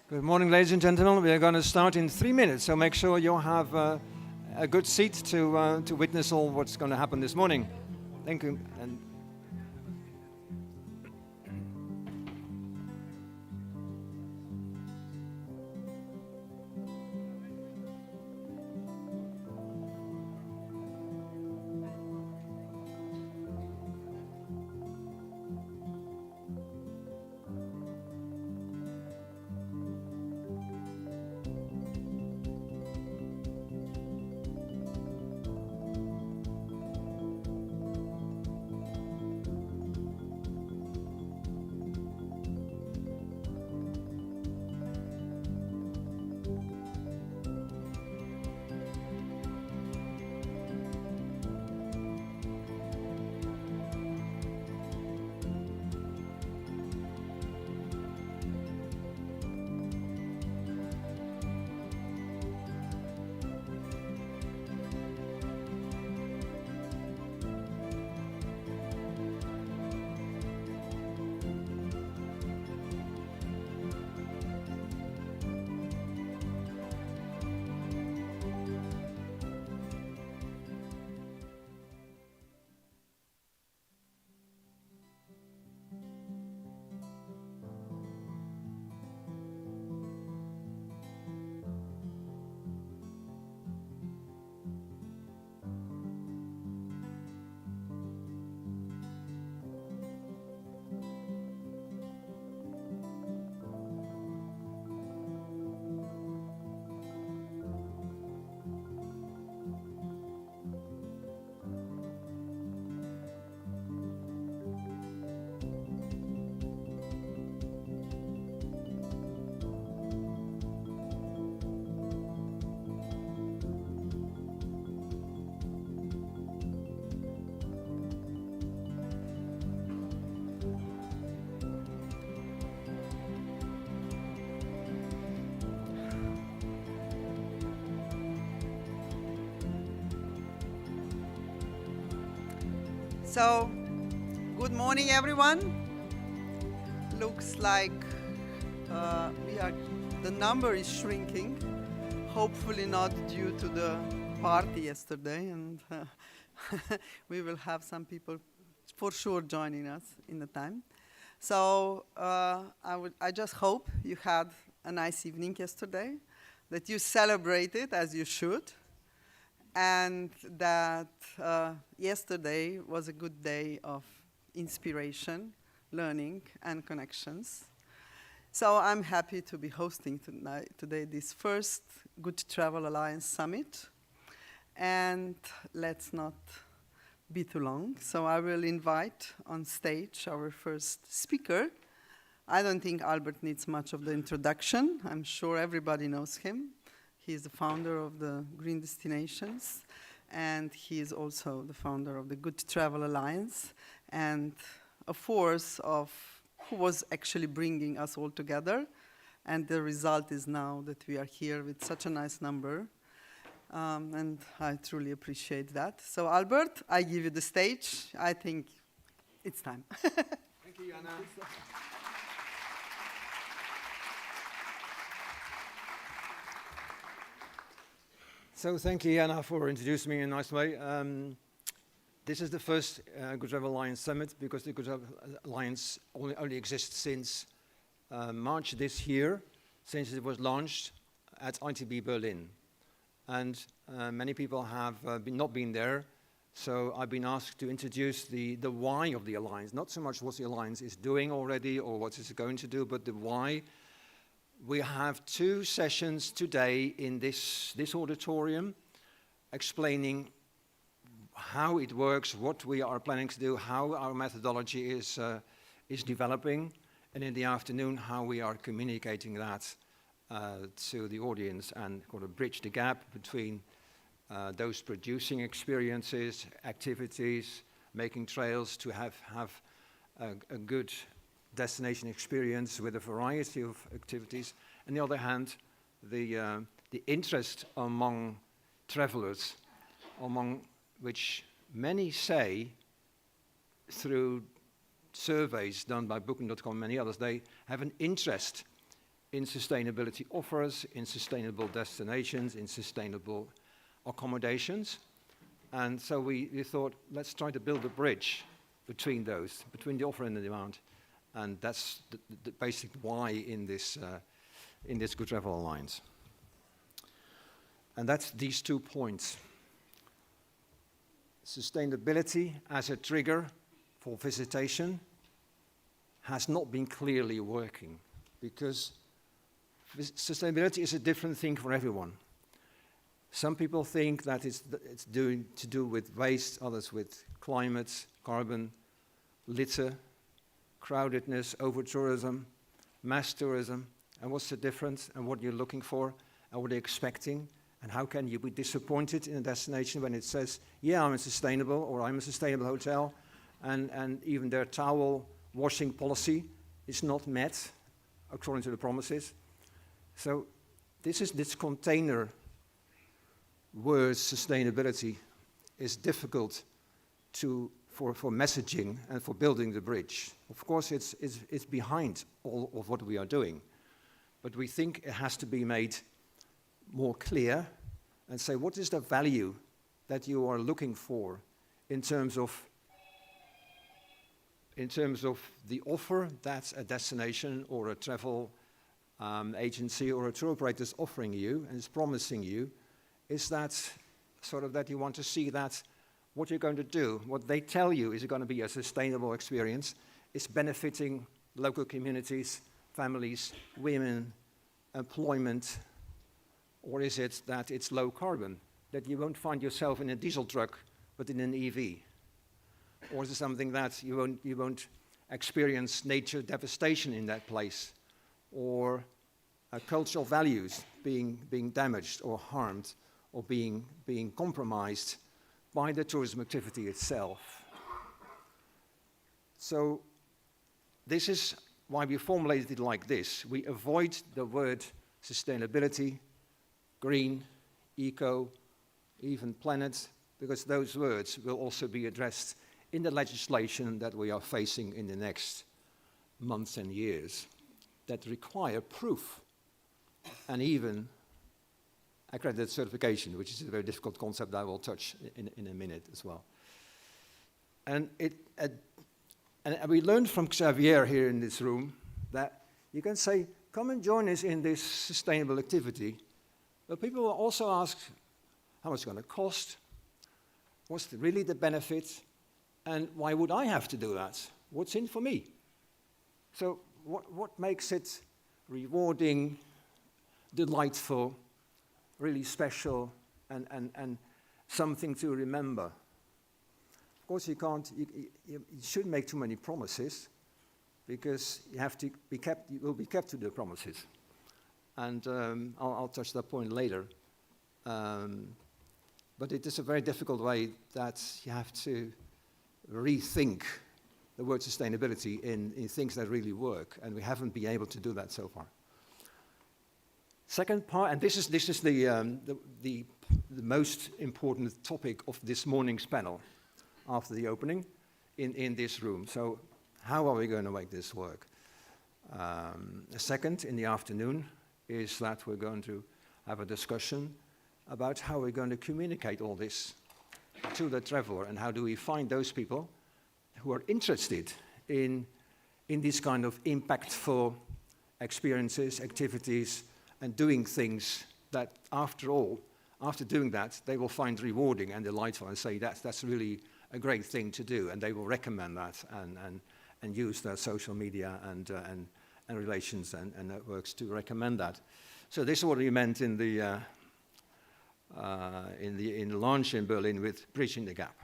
Good morning, ladies and gentlemen. We are going to start in 3 minutes, so make sure you have a good seat to witness all what's going to happen this morning. Thank you. So, good morning, everyone. Looks like the number is shrinking. Hopefully not due to the party yesterday, and we will have some people for sure joining us in the time. So I just hope you had a nice evening yesterday, that you celebrated as you should, and that yesterday was a good day of inspiration, learning, and connections. So I'm happy to be hosting today this first Good Travel Alliance Summit. And let's not be too long. So I will invite on stage our first speaker. I don't think Albert needs much of the introduction. I'm sure everybody knows him. He's the founder of the Green Destinations, and he is also the founder of the Good Travel Alliance, and a force of who was actually bringing us all together. And the result is now that we are here with such a nice number, and I truly appreciate that. So Albert, I give you the stage. I think it's time. Thank you, Anna. So thank you, Anna, for introducing me in a nice way. This is the first Good Travel Alliance Summit, because the Good Travel Alliance only exists since March this year, since it was launched at ITB Berlin. And many people have not been there, so I've been asked to introduce the why of the Alliance, not so much what the Alliance is doing already or what it's going to do, but the why. We have 2 sessions today in this auditorium explaining how it works, what we are planning to do, how our methodology is developing, and in the afternoon how we are communicating that to the audience and kind of bridge the gap between those producing experiences, activities, making trails to have a good destination experience with a variety of activities. On the other hand, the interest among travelers, among which many say through surveys done by Booking.com and many others, they have an interest in sustainability offers, in sustainable destinations, in sustainable accommodations. And so we thought, let's try to build a bridge between those, between the offer and the demand. And that's the basic why in this Good Travel Alliance. And that's these 2 points. Sustainability as a trigger for visitation has not been clearly working, because sustainability is a different thing for everyone. Some people think that it's to do with waste, others with climate, carbon, litter, crowdedness, over-tourism, mass tourism, and what's the difference, and what you're looking for, and what you're expecting, and how can you be disappointed in a destination when it says, yeah, I'm a sustainable, or I'm a sustainable hotel, and even their towel washing policy is not met according to the promises. So this container word sustainability is difficult for messaging and for building the bridge. Of course, it's behind all of what we are doing, but we think it has to be made more clear and say, what is the value that you are looking for in terms of the offer that a destination or a travel agency or a tour operator is offering you and is promising you? Is that sort of that you want to see that what you're going to do, what they tell you is going to be a sustainable experience, is benefiting local communities, families, women, employment, or is it that it's low carbon, that you won't find yourself in a diesel truck but in an EV? Or is it something that you won't experience nature devastation in that place, or cultural values being damaged or harmed, or being compromised by the tourism activity itself? So this is why we formulated it like this. We avoid the word sustainability, green, eco, even planet, because those words will also be addressed in the legislation that we are facing in the next months and years that require proof and even accredited certification, which is a very difficult concept that I will touch in a minute as well. And we learned from Xavier here in this room that you can say, come and join us in this sustainable activity, but people will also ask, how much it's going to cost? What's really the benefit? And why would I have to do that? What's in for me? So what makes it rewarding, delightful, really special, and something to remember? Of course, you shouldn't make too many promises, because you have to be kept. You will be kept to the promises, and I'll touch that point later. But it is a very difficult way that you have to rethink the word sustainability in things that really work, and we haven't been able to do that so far. Second part, and this is the most important topic of this morning's panel after the opening in this room. So how are we going to make this work? The second in the afternoon is that we're going to have a discussion about how we're going to communicate all this to the traveler, and how do we find those people who are interested in these kind of impactful experiences, activities, and doing things that, after all, after doing that, they will find rewarding and delightful, and say that's really a great thing to do, and they will recommend that and use their social media and relations and networks to recommend that. So this is what we meant in the launch in Berlin with Bridging the Gap.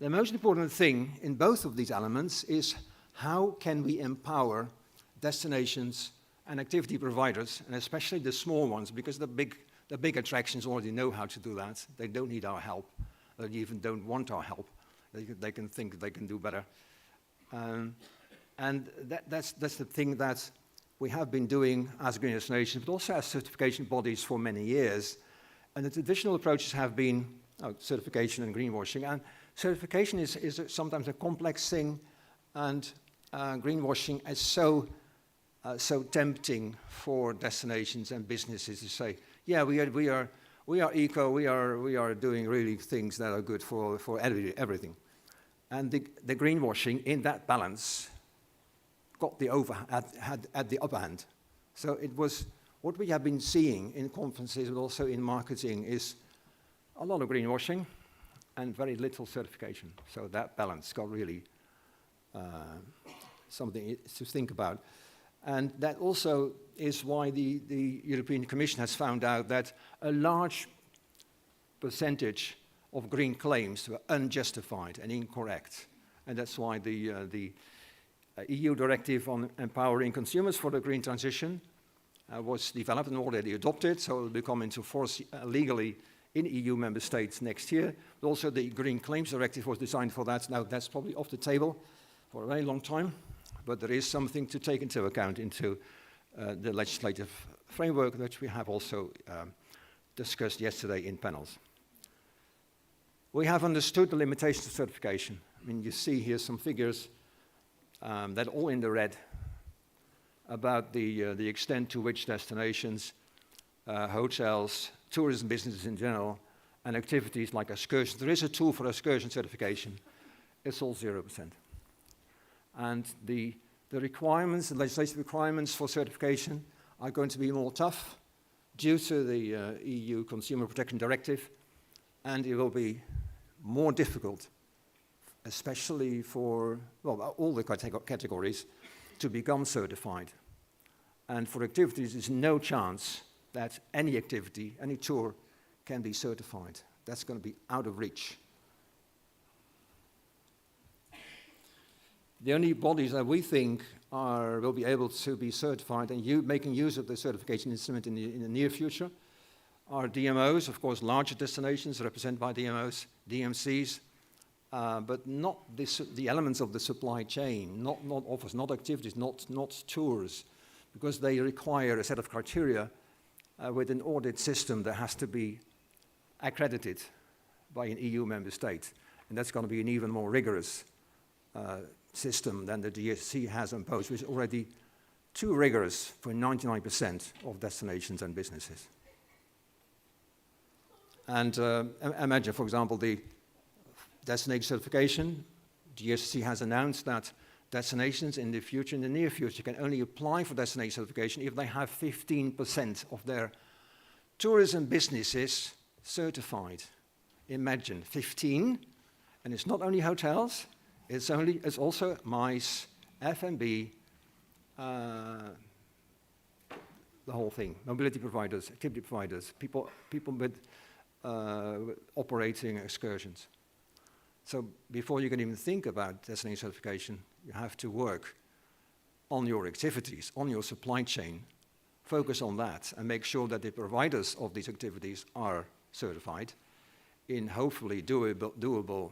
The most important thing in both of these elements is how can we empower destinations and activity providers, and especially the small ones, because the big attractions already know how to do that. They don't need our help. They even don't want our help. They can think they can do better. And that's the thing that we have been doing as green destinations, but also as certification bodies for many years. And the traditional approaches have been certification and greenwashing. And certification is sometimes a complex thing, and greenwashing as so tempting for destinations and businesses to say, yeah, we are eco, we are doing really things that are good for everything. And the greenwashing in that balance got had the upper hand. So it was what we have been seeing in conferences, but also in marketing, is a lot of greenwashing and very little certification. So that balance got really something to think about. And that also is why the European Commission has found out that a large percentage of green claims were unjustified and incorrect. And that's why the EU directive on empowering consumers for the green transition was developed and already adopted, so it will become into force legally in EU member states next year. But also the Green Claims Directive was designed for that. Now that's probably off the table for a very long time, but there is something to take into account into the legislative framework that we have also discussed yesterday in panels. We have understood the limitations of certification. I mean, you see here some figures that are all in the red about the extent to which destinations, hotels, tourism businesses in general, and activities like excursions. There is a tool for excursion certification. It's all 0%. And the requirements, the legislative requirements for certification are going to be more tough due to the EU Consumer Protection Directive, and it will be more difficult, especially for, well, all the categories, to become certified. And for activities, there's no chance that any activity, any tour, can be certified. That's going to be out of reach. The only bodies that we think will be able to be certified and making use of the certification instrument in the near future are DMOs, of course, larger destinations represented by DMOs, DMCs, but not the elements of the supply chain, not offers, not activities, not tours, because they require a set of criteria with an audit system that has to be accredited by an EU member state. And that's going to be an even more rigorous system than the GSC has imposed, which is already too rigorous for 99% of destinations and businesses. And imagine, for example, the destination certification. GSC has announced that destinations in the near future, can only apply for destination certification if they have 15% of their tourism businesses certified. Imagine 15, and it's not only hotels, it's also MICE, F&B, the whole thing, mobility providers, activity providers, people with operating excursions. So before you can even think about destination certification, you have to work on your activities, on your supply chain, focus on that, and make sure that the providers of these activities are certified in hopefully doable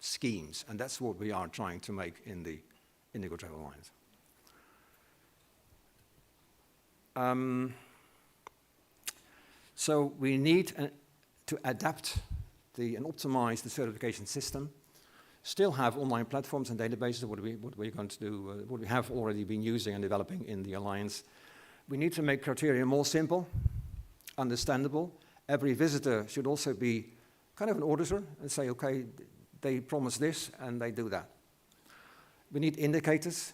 schemes. And that's what we are trying to make in the Good Travel Alliance. So we need to adapt and optimize the certification system, still have online platforms and databases, what we're going to do, what we have already been using and developing in the Alliance. We need to make criteria more simple, understandable. Every visitor should also be kind of an auditor and say, okay, they promise this and they do that. We need indicators.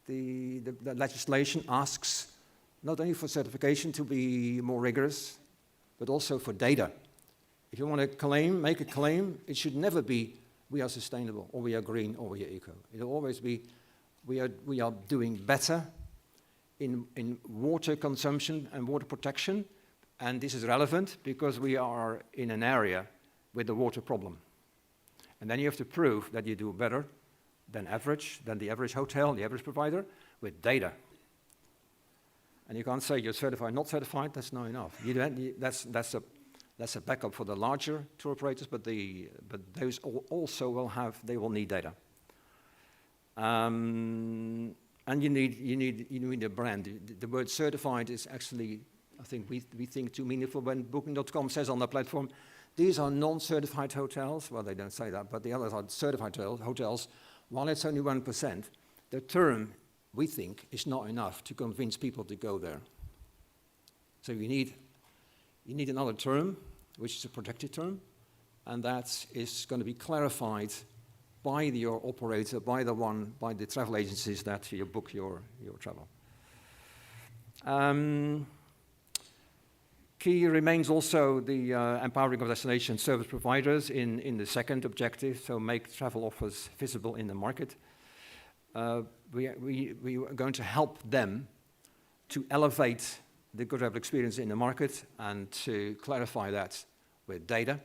The legislation asks not only for certification to be more rigorous, but also for data. If you want to make a claim, it should never be we are sustainable, or we are green, or we are eco. It will always be we are doing better in water consumption and water protection, and this is relevant because we are in an area with a water problem. And then you have to prove that you do better than the average hotel, the average provider, with data. And you can't say you're certified, not certified, that's not enough. That's a backup for the larger tour operators, but those also will need data. And you need a brand. The word certified is actually, I think we think too meaningful. When Booking.com says on the platform, these are non-certified hotels. Well, they don't say that, but the others are certified hotels. While it's only 1%, the term, we think, is not enough to convince people to go there. So you need another term, which is a protected term, and that is going to be clarified by your operator, by the travel agencies that you book your travel. Key remains also the empowering of destination service providers in the second objective, so make travel offers visible in the market. We are going to help them to elevate the good travel experience in the market and to clarify that with data,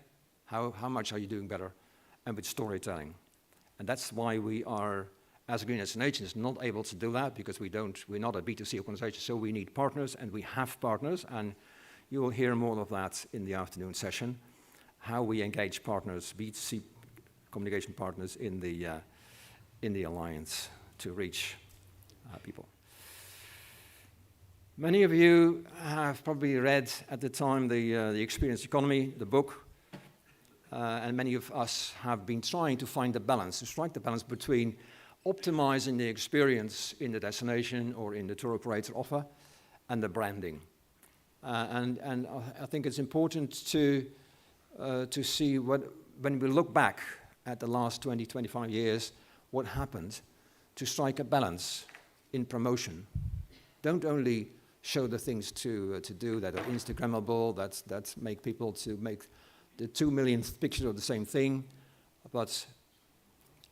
how much are you doing better, and with storytelling. And that's why we are, as a green destination, not able to do that because we're not a B2C organization, so we need partners, and we have partners, and you will hear more of that in the afternoon session, how we engage partners, B2C communication partners in the alliance to reach people. Many of you have probably read at the time the Experience Economy, the book, and many of us have been trying to find the balance, to strike the balance between optimizing the experience in the destination or in the tour operator offer and the branding. And I think it's important to see when we look back at the last 20, 25 years, what happened to strike a balance in promotion. Don't only show the things to do that are Instagrammable, that make people to make the 2 millionth picture of the same thing, but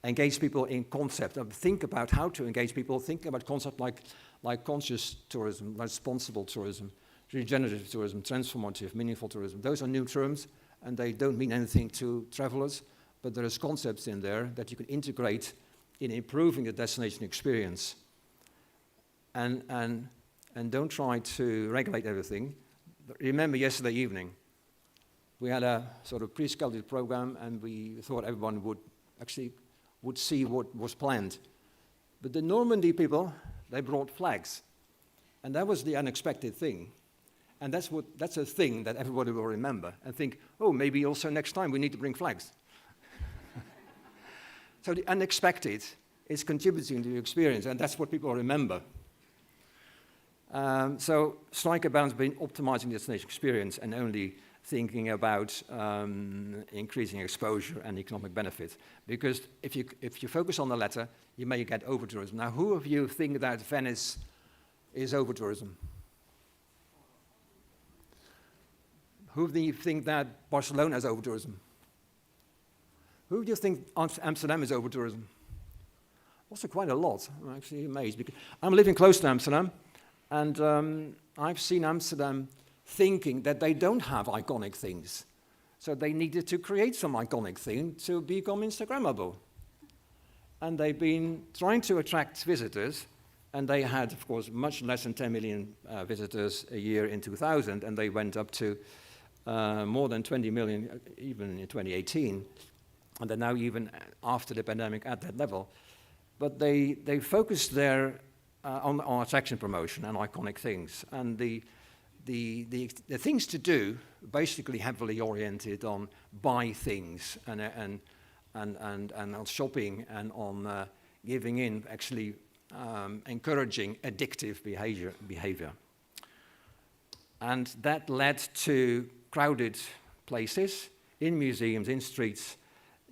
engage people in concept. Think about how to engage people. Think about concept like conscious tourism, responsible tourism, regenerative tourism, transformative, meaningful tourism. Those are new terms, and they don't mean anything to travelers, but there is concepts in there that you can integrate in improving the destination experience. And don't try to regulate everything. Remember yesterday evening, we had a sort of pre-scheduled program, and we thought everyone would see what was planned. But the Normandy people, they brought flags. And that was the unexpected thing. And that's a thing that everybody will remember and think, oh, maybe also next time we need to bring flags. So the unexpected is contributing to the experience, and that's what people remember. So strike a balance between optimizing the destination experience and only thinking about increasing exposure and economic benefit. Because if you focus on the latter, you may get over-tourism. Now, who of you think that Venice is over-tourism? Who do you think that Barcelona is over-tourism? Who do you think Amsterdam is over-tourism? Also quite a lot. I'm actually amazed, because I'm living close to Amsterdam, and I've seen Amsterdam thinking that they don't have iconic things. So they needed to create some iconic thing to become Instagrammable. And they've been trying to attract visitors, and they had, of course, much less than 10 million visitors a year in 2000, and they went up to more than 20 million even in 2018, and they're now even after the pandemic at that level. But they focused there on attraction promotion and iconic things, and the things to do basically heavily oriented on buy things and on shopping and on giving in, actually encouraging addictive behavior. And that led to crowded places, in museums, in streets,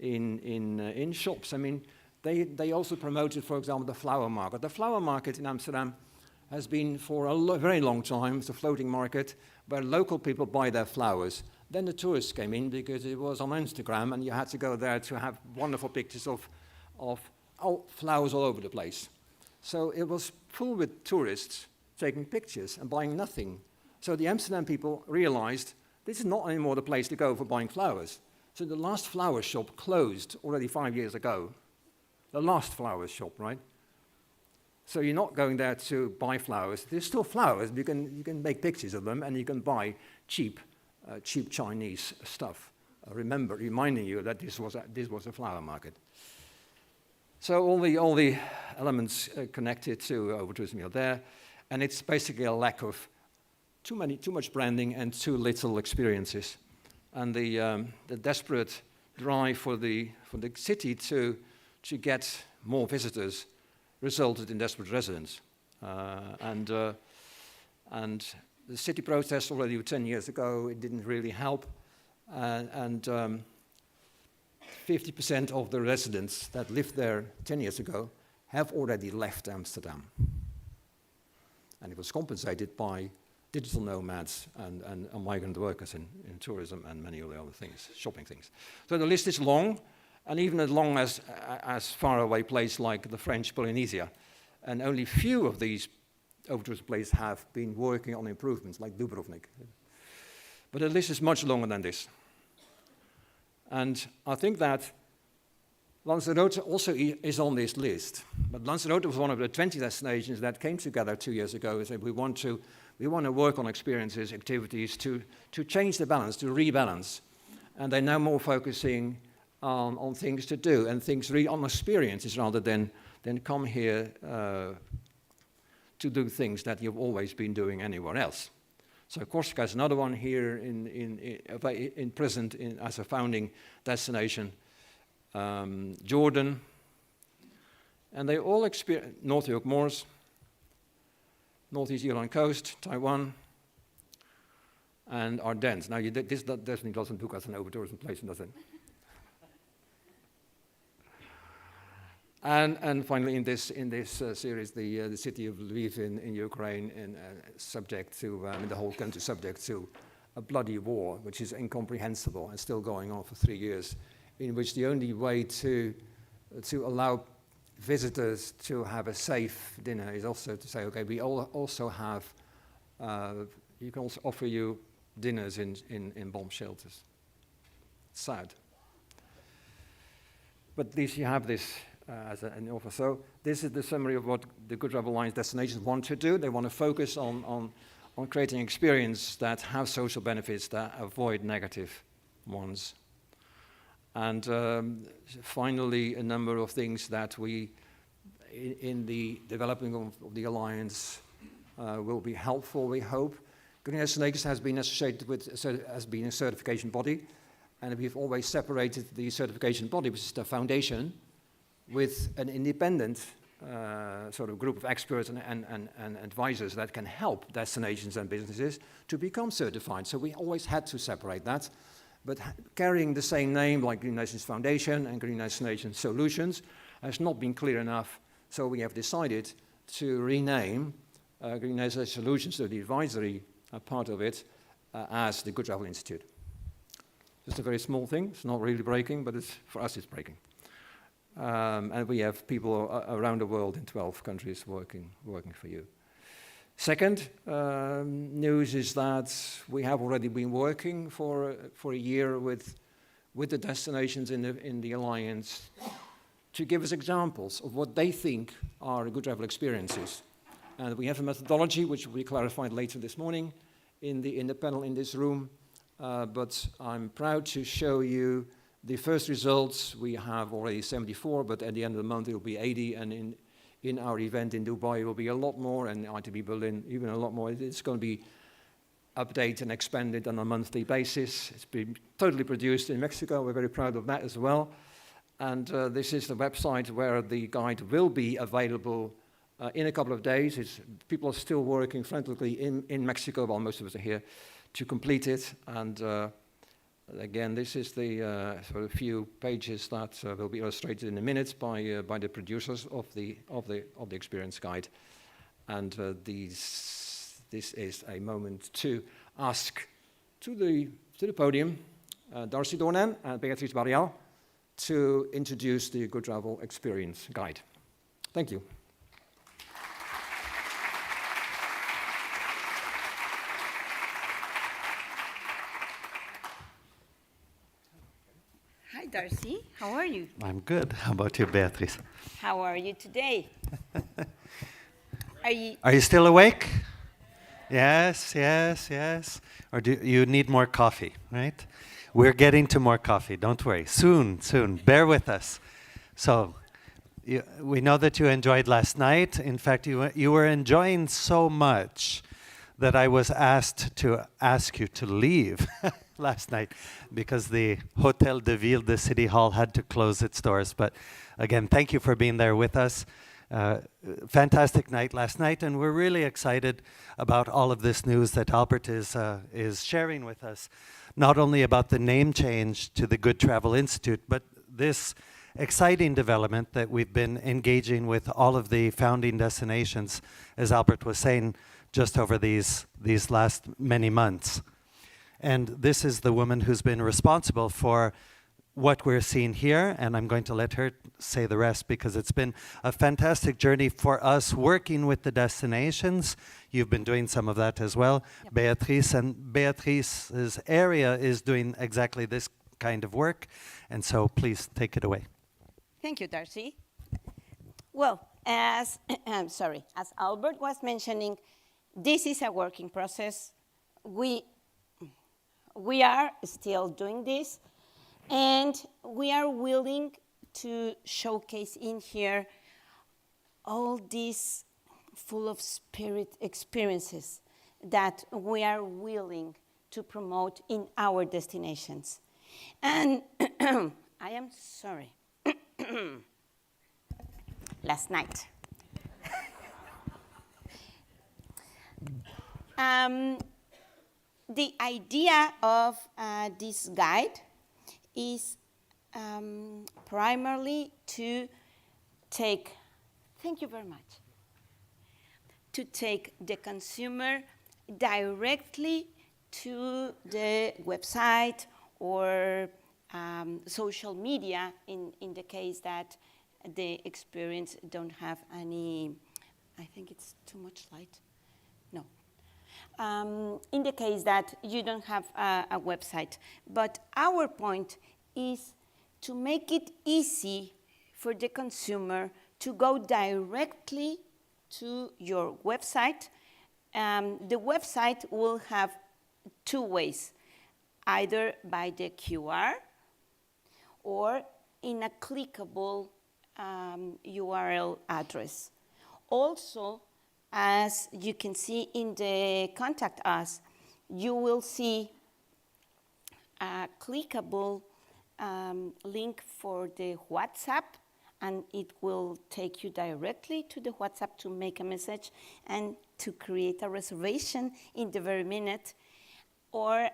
in shops. I mean, they also promoted, for example, the flower market. The flower market in Amsterdam has been for a very long time. It's a floating market where local people buy their flowers. Then the tourists came in because it was on Instagram, and you had to go there to have wonderful pictures of flowers all over the place. So it was full with tourists taking pictures and buying nothing. So the Amsterdam people realized this is not anymore the place to go for buying flowers. So the last flower shop closed already 5 years ago. The last flower shop, right? So you're not going there to buy flowers. There's still flowers. You can make pictures of them, and you can buy cheap Chinese stuff. Reminding you that this was a flower market. So all the elements connected to over-tourism are there, and it's basically a lack of too much branding and too little experiences, and the desperate drive for the city to get more visitors resulted in desperate residents. And the city protest already 10 years ago, it didn't really help. And 50% of the residents that lived there 10 years ago have already left Amsterdam. And it was compensated by digital nomads and migrant workers in tourism and many other things, shopping things. So the list is long, and even as long as faraway places like the French Polynesia. And only few of these over-tourism places have been working on improvements, like Dubrovnik. But the list is much longer than this. And I think that Lanzarote also is on this list. But Lanzarote was one of the 20 destinations that came together 2 years ago and said we want to work on experiences, activities to change the balance, to rebalance. And they're now more focusing on things to do and things really on experiences rather than come here to do things that you've always been doing anywhere else. So Corsica is another one here in present as a founding destination. Jordan, and they all experience North York Moors, Northeast Yunnan Coast, Taiwan, and Ardennes. Now, this definitely doesn't book as an over-tourism place, does it? And finally, in this series, the city of Lviv in Ukraine, and subject to the whole country subject to a bloody war, which is incomprehensible and still going on for 3 years, in which the only way to allow visitors to have a safe dinner is also to say, okay, we also have, you can also offer you dinners in bomb shelters. It's sad. But at least you have this as an offer. So this is the summary of what the Good Travel Alliance destinations want to do. They want to focus on creating experience that have social benefits that avoid negative ones. And finally, a number of things that we, in the developing of the Alliance, will be helpful, we hope. Green Destinations has been associated with, has been a certification body, and we've always separated the certification body, which is the foundation, with an independent sort of group of experts and advisors that can help destinations and businesses to become certified. So we always had to separate that. But carrying the same name like Green Nations Foundation and Green Nations Solutions has not been clear enough, so we have decided to rename Green Nations Solutions, so the advisory part of it, as the Good Travel Institute. Just a very small thing, it's not really breaking, but for us it's breaking. And we have people around the world in 12 countries working for you. Second news is that we have already been working for a year with the destinations in the Alliance to give us examples of what they think are good travel experiences. And we have a methodology which will be clarified later this morning in the panel in this room. But I'm proud to show you the first results. We have already 74, but at the end of the month it will be 80, and in our event in Dubai, it will be a lot more, and ITB Berlin, even a lot more. It's going to be updated and expanded on a monthly basis. It's been totally produced in Mexico. We're very proud of that as well. And this is the website where the guide will be available in a couple of days. People are still working frantically in Mexico, while most of us are here, to complete it. And again, this is the sort of few pages that will be illustrated in a minute by the producers of the experience guide. And this is a moment to ask to the podium Darcy Dornan and Beatrice Barrial to introduce the Good Travel Experience Guide. Thank you. Hi, Darcy. How are you? I'm good. How about you, Beatrice? How are you today? Are you still awake? Yes, yes, yes. Or do you need more coffee, right? We're getting to more coffee. Don't worry. Soon, soon. Bear with us. So, we know that you enjoyed last night. In fact, you were enjoying so much that I was asked to ask you to leave last night because the Hotel de Ville, the city hall, had to close its doors. But again, thank you for being there with us. fantastic night last night, and we're really excited about all of this news that Albert is sharing with us, not only about the name change to the Good Travel Institute, but this exciting development that we've been engaging with all of the founding destinations, as Albert was saying, just over these last many months. And this is the woman who's been responsible for what we're seeing here, and I'm going to let her say the rest because it's been a fantastic journey for us working with the destinations. You've been doing some of that as well, Yep. Beatrice, and Beatrice's area is doing exactly this kind of work, and so please take it away. Thank you, Darcy. Well, as as Albert was mentioning, this is a working process. We are still doing this, and we are willing to showcase in here all these full of spirit experiences that we are willing to promote in our destinations. And I am sorry. Last night. The idea of this guide is primarily to take, thank you very much, to take the consumer directly to the website or social media in the case that the experience don't have any, I think it's too much light. No. In the case that you don't have a website. But our point is to make it easy for the consumer to go directly to your website. The website will have two ways, either by the QR or in a clickable URL address. Also, as you can see in the Contact Us, you will see a clickable link for the WhatsApp, and it will take you directly to the WhatsApp to make a message and to create a reservation in the very minute. Or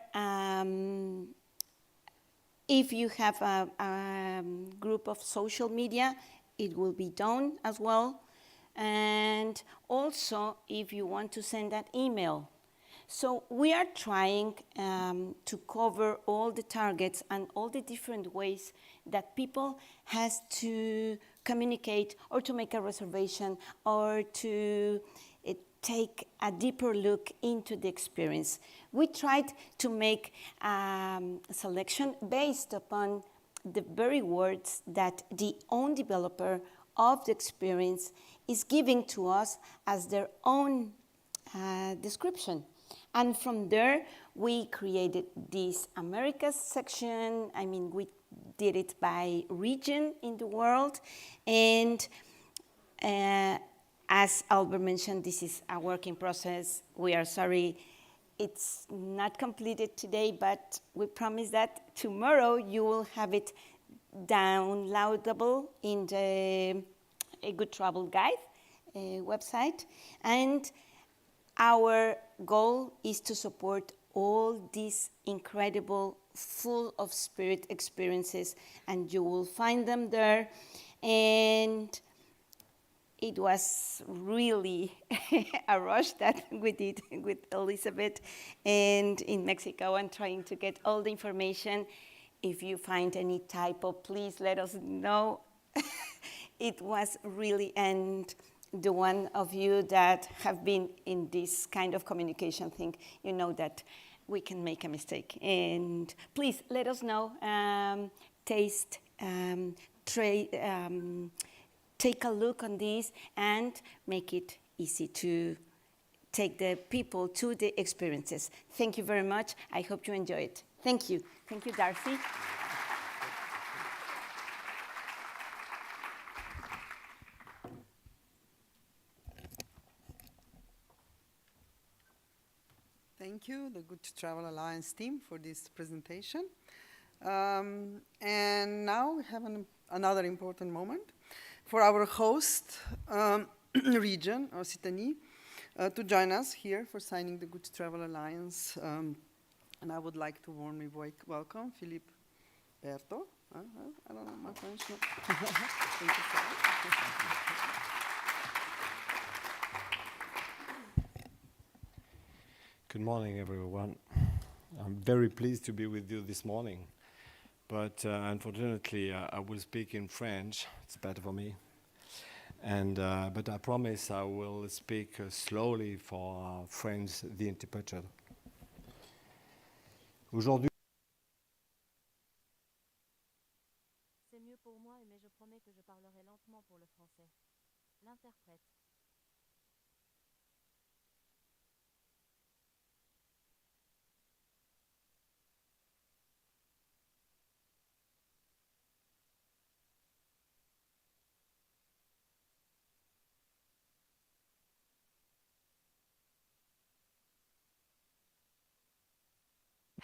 if you have a group of social media, it will be done as well. And also, if you want to send that email. So we are trying to cover all the targets and all the different ways that people has to communicate or to make a reservation or to take a deeper look into the experience. We tried to make a selection based upon the very words that the own developer of the experience is giving to us as their own description. And from there, we created this Americas section. I mean, we did it by region in the world. And as Albert mentioned, this is a working process. We are sorry it's not completed today, but we promise that tomorrow you will have it downloadable in the A Good Travel Guide website. And our goal is to support all these incredible, full of spirit experiences, and you will find them there. And it was really a rush that we did with Elizabeth and in Mexico and trying to get all the information. If you find any typo, please let us know. It was really, and the one of you that have been in this kind of communication thing, you know that we can make a mistake. And please let us know, taste, take a look on this and make it easy to take the people to the experiences. Thank you very much. I hope you enjoy it. Thank you. Thank you, Darcy. Thank you, the Good Travel Alliance team, for this presentation. And now we have another important moment. for our host region, Occitanie, to join us here for signing the Good Travel Alliance. And I would like to warmly welcome Philippe Berto. I don't know my French. No. Thank you so much. Good morning, everyone. I'm very pleased to be with you this morning, but unfortunately, I will speak in French. It's better for me. And but I promise I will speak slowly for our friends, the interpreter. Aujourd'hui, C'est mieux pour moi, mais je promets que je parlerai lentement pour le français. L'interprète.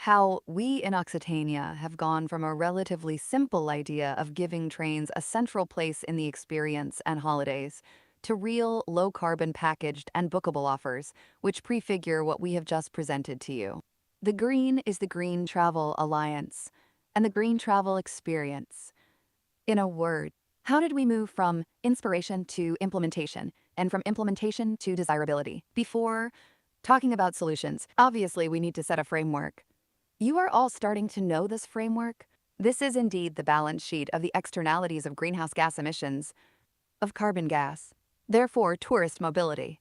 How we in Occitania have gone from a relatively simple idea of giving trains a central place in the experience and holidays to real low-carbon packaged and bookable offers, which prefigure what we have just presented to you. The green is the Green Travel Alliance and the Green Travel Experience. In a word, how did we move from inspiration to implementation and from implementation to desirability? Before talking about solutions, obviously we need to set a framework. You are all starting to know this framework. This is indeed the balance sheet of the externalities of greenhouse gas emissions, of carbon gas, therefore tourist mobility.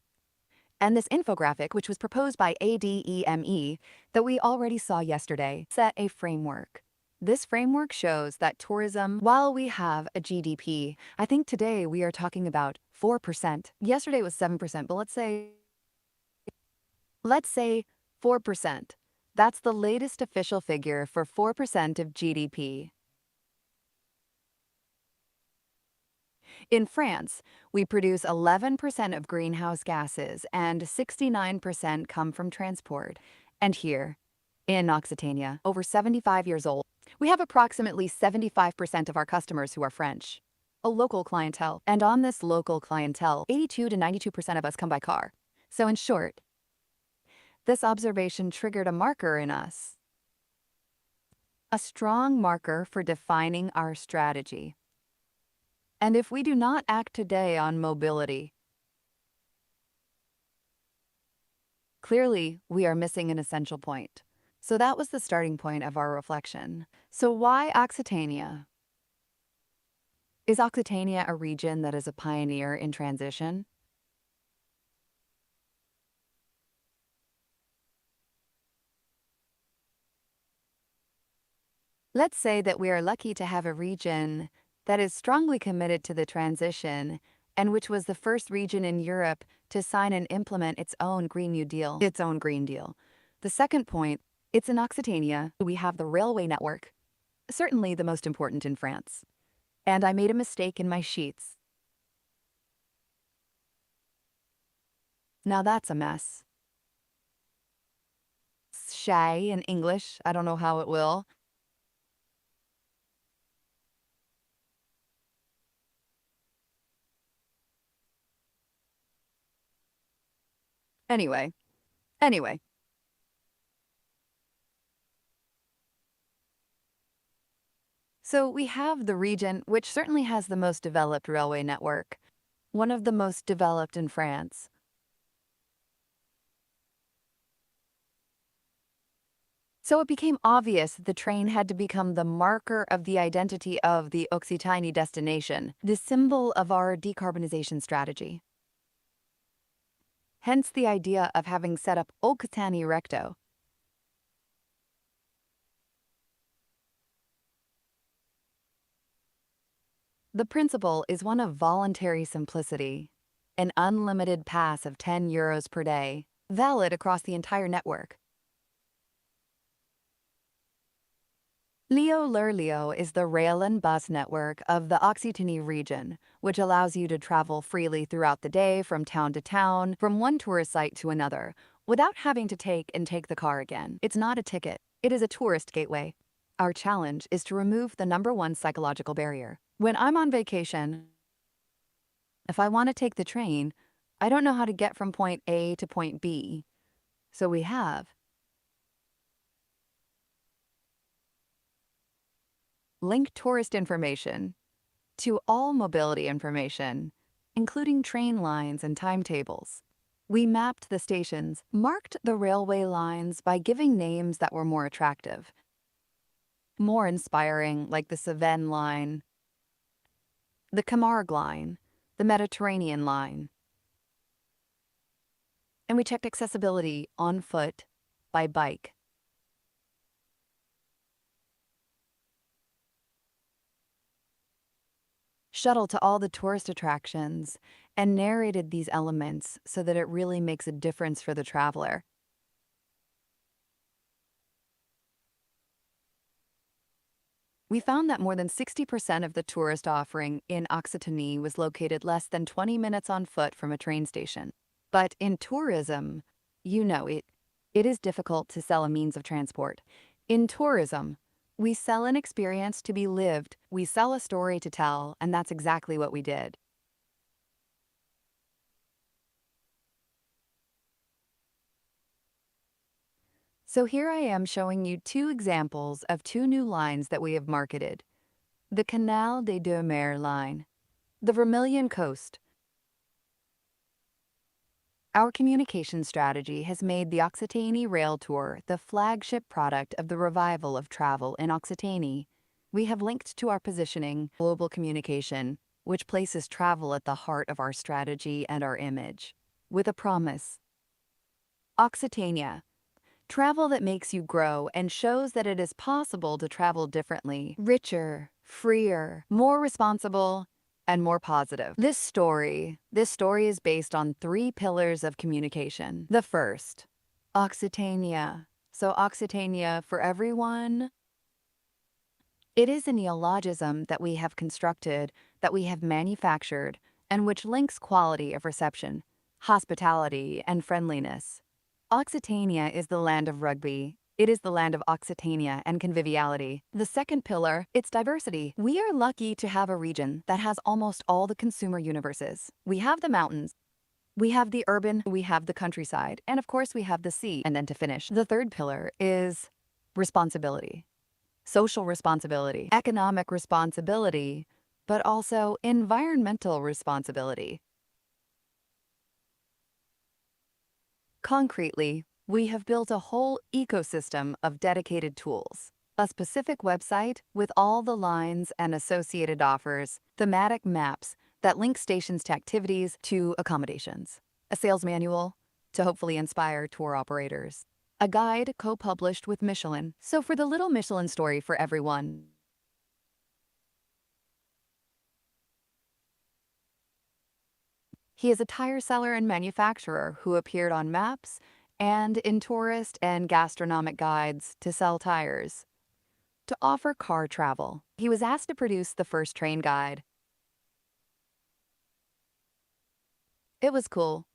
And this infographic, which was proposed by ADEME, that we already saw yesterday, set a framework. This framework shows that tourism, while we have a GDP, I think today we are talking about 4%. Yesterday was 7%, but let's say 4%. That's the latest official figure for 4% of GDP. In France, we produce 11% of greenhouse gases and 69% come from transport. And here, in Occitania, over 75 years old, we have approximately 75% of our customers who are French, a local clientele. And on this local clientele, 82 to 92% of us come by car. So in short, this observation triggered a marker in us, a strong marker for defining our strategy. And if we do not act today on mobility, clearly we are missing an essential point. So that was the starting point of our reflection. So why Occitania? Is Occitania a region that is a pioneer in transition? Let's say that we are lucky to have a region that is strongly committed to the transition and which was the first region in Europe to sign and implement its own Green New Deal. The second point, it's in Occitania. We have the railway network, certainly the most important in France. And I made a mistake in my sheets. Now that's a mess. Shy in English, I don't know how it will. Anyway. So we have the region which certainly has the most developed railway network, one of the most developed in France. So it became obvious that the train had to become the marker of the identity of the Occitanie destination, the symbol of our decarbonization strategy. Hence the idea of having set up Occitanie Recto. The principle is one of voluntary simplicity, an unlimited pass of 10 euros per day, valid across the entire network. Lio is the rail and bus network of the Occitanie region, which allows you to travel freely throughout the day from town to town, from one tourist site to another, without having to take the car again. It's not a ticket, it is a tourist gateway. Our challenge is to remove the #1 psychological barrier. When I'm on vacation, If I want to take the train, I don't know how to get from point A to point B. So we have link tourist information to all mobility information, including train lines and timetables. We mapped the stations, marked the railway lines by giving names that were more attractive, more inspiring, like the Cevennes line, the Camargue line, the Mediterranean line. And we checked accessibility on foot, by bike. Shuttle to all the tourist attractions, and narrated these elements so that it really makes a difference for the traveler. We found that more than 60% of the tourist offering in Occitanie was located less than 20 minutes on foot from a train station. But in tourism, you know it is difficult to sell a means of transport. In tourism, we sell an experience to be lived, we sell a story to tell, and that's exactly what we did. So here I am showing you two examples of two new lines that we have marketed. The Canal des Deux Mers line, the Vermilion Coast. Our communication strategy has made the Occitanie Rail Tour the flagship product of the revival of travel in Occitanie. We have linked to our positioning, global communication, which places travel at the heart of our strategy and our image, with a promise. Occitania. Travel that makes you grow and shows that it is possible to travel differently, richer, freer, more responsible, and more positive. This story is based on 3 pillars of communication. The first, Occitania. So Occitania for everyone. It is a neologism that we have constructed, that we have manufactured, and which links quality of reception, hospitality, and friendliness. Occitania is the land of rugby. It is the land of Occitania and conviviality. The second pillar, its diversity. We are lucky to have a region that has almost all the consumer universes. We have the mountains, we have the urban, we have the countryside, and of course we have the sea. And then to finish, the third pillar is responsibility. Social responsibility, economic responsibility, but also environmental responsibility. Concretely, we have built a whole ecosystem of dedicated tools, a specific website with all the lines and associated offers, thematic maps that link stations to activities to accommodations, a sales manual to hopefully inspire tour operators, a guide co-published with Michelin. So for the little Michelin story for everyone, he is a tire seller and manufacturer who appeared on maps and in tourist and gastronomic guides to sell tires, to offer car travel. He was asked to produce the first train guide. It was cool.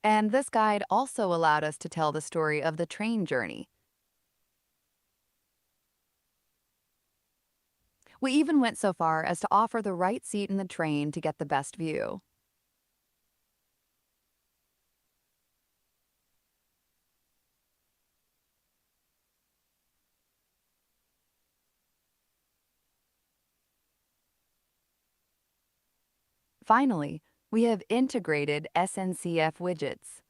And this guide also allowed us to tell the story of the train journey. We even went so far as to offer the right seat in the train to get the best view. Finally, we have integrated SNCF widgets.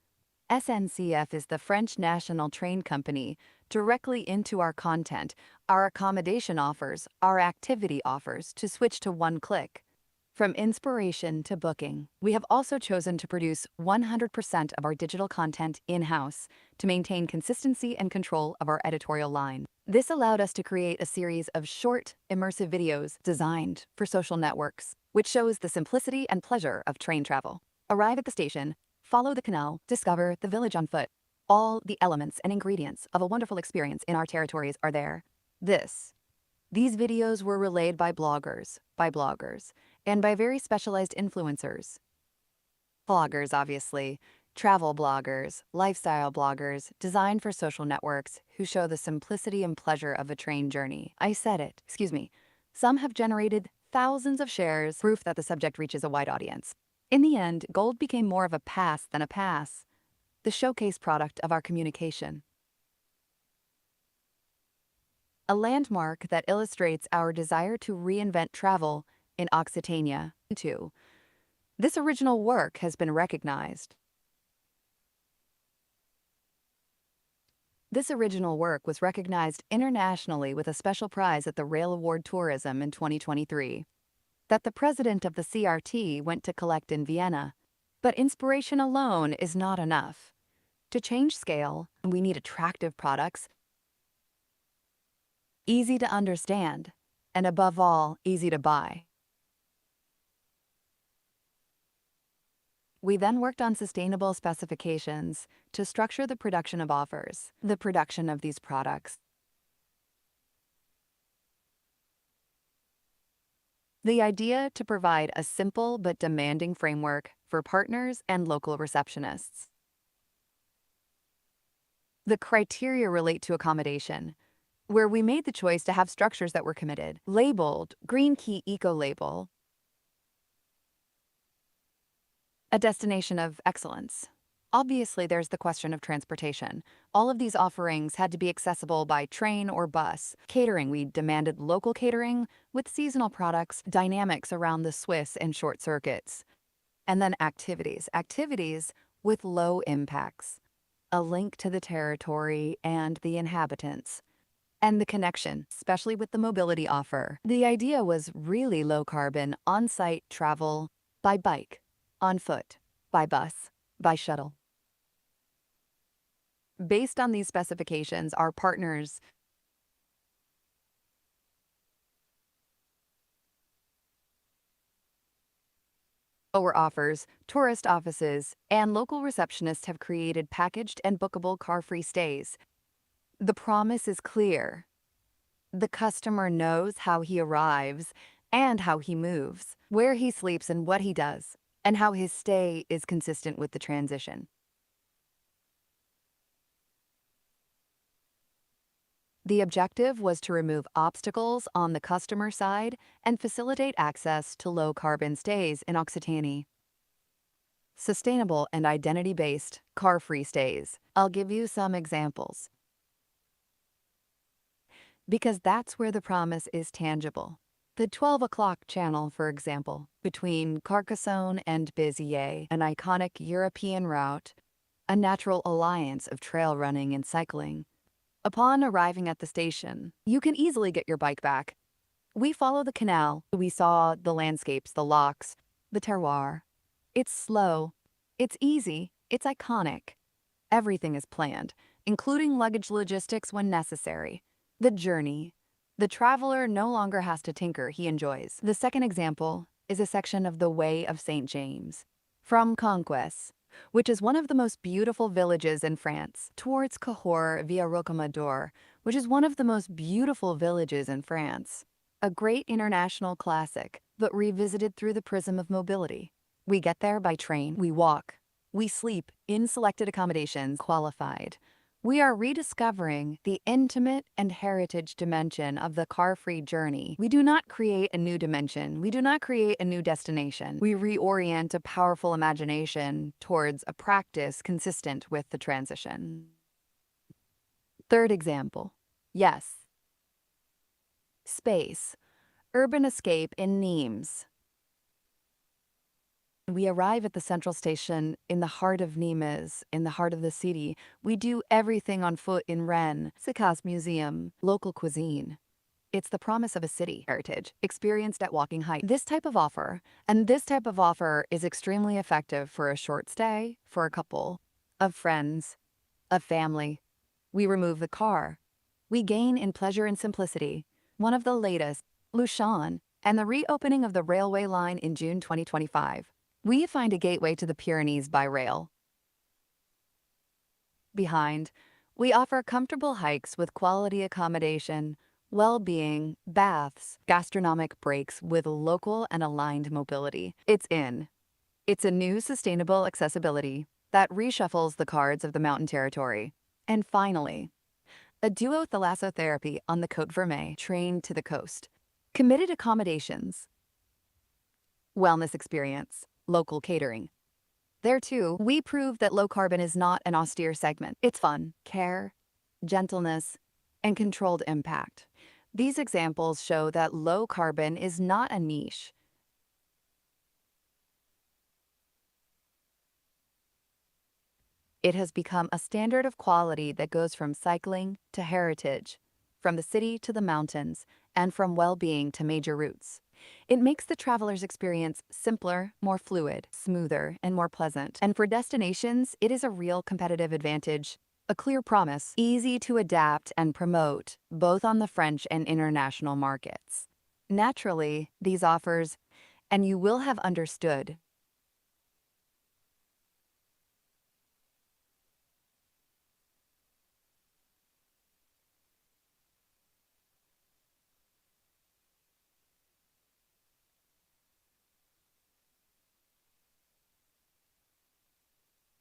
SNCF is the French national train company directly into our content, our accommodation offers, our activity offers to switch to one click. From inspiration to booking, we have also chosen to produce 100% of our digital content in-house to maintain consistency and control of our editorial line. This allowed us to create a series of short, immersive videos designed for social networks, which shows the simplicity and pleasure of train travel. Arrive at the station, follow the canal, discover the village on foot. All the elements and ingredients of a wonderful experience in our territories are there. These videos were relayed by bloggers, and by very specialized influencers. Bloggers, obviously, travel bloggers, lifestyle bloggers, designed for social networks who show the simplicity and pleasure of a train journey. I said it, excuse me. Some have generated thousands of shares, proof that the subject reaches a wide audience. In the end, gold became more of a pass than a pass, the showcase product of our communication. A landmark that illustrates our desire to reinvent travel in Occitania. 2. This original work has been recognized. This original work was recognized internationally with a special prize at the Rail Award Tourism in 2023. That the president of the CRT went to collect in Vienna. But inspiration alone is not enough. To change scale, we need attractive products, easy to understand, and above all, easy to buy. We then worked on sustainable specifications to structure the production of offers, the production of these products. The idea to provide a simple but demanding framework for partners and local receptionists. The criteria relate to accommodation, where we made the choice to have structures that were committed, labeled Green Key Eco Label, a destination of excellence. Obviously, there's the question of transportation. All of these offerings had to be accessible by train or bus. Catering, we demanded local catering with seasonal products, dynamics around the Swiss and short circuits. And then activities with low impacts, a link to the territory and the inhabitants. And the connection, especially with the mobility offer. The idea was really low carbon, on-site travel by bike, on foot, by bus, by shuttle. Based on these specifications, our partners lower offers, tourist offices, and local receptionists have created packaged and bookable car-free stays. The promise is clear. The customer knows how he arrives and how he moves, where he sleeps and what he does, and how his stay is consistent with the transition. The objective was to remove obstacles on the customer side and facilitate access to low-carbon stays in Occitanie. Sustainable and identity-based, car-free stays. I'll give you some examples, because that's where the promise is tangible. The 12 o'clock channel, for example, between Carcassonne and Béziers, an iconic European route, a natural alliance of trail running and cycling. Upon arriving at the station, you can easily get your bike back. We follow the canal. We saw the landscapes, the locks, the terroir. It's slow, it's easy, it's iconic. Everything is planned, including luggage logistics when necessary. The journey. The traveler no longer has to tinker, he enjoys. The second example is a section of the Way of St. James, from Conquest, which is one of the most beautiful villages in France, towards Cahors via Rocamadour, which is one of the most beautiful villages in France. A great international classic, but revisited through the prism of mobility. We get there by train, we walk, we sleep in selected accommodations, qualified. We are rediscovering the intimate and heritage dimension of the car-free journey. We do not create a new dimension. We do not create a new destination. We reorient a powerful imagination towards a practice consistent with the transition. Third example. Yes. Space. Urban escape in Nimes. We arrive at the central station in the heart of Nimes, in the heart of the city. We do everything on foot in Rennes, Sicas Museum, local cuisine. It's the promise of a city heritage, experienced at walking height. This type of offer is extremely effective for a short stay, for a couple, of friends, of family. We remove the car. We gain in pleasure and simplicity. One of the latest, Luchon, and the reopening of the railway line in June 2025. We find a gateway to the Pyrenees by rail. Behind, we offer comfortable hikes with quality accommodation, well-being, baths, gastronomic breaks with local and aligned mobility. It's a new sustainable accessibility that reshuffles the cards of the mountain territory. And finally, a duo thalassotherapy on the Côte Vermeille, train to the coast. Committed accommodations. Wellness experience. local catering. There too, we prove that low carbon is not an austere segment. It's fun, care, gentleness, and controlled impact. These examples show that low carbon is not a niche. It has become a standard of quality that goes from cycling to heritage, from the city to the mountains, and from well-being to major routes. It makes the traveler's experience simpler, more fluid, smoother, and more pleasant. And for destinations, it is a real competitive advantage, a clear promise, easy to adapt and promote, both on the French and international markets. Naturally, these offers, and you will have understood,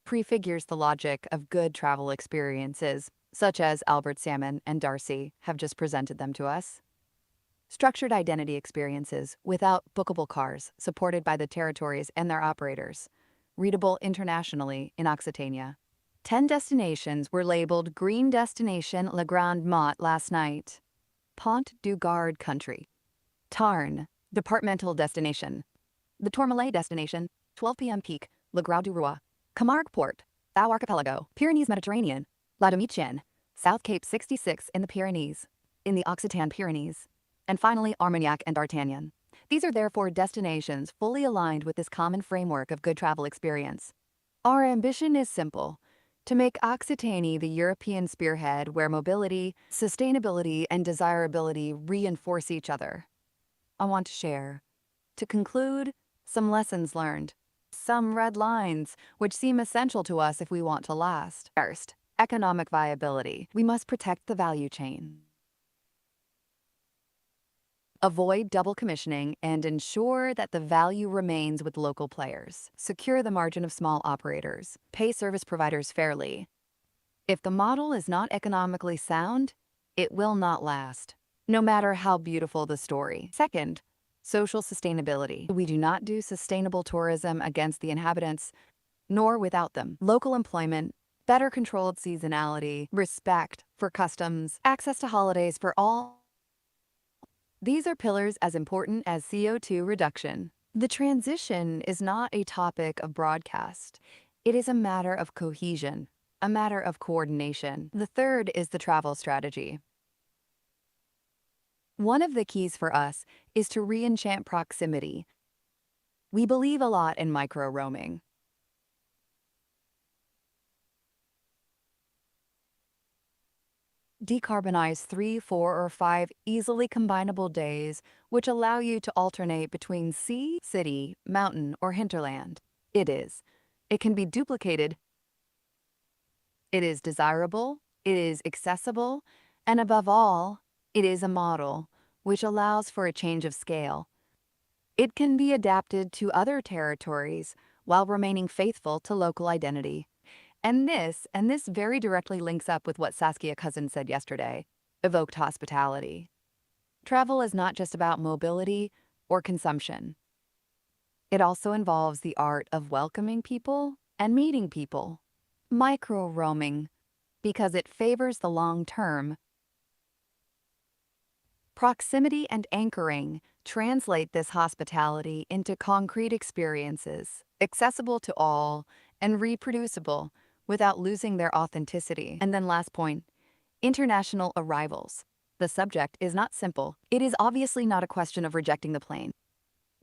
prefigures the logic of good travel experiences, such as Albert Salmon and Darcy have just presented them to us. Structured identity experiences without bookable cars supported by the territories and their operators, readable internationally in Occitania. 10 destinations were labeled Green Destination Le Grand Mont last night. Pont du Gard Country. Tarn, Departmental Destination. The Tourmalet Destination, 12 p.m. peak, Le Grau du Roi. Camargue Port, Thou Archipelago, Pyrenees Mediterranean, La Demi-Chaîne, South Cape 66 in the Pyrenees, in the Occitan Pyrenees, and finally Armagnac and D'Artagnan. These are therefore destinations fully aligned with this common framework of good travel experience. Our ambition is simple: to make Occitanie the European spearhead where mobility, sustainability, and desirability reinforce each other. I want to share, to conclude, some lessons learned. Some red lines, which seem essential to us if we want to last. First, economic viability. We must protect the value chain. Avoid double commissioning and ensure that the value remains with local players. Secure the margin of small operators. Pay service providers fairly. If the model is not economically sound, it will not last, no matter how beautiful the story. Second, social sustainability. We do not do sustainable tourism against the inhabitants, nor without them. Local employment, better controlled seasonality, respect for customs, access to holidays for all. These are pillars as important as CO2 reduction. The transition is not a topic of broadcast. It is a matter of cohesion, a matter of coordination. The third is the travel strategy. One of the keys for us is to re-enchant proximity. We believe a lot in micro-roaming. Decarbonize 3, 4, or 5 easily combinable days, which allow you to alternate between sea, city, mountain, or hinterland. It can be duplicated. It is desirable, it is accessible, and above all, it is a model which allows for a change of scale. It can be adapted to other territories while remaining faithful to local identity. And this very directly links up with what Saskia Cousin said yesterday, evoked hospitality. Travel is not just about mobility or consumption. It also involves the art of welcoming people and meeting people. Micro-roaming, because it favors the long term. Proximity and anchoring translate this hospitality into concrete experiences, accessible to all and reproducible without losing their authenticity. And then last point, international arrivals. The subject is not simple. It is obviously not a question of rejecting the plane.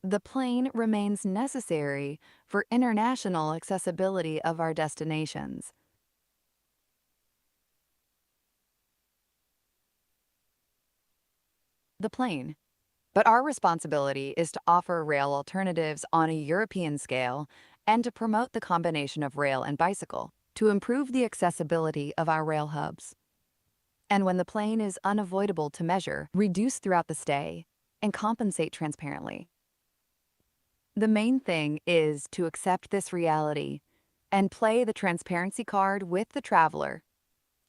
The plane remains necessary for international accessibility of our destinations. The plane. But our responsibility is to offer rail alternatives on a European scale and to promote the combination of rail and bicycle to improve the accessibility of our rail hubs. And when the plane is unavoidable to measure, reduce throughout the stay, and compensate transparently. The main thing is to accept this reality and play the transparency card with the traveler.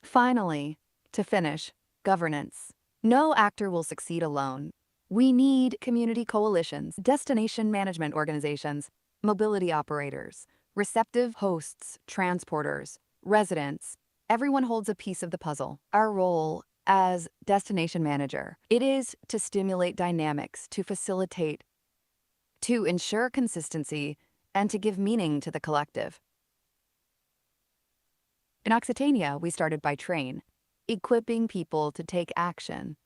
Finally, to finish, governance. No actor will succeed alone. We need community coalitions, destination management organizations, mobility operators, receptive hosts, transporters, residents. Everyone holds a piece of the puzzle. Our role as destination manager, it is to stimulate dynamics, to facilitate, to ensure consistency, and to give meaning to the collective. In Occitania, we started by train, equipping people to take action.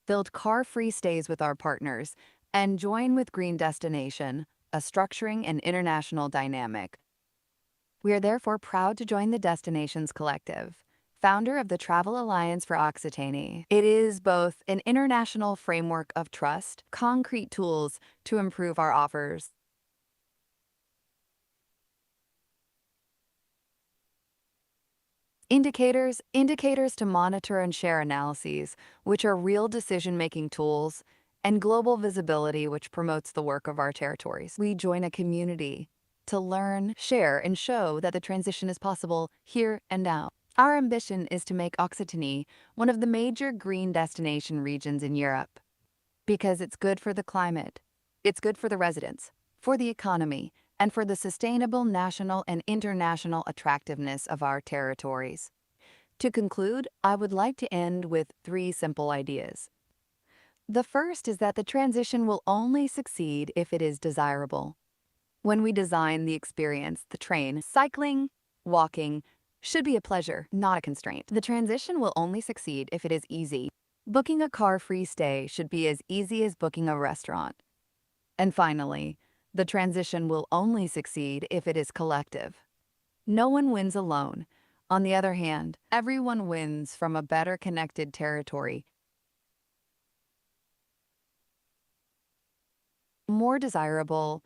Build car-free stays with our partners, and join with Green Destination, a structuring and international dynamic. We are therefore proud to join the Destinations Collective, founder of the Travel Alliance for Occitanie. It is both an international framework of trust, concrete tools to improve our offers. Indicators to monitor and share analyses, which are real decision-making tools, and global visibility, which promotes the work of our territories. We join a community to learn, share, and show that the transition is possible here and now. Our ambition is to make Occitanie one of the major green destination regions in Europe, because it's good for the climate, it's good for the residents, for the economy, and for the sustainable national and international attractiveness of our territories. To conclude, I would like to end with 3 simple ideas. The first is that the transition will only succeed if it is desirable. When we design the experience, the train, cycling, walking, should be a pleasure, not a constraint. The transition will only succeed if it is easy. Booking a car-free stay should be as easy as booking a restaurant. And finally, the transition will only succeed if it is collective. No one wins alone. On the other hand, everyone wins from a better connected territory, more desirable,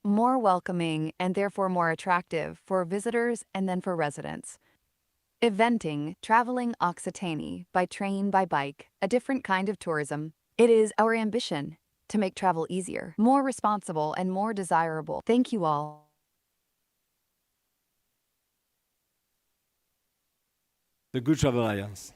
more welcoming, and therefore more attractive for visitors and then for residents. Eventing, traveling Occitanie by train, by bike, a different kind of tourism. It is our ambition to make travel easier, more responsible, and more desirable. Thank you all. The Good Travel Alliance.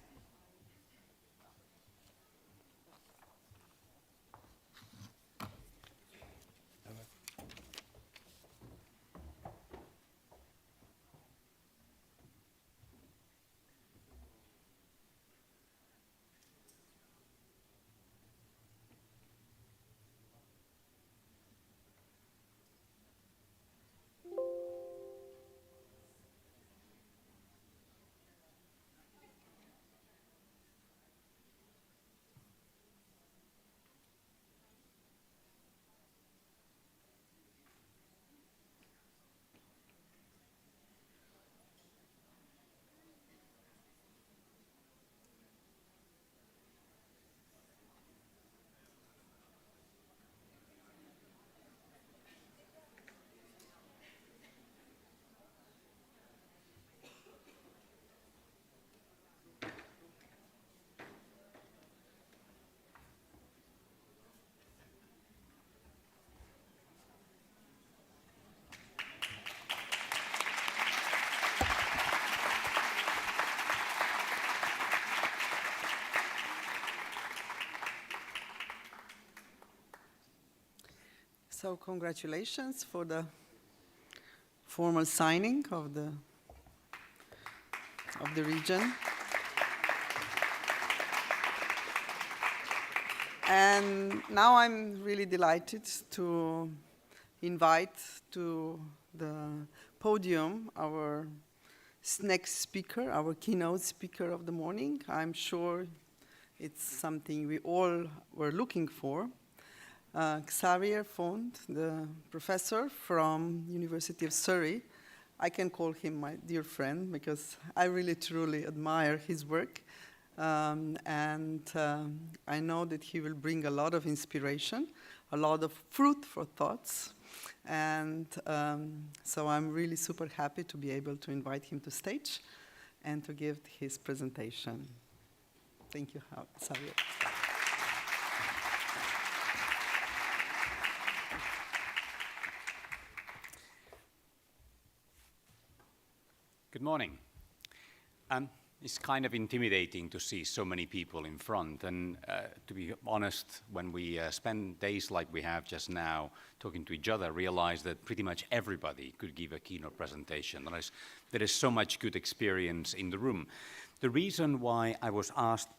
So congratulations for the formal signing of the region. And now I'm really delighted to invite to the podium our next speaker, our keynote speaker of the morning. I'm sure it's something we all were looking for. Xavier Font, the professor from University of Surrey. I can call him my dear friend because I really truly admire his work. I know that he will bring a lot of inspiration, a lot of fruit for thoughts. And so I'm really super happy to be able to invite him to stage and to give his presentation. Thank you, Xavier. Good morning. It's kind of intimidating to see so many people in front. And to be honest, when we spend days like we have just now talking to each other, realize that pretty much everybody could give a keynote presentation. There is so much good experience in the room. The reason why I was asked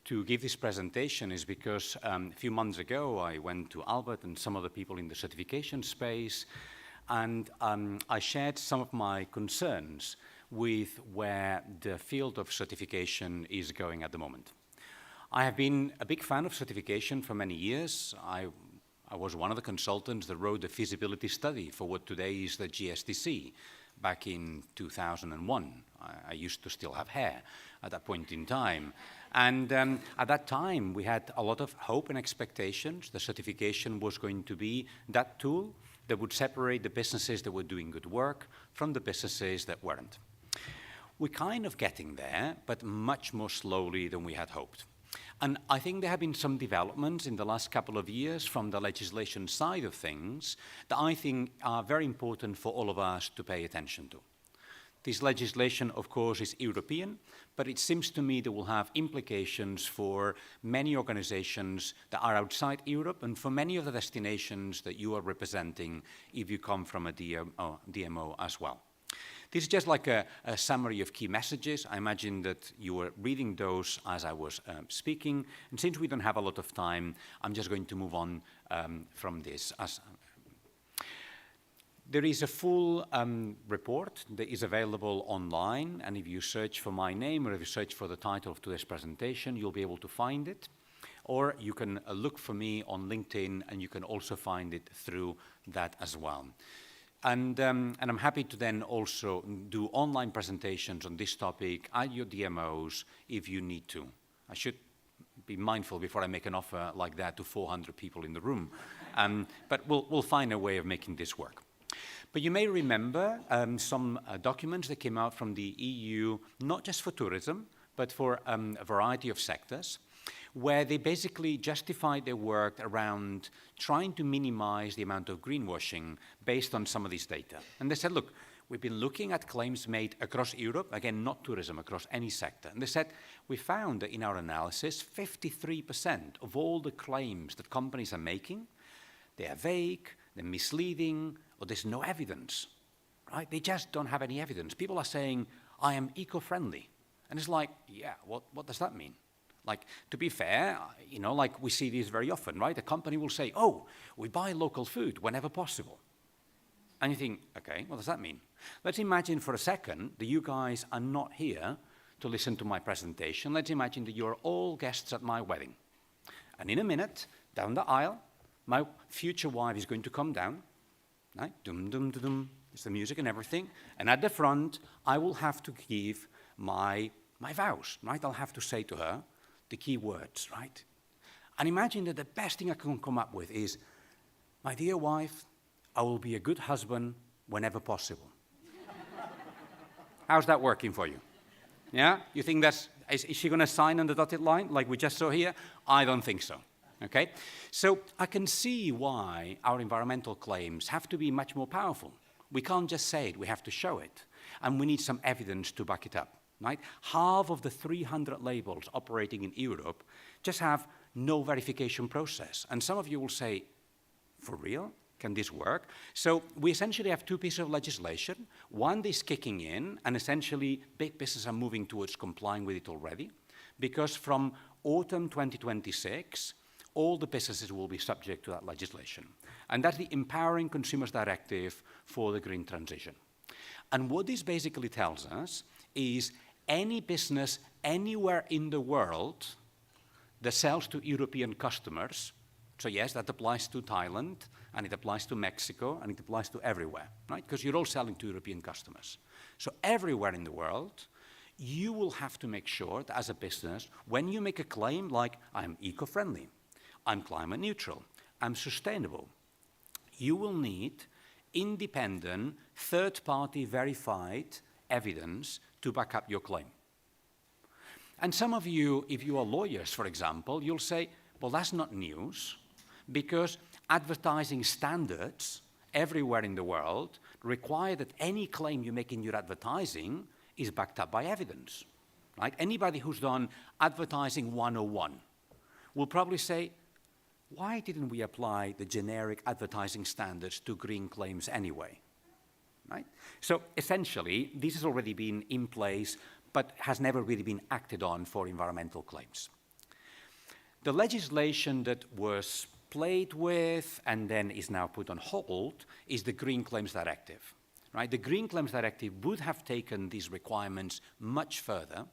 to give this presentation is because a few months ago I went to Albert and some other people in the certification space, and I shared some of my concerns with where the field of certification is going at the moment. I have been a big fan of certification for many years. I was one of the consultants that wrote the feasibility study for what today is the GSTC back in 2001. I used to still have hair at that point in time. And at that time, we had a lot of hope and expectations. The certification was going to be that tool that would separate the businesses that were doing good work from the businesses that weren't. We're kind of getting there, but much more slowly than we had hoped. And I think there have been some developments in the last couple of years from the legislation side of things that I think are very important for all of us to pay attention to. This legislation, of course, is European, but it seems to me that will have implications for many organizations that are outside Europe and for many of the destinations that you are representing if you come from a DMO as well. This is just like a summary of key messages. I imagine that you were reading those as I was speaking. And since we don't have a lot of time, I'm just going to move on from this. There is a full report that is available online. And if you search for my name or if you search for the title of today's presentation, you'll be able to find it. Or you can look for me on LinkedIn, and you can also find it through that as well. And I'm happy to then also do online presentations on this topic at your DMOs if you need to. I should be mindful before I make an offer like that to 400 people in the room. But we'll find a way of making this work. But you may remember some documents that came out from the EU, not just for tourism, but for a variety of sectors, where they basically justified their work around trying to minimize the amount of greenwashing based on some of this data. And they said, look, we've been looking at claims made across Europe, again, not tourism, across any sector. And they said, we found that in our analysis, 53% of all the claims that companies are making, they are vague, they're misleading, or there's no evidence, right? They just don't have any evidence. People are saying, I am eco-friendly. And it's like, yeah, what does that mean? Like, to be fair, you know, like we see this very often, right? A company will say, oh, we buy local food whenever possible. And you think, okay, what does that mean? Let's imagine for a second that you guys are not here to listen to my presentation. Let's imagine that you're all guests at my wedding. And in a minute, down the aisle, my future wife is going to come down, right? Dum, dum, dum, dum. It's the music and everything. And at the front, I will have to give my vows, right? I'll have to say to her the key words, right? And imagine that the best thing I can come up with is, my dear wife, I will be a good husband whenever possible. How's that working for you? Yeah? You think is she going to sign on the dotted line like we just saw here? I don't think so. Okay? So I can see why our environmental claims have to be much more powerful. We can't just say it, we have to show it. And we need some evidence to back it up. Right? Half of the 300 labels operating in Europe just have no verification process. And some of you will say, for real? Can this work? So we essentially have two pieces of legislation. One is kicking in, and essentially big businesses are moving towards complying with it already, because from autumn 2026, all the businesses will be subject to that legislation. And that's the Empowering Consumers Directive for the green transition. And what this basically tells us is any business anywhere in the world that sells to European customers, so yes, that applies to Thailand, and it applies to Mexico, and it applies to everywhere, right? Because you're all selling to European customers. So everywhere in the world, you will have to make sure that as a business, when you make a claim like, I'm eco-friendly, I'm climate neutral, I'm sustainable, you will need independent, third-party verified evidence to back up your claim. And some of you, if you are lawyers, for example, you'll say, well, that's not news, because advertising standards everywhere in the world require that any claim you make in your advertising is backed up by evidence. right? Anybody who's done advertising 101 will probably say, why didn't we apply the generic advertising standards to green claims anyway? Right? So essentially, this has already been in place, but has never really been acted on for environmental claims. The legislation that was played with and then is now put on hold is the Green Claims Directive. Right? The Green Claims Directive would have taken these requirements much further,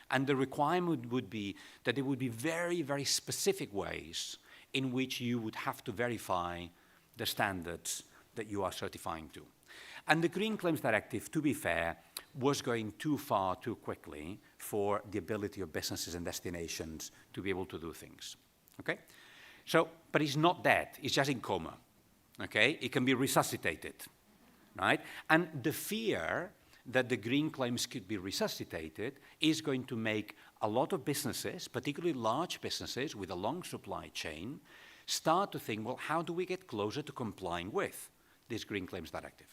and the requirement would be that there would be very, very specific ways in which you would have to verify the standards that you are certifying to. And the Green Claims Directive, to be fair, was going too far too quickly for the ability of businesses and destinations to be able to do things. Okay? So, but it's not dead, it's just in coma. Okay? It can be resuscitated. Right? And the fear that the green claims could be resuscitated is going to make a lot of businesses, particularly large businesses with a long supply chain, start to think, well, how do we get closer to complying with this Green Claims Directive?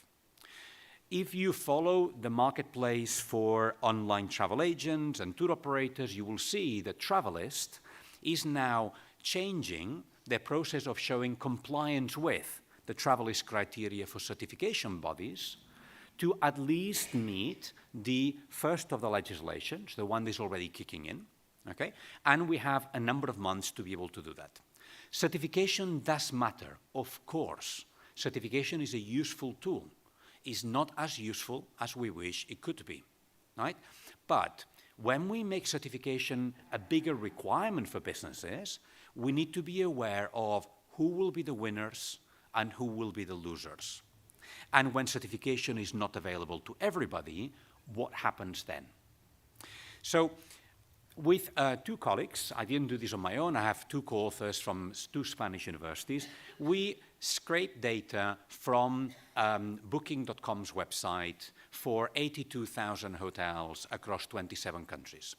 If you follow the marketplace for online travel agents and tour operators, you will see that Travelist is now changing their process of showing compliance with the Travelist criteria for certification bodies to at least meet the first of the legislations, the one that's already kicking in, okay? And we have a number of months to be able to do that. Certification does matter, of course. Certification is a useful tool. It's not as useful as we wish it could be, right? But when we make certification a bigger requirement for businesses, we need to be aware of who will be the winners and who will be the losers. And when certification is not available to everybody, what happens then? So with two colleagues, I didn't do this on my own, I have two co-authors from two Spanish universities, we scraped data from Booking.com's website for 82,000 hotels across 27 countries.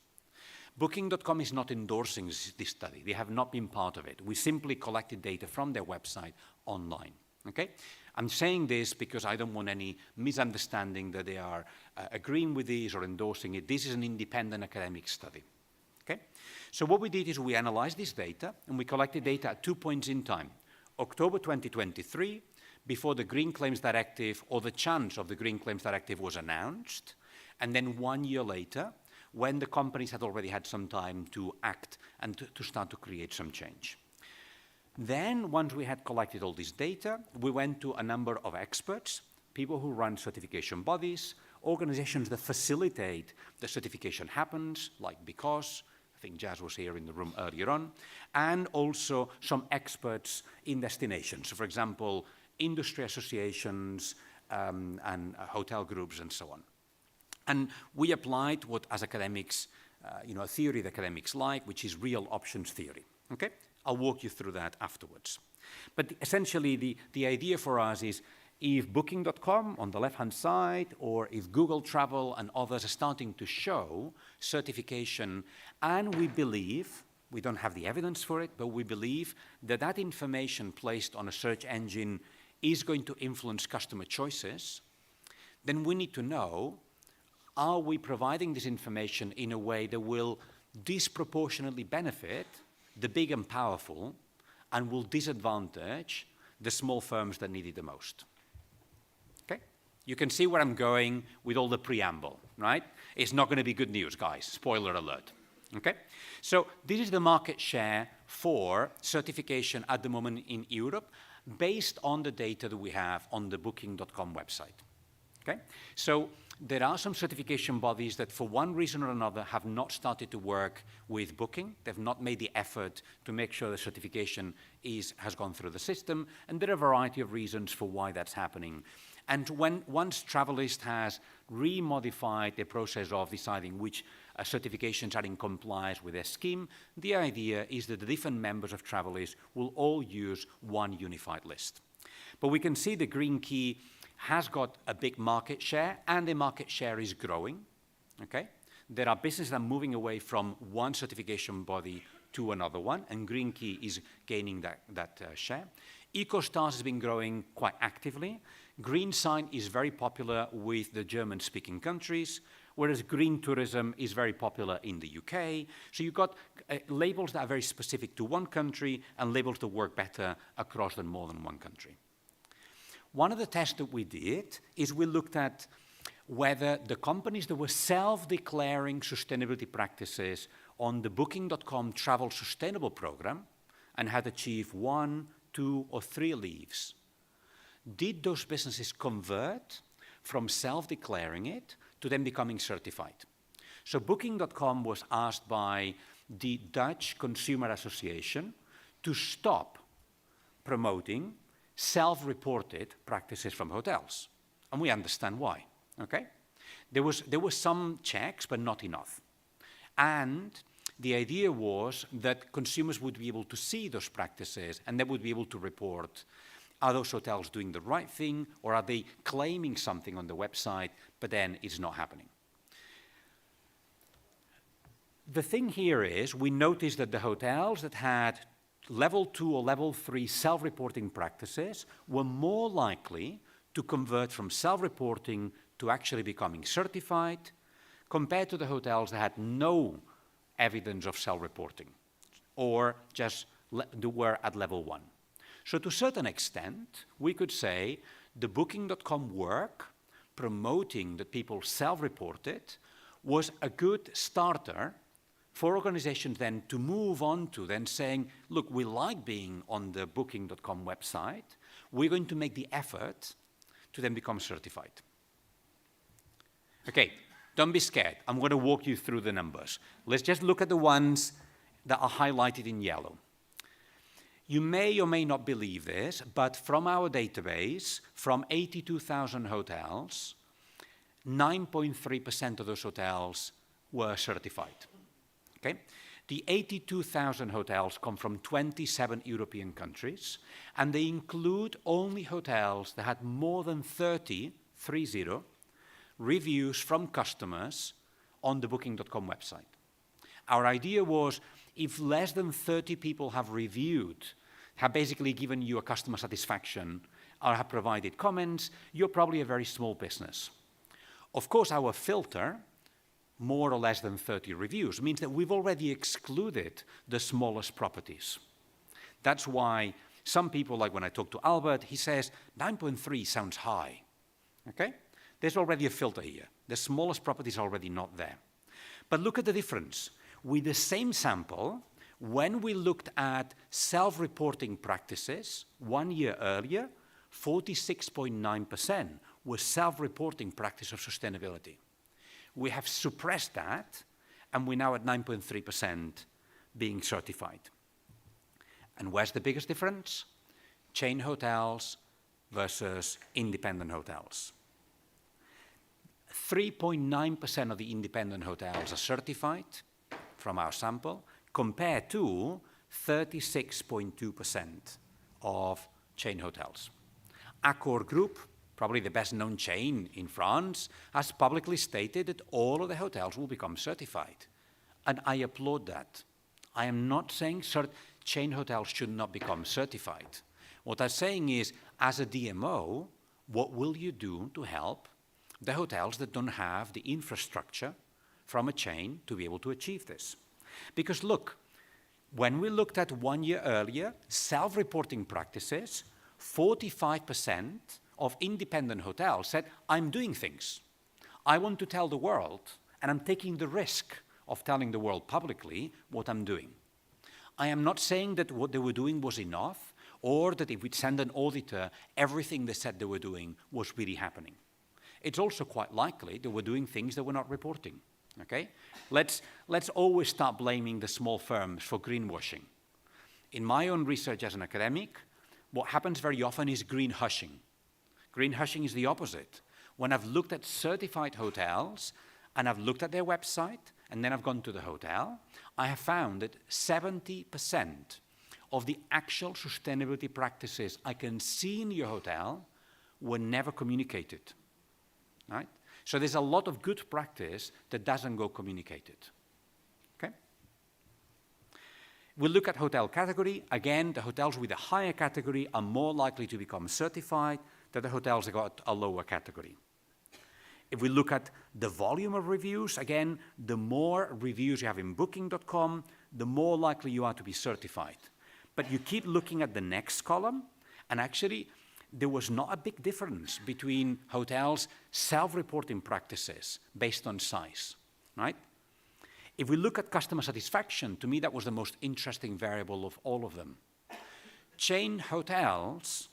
Booking.com is not endorsing this study. They have not been part of it. We simply collected data from their website online. Okay? I'm saying this because I don't want any misunderstanding that they are agreeing with this or endorsing it. This is an independent academic study. Okay? So what we did is we analyzed this data, and we collected data at 2 points in time. October 2023, before the Green Claims Directive or the chance of the Green Claims Directive was announced, and then 1 year later, when the companies had already had some time to act and to start to create some change. Then, once we had collected all this data, we went to a number of experts, people who run certification bodies, organizations that facilitate the certification happens, like Because, I think Jazz was here in the room earlier on, and also some experts in destinations. So, for example, industry associations and hotel groups and so on. And we applied what, as academics, a theory that academics like, which is real options theory. Okay? I'll walk you through that afterwards. But essentially, the idea for us is if Booking.com on the left-hand side, or if Google Travel and others are starting to show certification, and we believe, we don't have the evidence for it, but we believe that that information placed on a search engine is going to influence customer choices, then we need to know, are we providing this information in a way that will disproportionately benefit the big and powerful and will disadvantage the small firms that need it the most? Okay? You can see where I'm going with all the preamble, right? It's not going to be good news, guys. Spoiler alert. Okay? So this is the market share for certification at the moment in Europe based on the data that we have on the Booking.com website. Okay? So there are some certification bodies that for one reason or another have not started to work with Booking. They've not made the effort to make sure the certification has gone through the system, and there are a variety of reasons for why that's happening. And once Travelist has remodified the process of deciding which certifications are in compliance with their scheme, the idea is that the different members of Travelist will all use one unified list. But we can see the Green Key has got a big market share, and the market share is growing, okay? There are businesses that are moving away from one certification body to another one, and Green Key is gaining that share. EcoStars has been growing quite actively. Green Sign is very popular with the German-speaking countries. whereas green tourism is very popular in the UK. So you've got labels that are very specific to one country and labels that work better across more than one country. One of the tests that we did is we looked at whether the companies that were self-declaring sustainability practices on the Booking.com Travel Sustainable program and had achieved 1, 2, or 3 leaves, did those businesses convert from self-declaring it to then becoming certified? So Booking.com was asked by the Dutch Consumer Association to stop promoting self-reported practices from hotels. And we understand why, okay? There was some checks, but not enough. And the idea was that consumers would be able to see those practices and they would be able to report, are those hotels doing the right thing, or are they claiming something on the website, but then it's not happening? The thing here is we noticed that the hotels that had level 2 or level 3 self-reporting practices were more likely to convert from self-reporting to actually becoming certified compared to the hotels that had no evidence of self-reporting or just were at level 1. So to a certain extent, we could say the Booking.com work promoting that people self-reported was a good starter for organizations then to move on to then saying, look, we like being on the Booking.com website. We're going to make the effort to then become certified. Okay, don't be scared. I'm going to walk you through the numbers. Let's just look at the ones that are highlighted in yellow. You may or may not believe this, but from our database, from 82,000 hotels, 9.3% of those hotels were certified. Okay? The 82,000 hotels come from 27 European countries, and they include only hotels that had more than 30 reviews from customers on the Booking.com website. Our idea was, if less than 30 people have reviewed, have basically given you a customer satisfaction, or have provided comments, you're probably a very small business. Of course, our filter, more or less than 30 reviews, means that we've already excluded the smallest properties. That's why some people, like when I talk to Albert, he says 9.3 sounds high. Okay? There's already a filter here. The smallest property is already not there. But look at the difference. With the same sample, when we looked at self-reporting practices 1 year earlier, 46.9% was self-reporting practice of sustainability. We have suppressed that, and we're now at 9.3% being certified. And where's the biggest difference? Chain hotels versus independent hotels. 3.9% of the independent hotels are certified from our sample, compared to 36.2% of chain hotels. Accor Group, probably the best known chain in France, has publicly stated that all of the hotels will become certified. And I applaud that. I am not saying chain hotels should not become certified. What I'm saying is, as a DMO, what will you do to help the hotels that don't have the infrastructure from a chain to be able to achieve this? Because look, when we looked at 1 year earlier, self-reporting practices, 45% of independent hotels said, I'm doing things. I want to tell the world, and I'm taking the risk of telling the world publicly what I'm doing. I am not saying that what they were doing was enough, or that if we'd send an auditor, everything they said they were doing was really happening. It's also quite likely they were doing things they were not reporting. Okay? Let's always start blaming the small firms for greenwashing. In my own research as an academic, what happens very often is green hushing. Green hushing is the opposite. When I've looked at certified hotels, and I've looked at their website, and then I've gone to the hotel, I have found that 70% of the actual sustainability practices I can see in your hotel were never communicated. Right? So there's a lot of good practice that doesn't go communicated. Okay? We look at hotel category. Again, the hotels with a higher category are more likely to become certified than the hotels that got a lower category. If we look at the volume of reviews, again, the more reviews you have in Booking.com, the more likely you are to be certified. But you keep looking at the next column, and actually, there was not a big difference between hotels' self-reporting practices based on size, right? If we look at customer satisfaction, to me, that was the most interesting variable of all of them. Chain hotels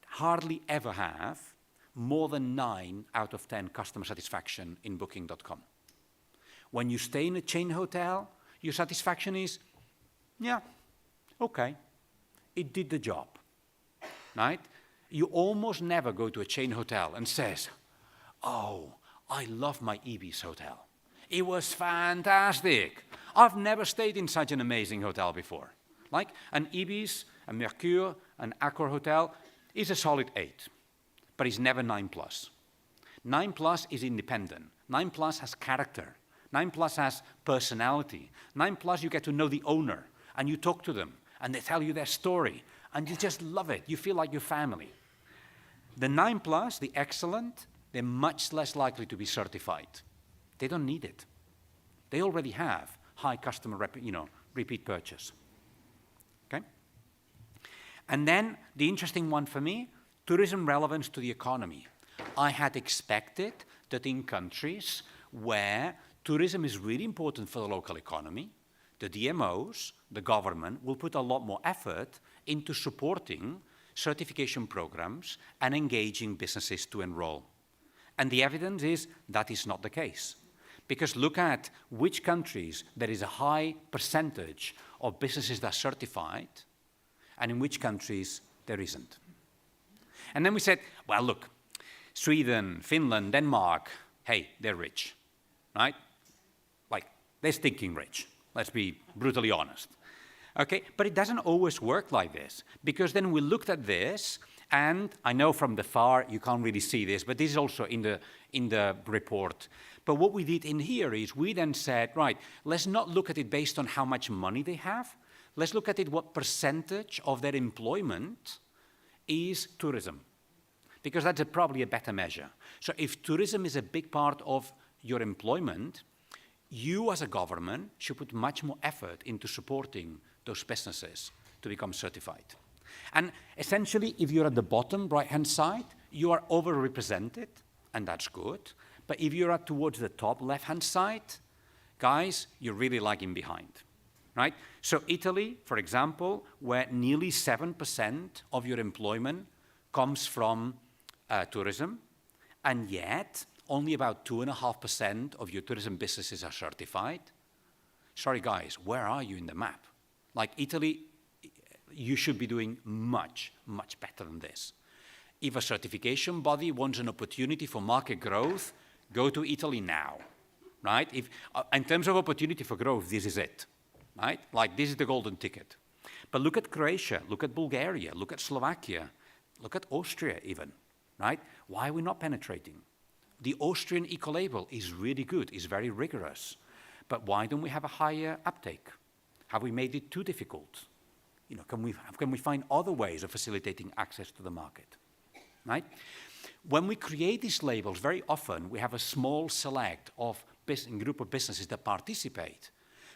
hardly ever have more than 9 out of 10 customer satisfaction in Booking.com. When you stay in a chain hotel, your satisfaction is, yeah, okay, it did the job, right? You almost never go to a chain hotel and says, oh, I love my Ibis hotel. It was fantastic. I've never stayed in such an amazing hotel before. Like an Ibis, a Mercure, an Accor hotel is a solid 8, but it's never 9+. 9+ is independent. 9+ has character. 9+ has personality. 9+ you get to know the owner, and you talk to them, and they tell you their story, and you just love it. You feel like your family. The 9+, the excellent, they're much less likely to be certified. They don't need it. They already have high customer repeat purchase. Okay? And then the interesting one for me, tourism relevance to the economy. I had expected that in countries where tourism is really important for the local economy, the DMOs, the government, will put a lot more effort into supporting certification programs and engaging businesses to enroll. And the evidence is that is not the case. Because look at which countries there is a high percentage of businesses that are certified, and in which countries there isn't. And then we said, well, look, Sweden, Finland, Denmark, hey, they're rich, right? Like, they're stinking rich. Let's be brutally honest. Okay, but it doesn't always work like this, because then we looked at this, and I know from the far you can't really see this, but this is also in the report. But what we did in here is we then said, right, let's not look at it based on how much money they have. Let's look at it what percentage of their employment is tourism, because that's probably a better measure. So if tourism is a big part of your employment, you as a government should put much more effort into supporting those businesses to become certified. And essentially, if you're at the bottom right-hand side, you are overrepresented, and that's good. But if you're at towards the top left-hand side, guys, you're really lagging behind, right? So Italy, for example, where nearly 7% of your employment comes from tourism, and yet only about 2.5% of your tourism businesses are certified. Sorry, guys, where are you in the map? Like Italy, you should be doing much, much better than this. If a certification body wants an opportunity for market growth, go to Italy now, right? If, in terms of opportunity for growth, this is it, right? Like, this is the golden ticket. But look at Croatia, look at Bulgaria, look at Slovakia, look at Austria even, right? Why are we not penetrating? The Austrian eco-label is really good, is very rigorous. But why don't we have a higher uptake? Have we made it too difficult? You know, can we find other ways of facilitating access to the market, right? When we create these labels, very often we have a small select of group of businesses that participate,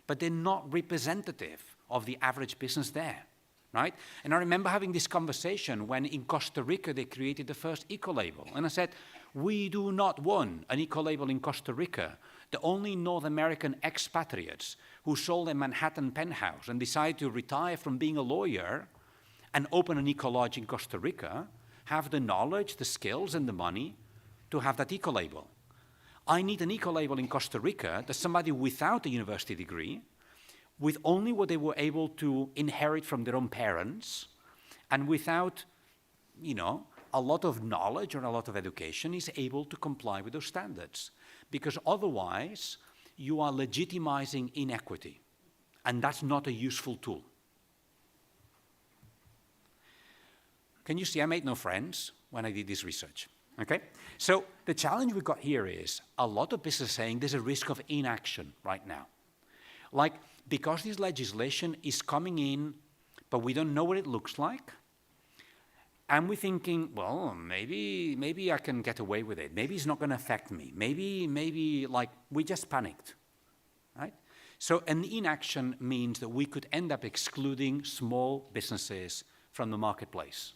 but they're not representative of the average business there, right? And I remember having this conversation when in Costa Rica they created the first eco-label. And I said, we do not want an eco-label in Costa Rica. The only North American expatriates who sold a Manhattan penthouse and decided to retire from being a lawyer and open an eco-lodge in Costa Rica have the knowledge, the skills, and the money to have that eco-label. I need an eco-label in Costa Rica that somebody without a university degree, with only what they were able to inherit from their own parents, and without, you know, a lot of knowledge or a lot of education, is able to comply with those standards. Because otherwise, you are legitimizing inequity, and that's not a useful tool. Can you see I made no friends when I did this research? Okay? So the challenge we got here is a lot of businesses saying there's a risk of inaction right now. Like, because this legislation is coming in, but we don't know what it looks like, And we're thinking, well, maybe I can get away with it. Maybe it's not going to affect me. Maybe like we just panicked, right? So an inaction means that we could end up excluding small businesses from the marketplace.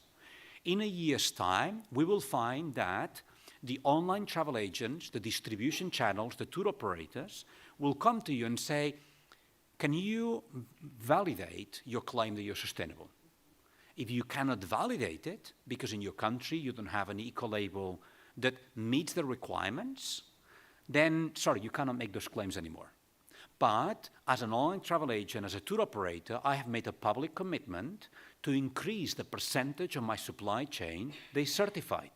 In a year's time, we will find that the online travel agents, the distribution channels, the tour operators will come to you and say, can you validate your claim that you're sustainable? If you cannot validate it, because in your country you don't have an eco-label that meets the requirements, then, sorry, you cannot make those claims anymore. But as an online travel agent, as a tour operator, I have made a public commitment to increase the percentage of my supply chain they certified.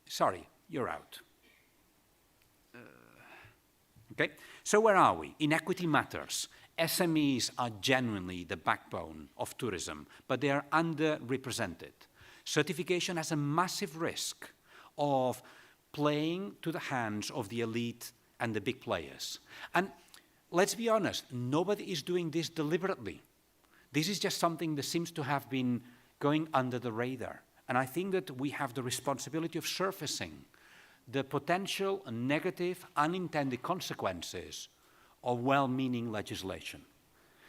Sorry, you're out. Okay, so where are we? Inequity matters. SMEs are genuinely the backbone of tourism, but they are underrepresented. Certification has a massive risk of playing to the hands of the elite and the big players. And let's be honest, nobody is doing this deliberately. This is just something that seems to have been going under the radar. And I think that we have the responsibility of surfacing the potential negative, unintended consequences of well-meaning legislation.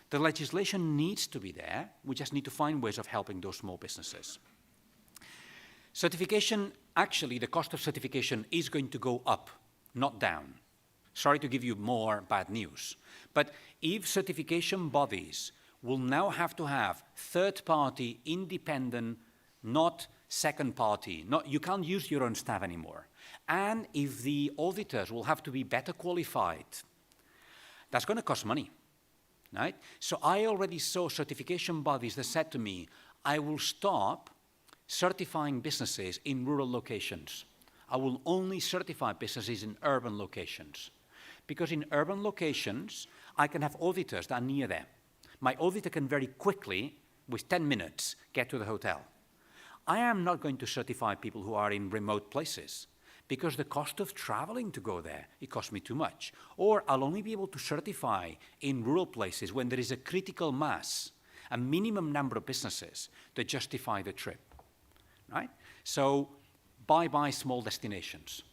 The legislation needs to be there. We just need to find ways of helping those small businesses. Certification, actually, the cost of certification is going to go up, not down. Sorry to give you more bad news. But if certification bodies will now have to have third-party, independent, not second-party, you can't use your own staff anymore. And if the auditors will have to be better qualified, that's going to cost money, right? So I already saw certification bodies that said to me, I will stop certifying businesses in rural locations. I will only certify businesses in urban locations. Because in urban locations, I can have auditors that are near there. My auditor can very quickly, with 10 minutes, get to the hotel. I am not going to certify people who are in remote places, because the cost of traveling to go there, it costs me too much. Or I'll only be able to certify in rural places when there is a critical mass, a minimum number of businesses that justify the trip, right? So bye-bye small destinations,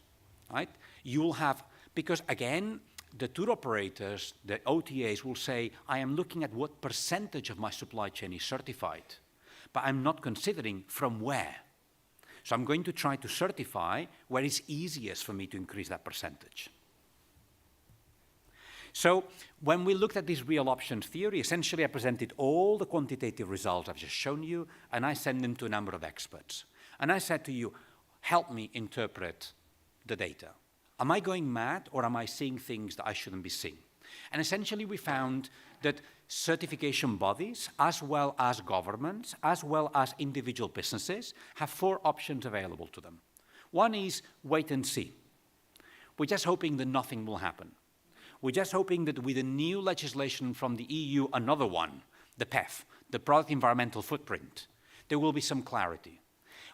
right? You will have, because again, the tour operators, the OTAs will say, I am looking at what percentage of my supply chain is certified, but I'm not considering from where. So I'm going to try to certify where it's easiest for me to increase that percentage. So when we looked at this real options theory, essentially I presented all the quantitative results I've just shown you, and I sent them to a number of experts. And I said to you, help me interpret the data. Am I going mad, or am I seeing things that I shouldn't be seeing? And essentially we found that certification bodies, as well as governments, as well as individual businesses, have 4 options available to them. One is wait and see. We're just hoping that nothing will happen. We're just hoping that with the new legislation from the EU, another one, the PEF, the Product Environmental Footprint, there will be some clarity.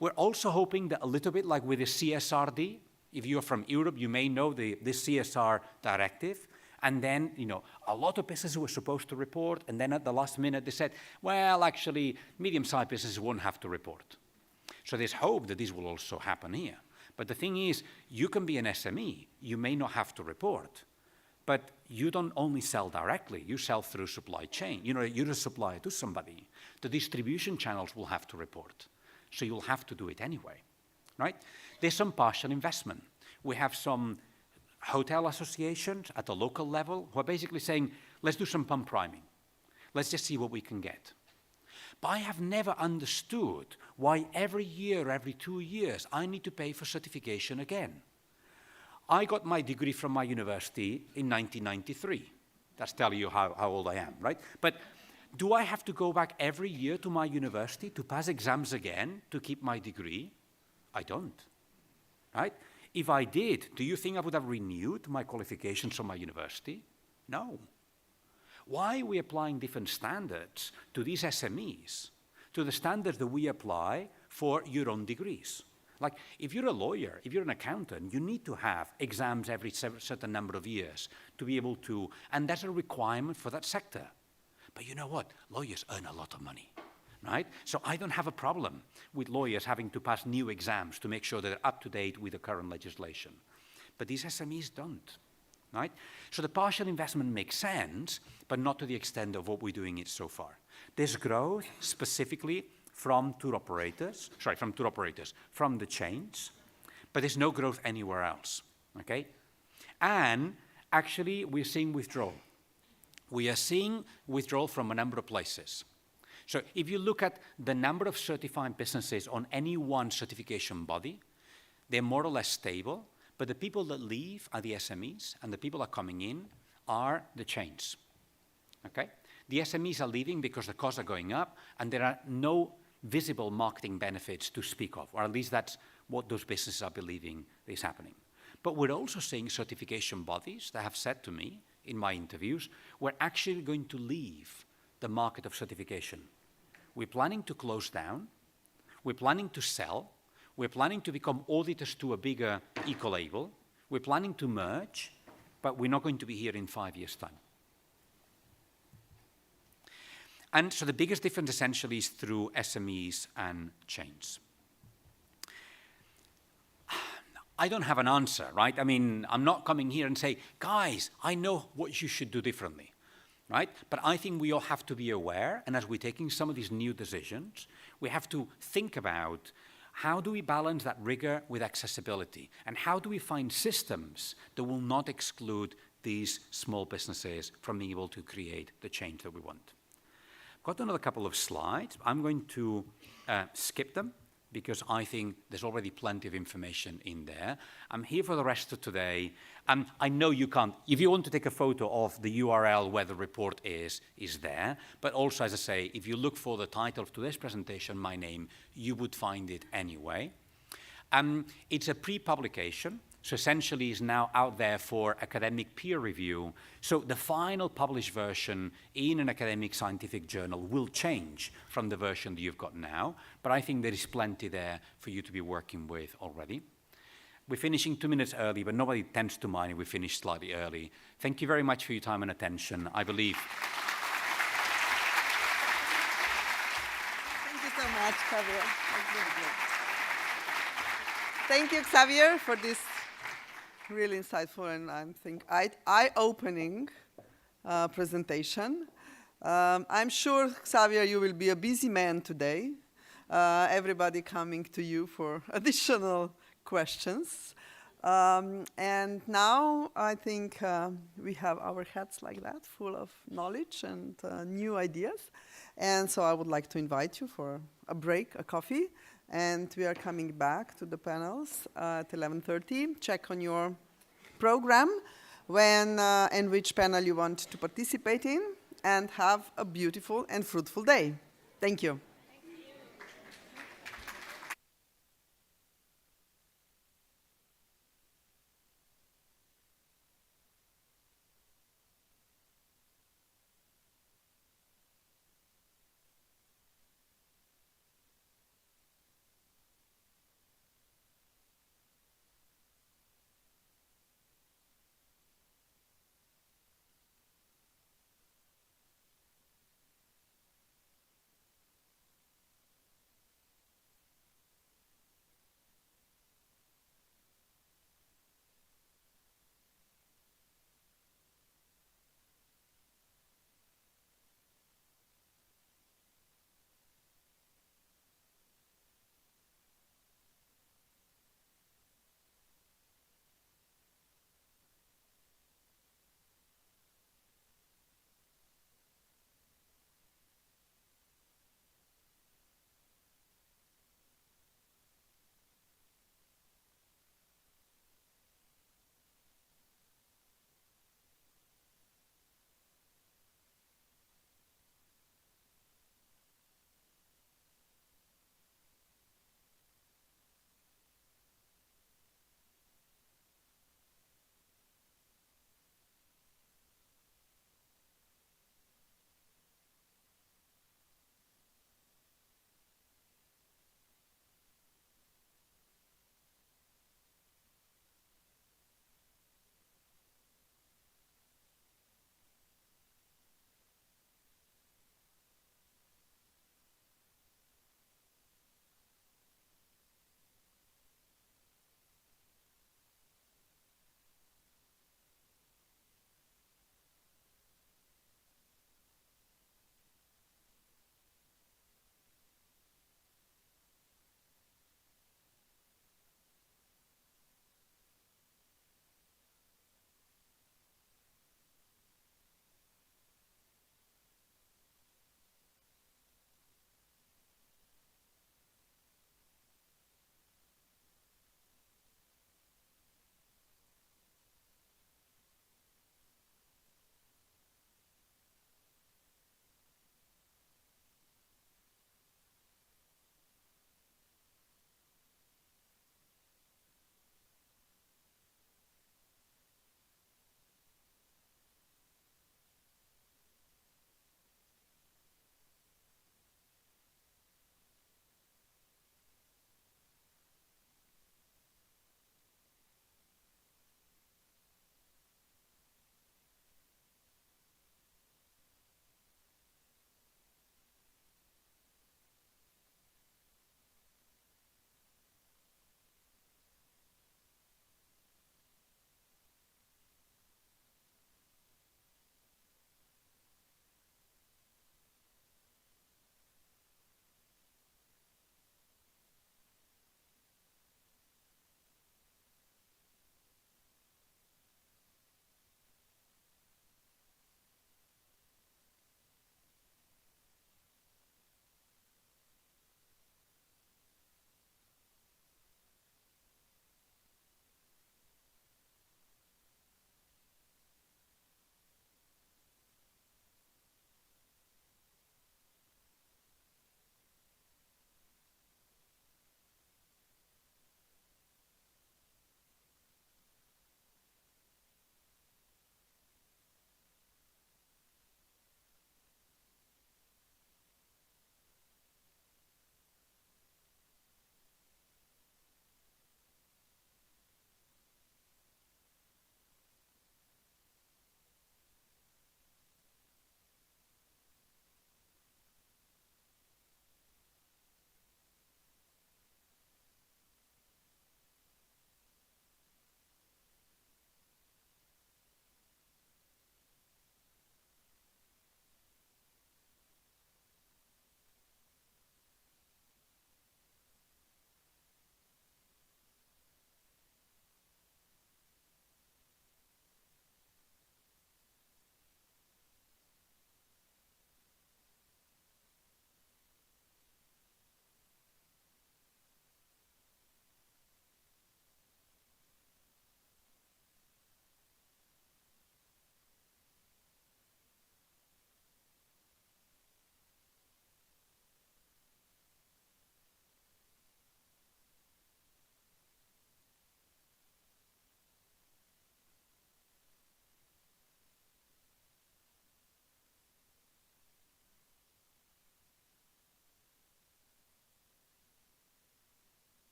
We're also hoping that a little bit like with the CSRD, if you're from Europe, you may know the CSR directive. And then, a lot of businesses were supposed to report, and then at the last minute they said, well, actually, medium-sized businesses won't have to report. So there's hope that this will also happen here. But the thing is, you can be an SME, you may not have to report, but you don't only sell directly, you sell through supply chain. You're a supplier to somebody. The distribution channels will have to report, so you'll have to do it anyway, right? There's some partial investment. We have some hotel associations at the local level who are basically saying, let's do some pump priming. Let's just see what we can get. But I have never understood why every year, every 2 years, I need to pay for certification again. I got my degree from my university in 1993. That's telling you how old I am, right? But do I have to go back every year to my university to pass exams again to keep my degree? I don't, right? If I did, do you think I would have renewed my qualifications from my university? No. Why are we applying different standards to these SMEs, to the standards that we apply for your own degrees? Like, if you're a lawyer, if you're an accountant, you need to have exams every certain number of years to be able to, and that's a requirement for that sector. But you know what? Lawyers earn a lot of money. right? So I don't have a problem with lawyers having to pass new exams to make sure that they're up to date with the current legislation. But these SMEs don't, right? So the partial investment makes sense, but not to the extent of what we're doing it so far. There's growth specifically from tour operators, from the chains, but there's no growth anywhere else, okay? And actually, we're seeing withdrawal. We are seeing withdrawal from a number of places. So if you look at the number of certified businesses on any one certification body, they're more or less stable, but the people that leave are the SMEs, and the people that are coming in are the chains, okay? The SMEs are leaving because the costs are going up, and there are no visible marketing benefits to speak of, or at least that's what those businesses are believing is happening. But we're also seeing certification bodies that have said to me in my interviews, we're actually going to leave the market of certification. We're planning to close down, we're planning to sell, we're planning to become auditors to a bigger eco-label, we're planning to merge, but we're not going to be here in 5 years' time. And so the biggest difference essentially is through SMEs and chains. I don't have an answer, right? I mean, I'm not coming here and say, guys, I know what you should do differently, right? But I think we all have to be aware, and as we're taking some of these new decisions, we have to think about how do we balance that rigor with accessibility, and how do we find systems that will not exclude these small businesses from being able to create the change that we want. Got another couple of slides. I'm going to skip them, because I think there's already plenty of information in there. I'm here for the rest of today. I know you can't, if you want to take a photo of the URL where the report is there. But also, as I say, if you look for the title of today's presentation, my name, you would find it anyway. It's a pre-publication, so essentially is now out there for academic peer review. So the final published version in an academic scientific journal will change from the version that you've got now, but I think there is plenty there for you to be working with already. We're finishing 2 minutes early, but nobody tends to mind if we finish slightly early. Thank you very much for your time and attention. I believe. Thank you so much, Xavier. That's really good. Thank you, Xavier, for this really insightful and I think eye-opening presentation. I'm sure, Xavier, you will be a busy man today. Everybody coming to you for additional questions. And now I think we have our heads like that, full of knowledge and new ideas. And so I would like to invite you for a break, a coffee. And we are coming back to the panels at 11:30. Check on your program when and which panel you want to participate in, and have a beautiful and fruitful day. Thank you.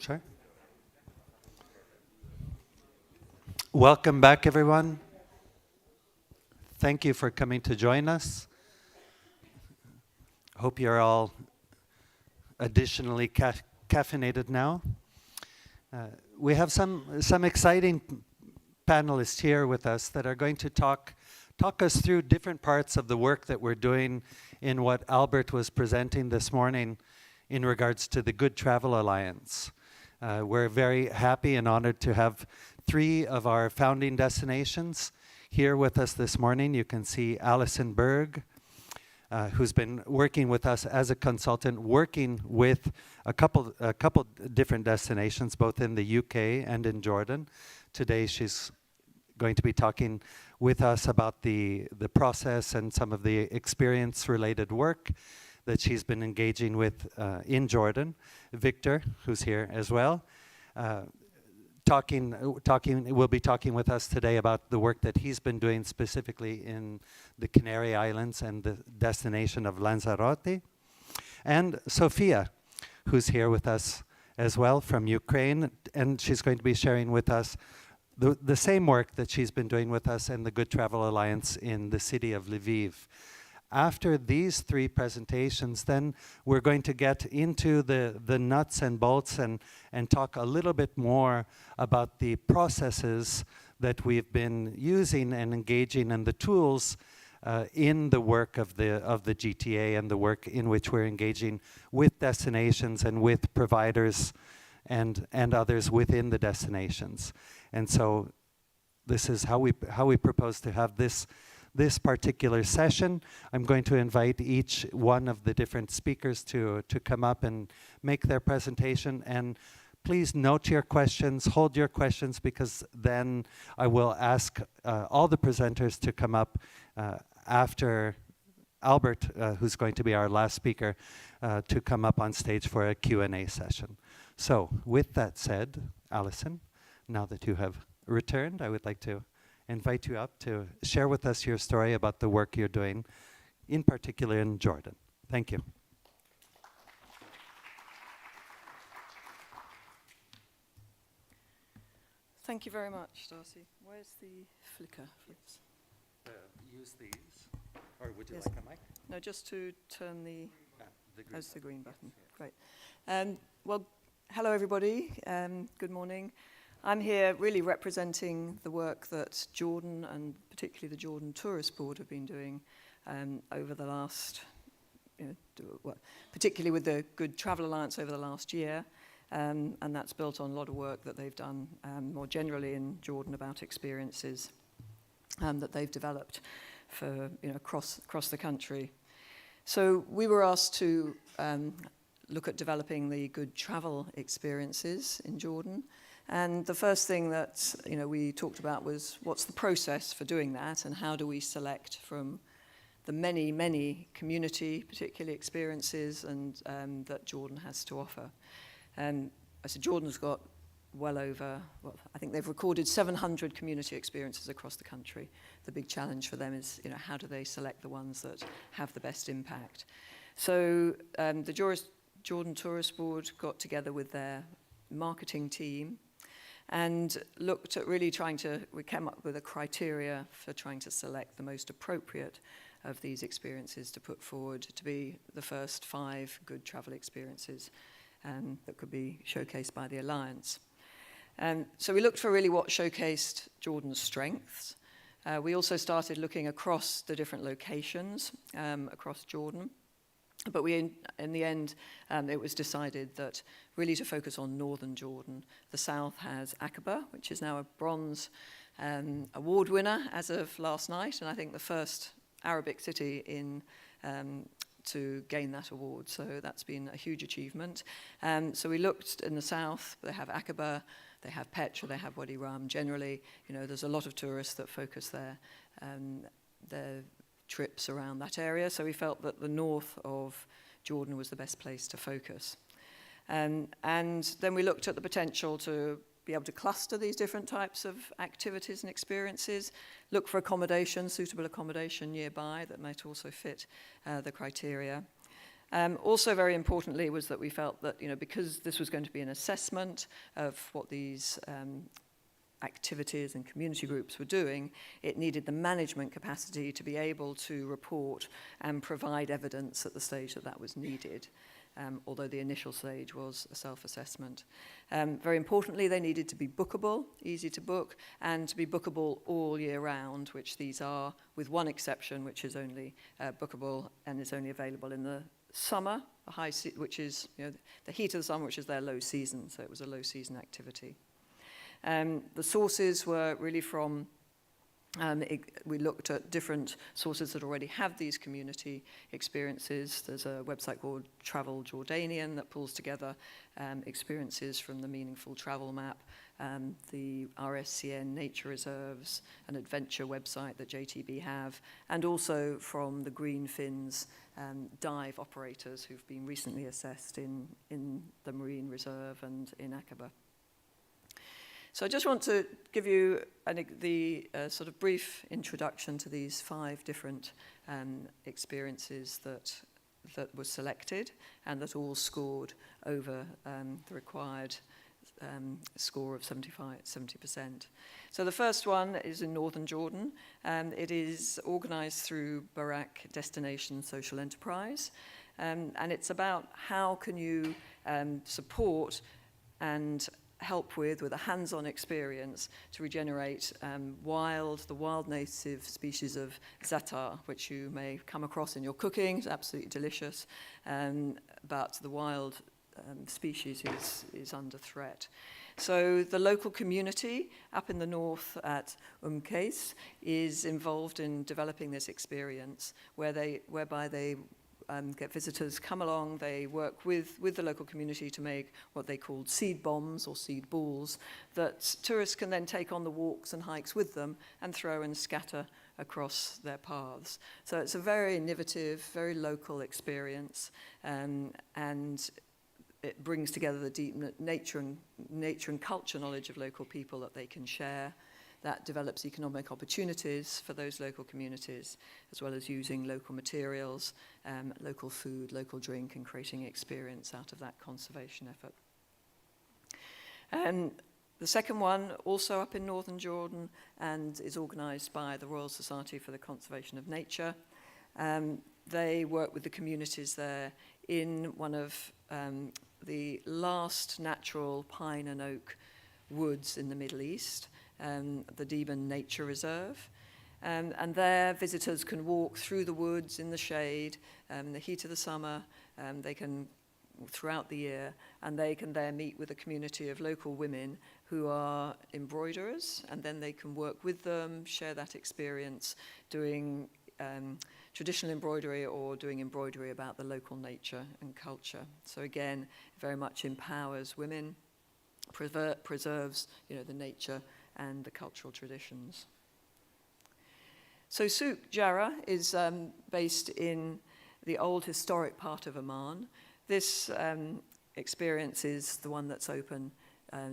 Sure. Welcome back, everyone. Thank you for coming to join us. Hope you're all additionally caffeinated now. We have some exciting panelists here with us that are going to talk us through different parts of the work that we're doing in what Albert was presenting this morning in regards to the Good Travel Alliance. We're very happy and honored to have 3 of our founding destinations here with us this morning. You can see Alison Berg, who's been working with us as a consultant, working with a couple different destinations, both in the UK and in Jordan. Today she's going to be talking with us about the process and some of the experience-related work that she's been engaging with in Jordan. Victor, who's here as well, will be talking with us today about the work that he's been doing specifically in the Canary Islands and the destination of Lanzarote. And Sofia, who's here with us as well from Ukraine, and she's going to be sharing with us the same work that she's been doing with us in the Good Travel Alliance in the city of Lviv. After these 3 presentations, then we're going to get into the nuts and bolts and talk a little bit more about the processes that we've been using and engaging and the tools in the work of the GTA and the work in which we're engaging with destinations and with providers and others within the destinations. And so this is how we propose to have this particular session. I'm going to invite each one of the different speakers to come up and make their presentation. And please note your questions, hold your questions, because then I will ask all the presenters to come up after Albert, who's going to be our last speaker, to come up on stage for a Q&A session. So with that said, Alison, now that you have returned, I would like to invite you up to share with us your story about the work you're doing, in particular in Jordan. Thank you. Thank you very much, Darcy. Where's the flicker? Use these, or would you Yes. like a mic? No, just to turn the... That's the green button. Yes. Great. Well, hello everybody. Good morning. I'm here really representing the work that Jordan and particularly the Jordan Tourist Board have been doing over the last, particularly with the Good Travel Alliance over the last year. And that's built on a lot of work that they've done more generally in Jordan about experiences that they've developed for across the country. So we were asked to look at developing the good travel experiences in Jordan. And the first thing that we talked about was what's the process for doing that, and how do we select from the many community, particularly experiences, and that Jordan has to offer. And I said Jordan's got well over, I think they've recorded 700 community experiences across the country. The big challenge for them is, how do they select the ones that have the best impact? So the Jordan Tourist Board got together with their marketing team and looked at really we came up with a criteria for trying to select the most appropriate of these experiences to put forward to be the first 5 good travel experiences that could be showcased by the Alliance. So we looked for really what showcased Jordan's strengths. We also started looking across the different locations across Jordan. But in the end, it was decided that really to focus on northern Jordan. The south has Aqaba, which is now a bronze award winner as of last night, and I think the first Arabic city to gain that award. So that's been a huge achievement. So we looked in the south. They have Aqaba, they have Petra, they have Wadi Rum. Generally, there's a lot of tourists that focus their trips around that area. So we felt that the north of Jordan was the best place to focus. And then we looked at the potential to be able to cluster these different types of activities and experiences, look for accommodation, suitable accommodation nearby that might also fit the criteria. Also very importantly was that we felt that, because this was going to be an assessment of what these activities and community groups were doing, it needed the management capacity to be able to report and provide evidence at the stage that was needed, although the initial stage was a self-assessment. Very importantly, they needed to be bookable, easy to book, and to be bookable all year round, which these are, with one exception, which is only bookable and is only available in the summer, which is the heat of the summer, which is their low season, so it was a low season activity. The sources were really from, we looked at different sources that already have these community experiences. There's a website called Travel Jordanian that pulls together experiences from the Meaningful Travel Map, the RSCN Nature Reserves, an adventure website that JTB have, and also from the Green Fins dive operators who've been recently assessed in the Marine Reserve and in Aqaba. So I just want to give you the sort of brief introduction to these 5 different experiences that were selected and that all scored over the required score of 70%. So the first one is in northern Jordan. It is organized through Barak Destination Social Enterprise. And it's about how can you support and help with a hands-on experience to regenerate the wild native species of za'atar, which you may come across in your cooking. It's absolutely delicious, but the wild species is under threat. So the local community up in the north at Qais is involved in developing this experience whereby they get visitors come along. They work with the local community to make what they called seed bombs or seed balls that tourists can then take on the walks and hikes with them and throw and scatter across their paths. So it's a very innovative, very local experience, and it brings together the deep nature and culture knowledge of local people that they can share. That develops economic opportunities for those local communities, as well as using local materials, local food, local drink, and creating experience out of that conservation effort. The second one, also up in northern Jordan, and is organized by the Royal Society for the Conservation of Nature. They work with the communities there in one of the last natural pine and oak woods in the Middle East, the Deben Nature Reserve. And there, visitors can walk through the woods in the shade, in the heat of the summer. They can, throughout the year, and they can there meet with a community of local women who are embroiderers, and then they can work with them, share that experience, doing traditional embroidery or doing embroidery about the local nature and culture. So again, very much empowers women, preserves the nature and the cultural traditions. So Souk Jarrah is based in the old historic part of Amman. This experience is the one that's open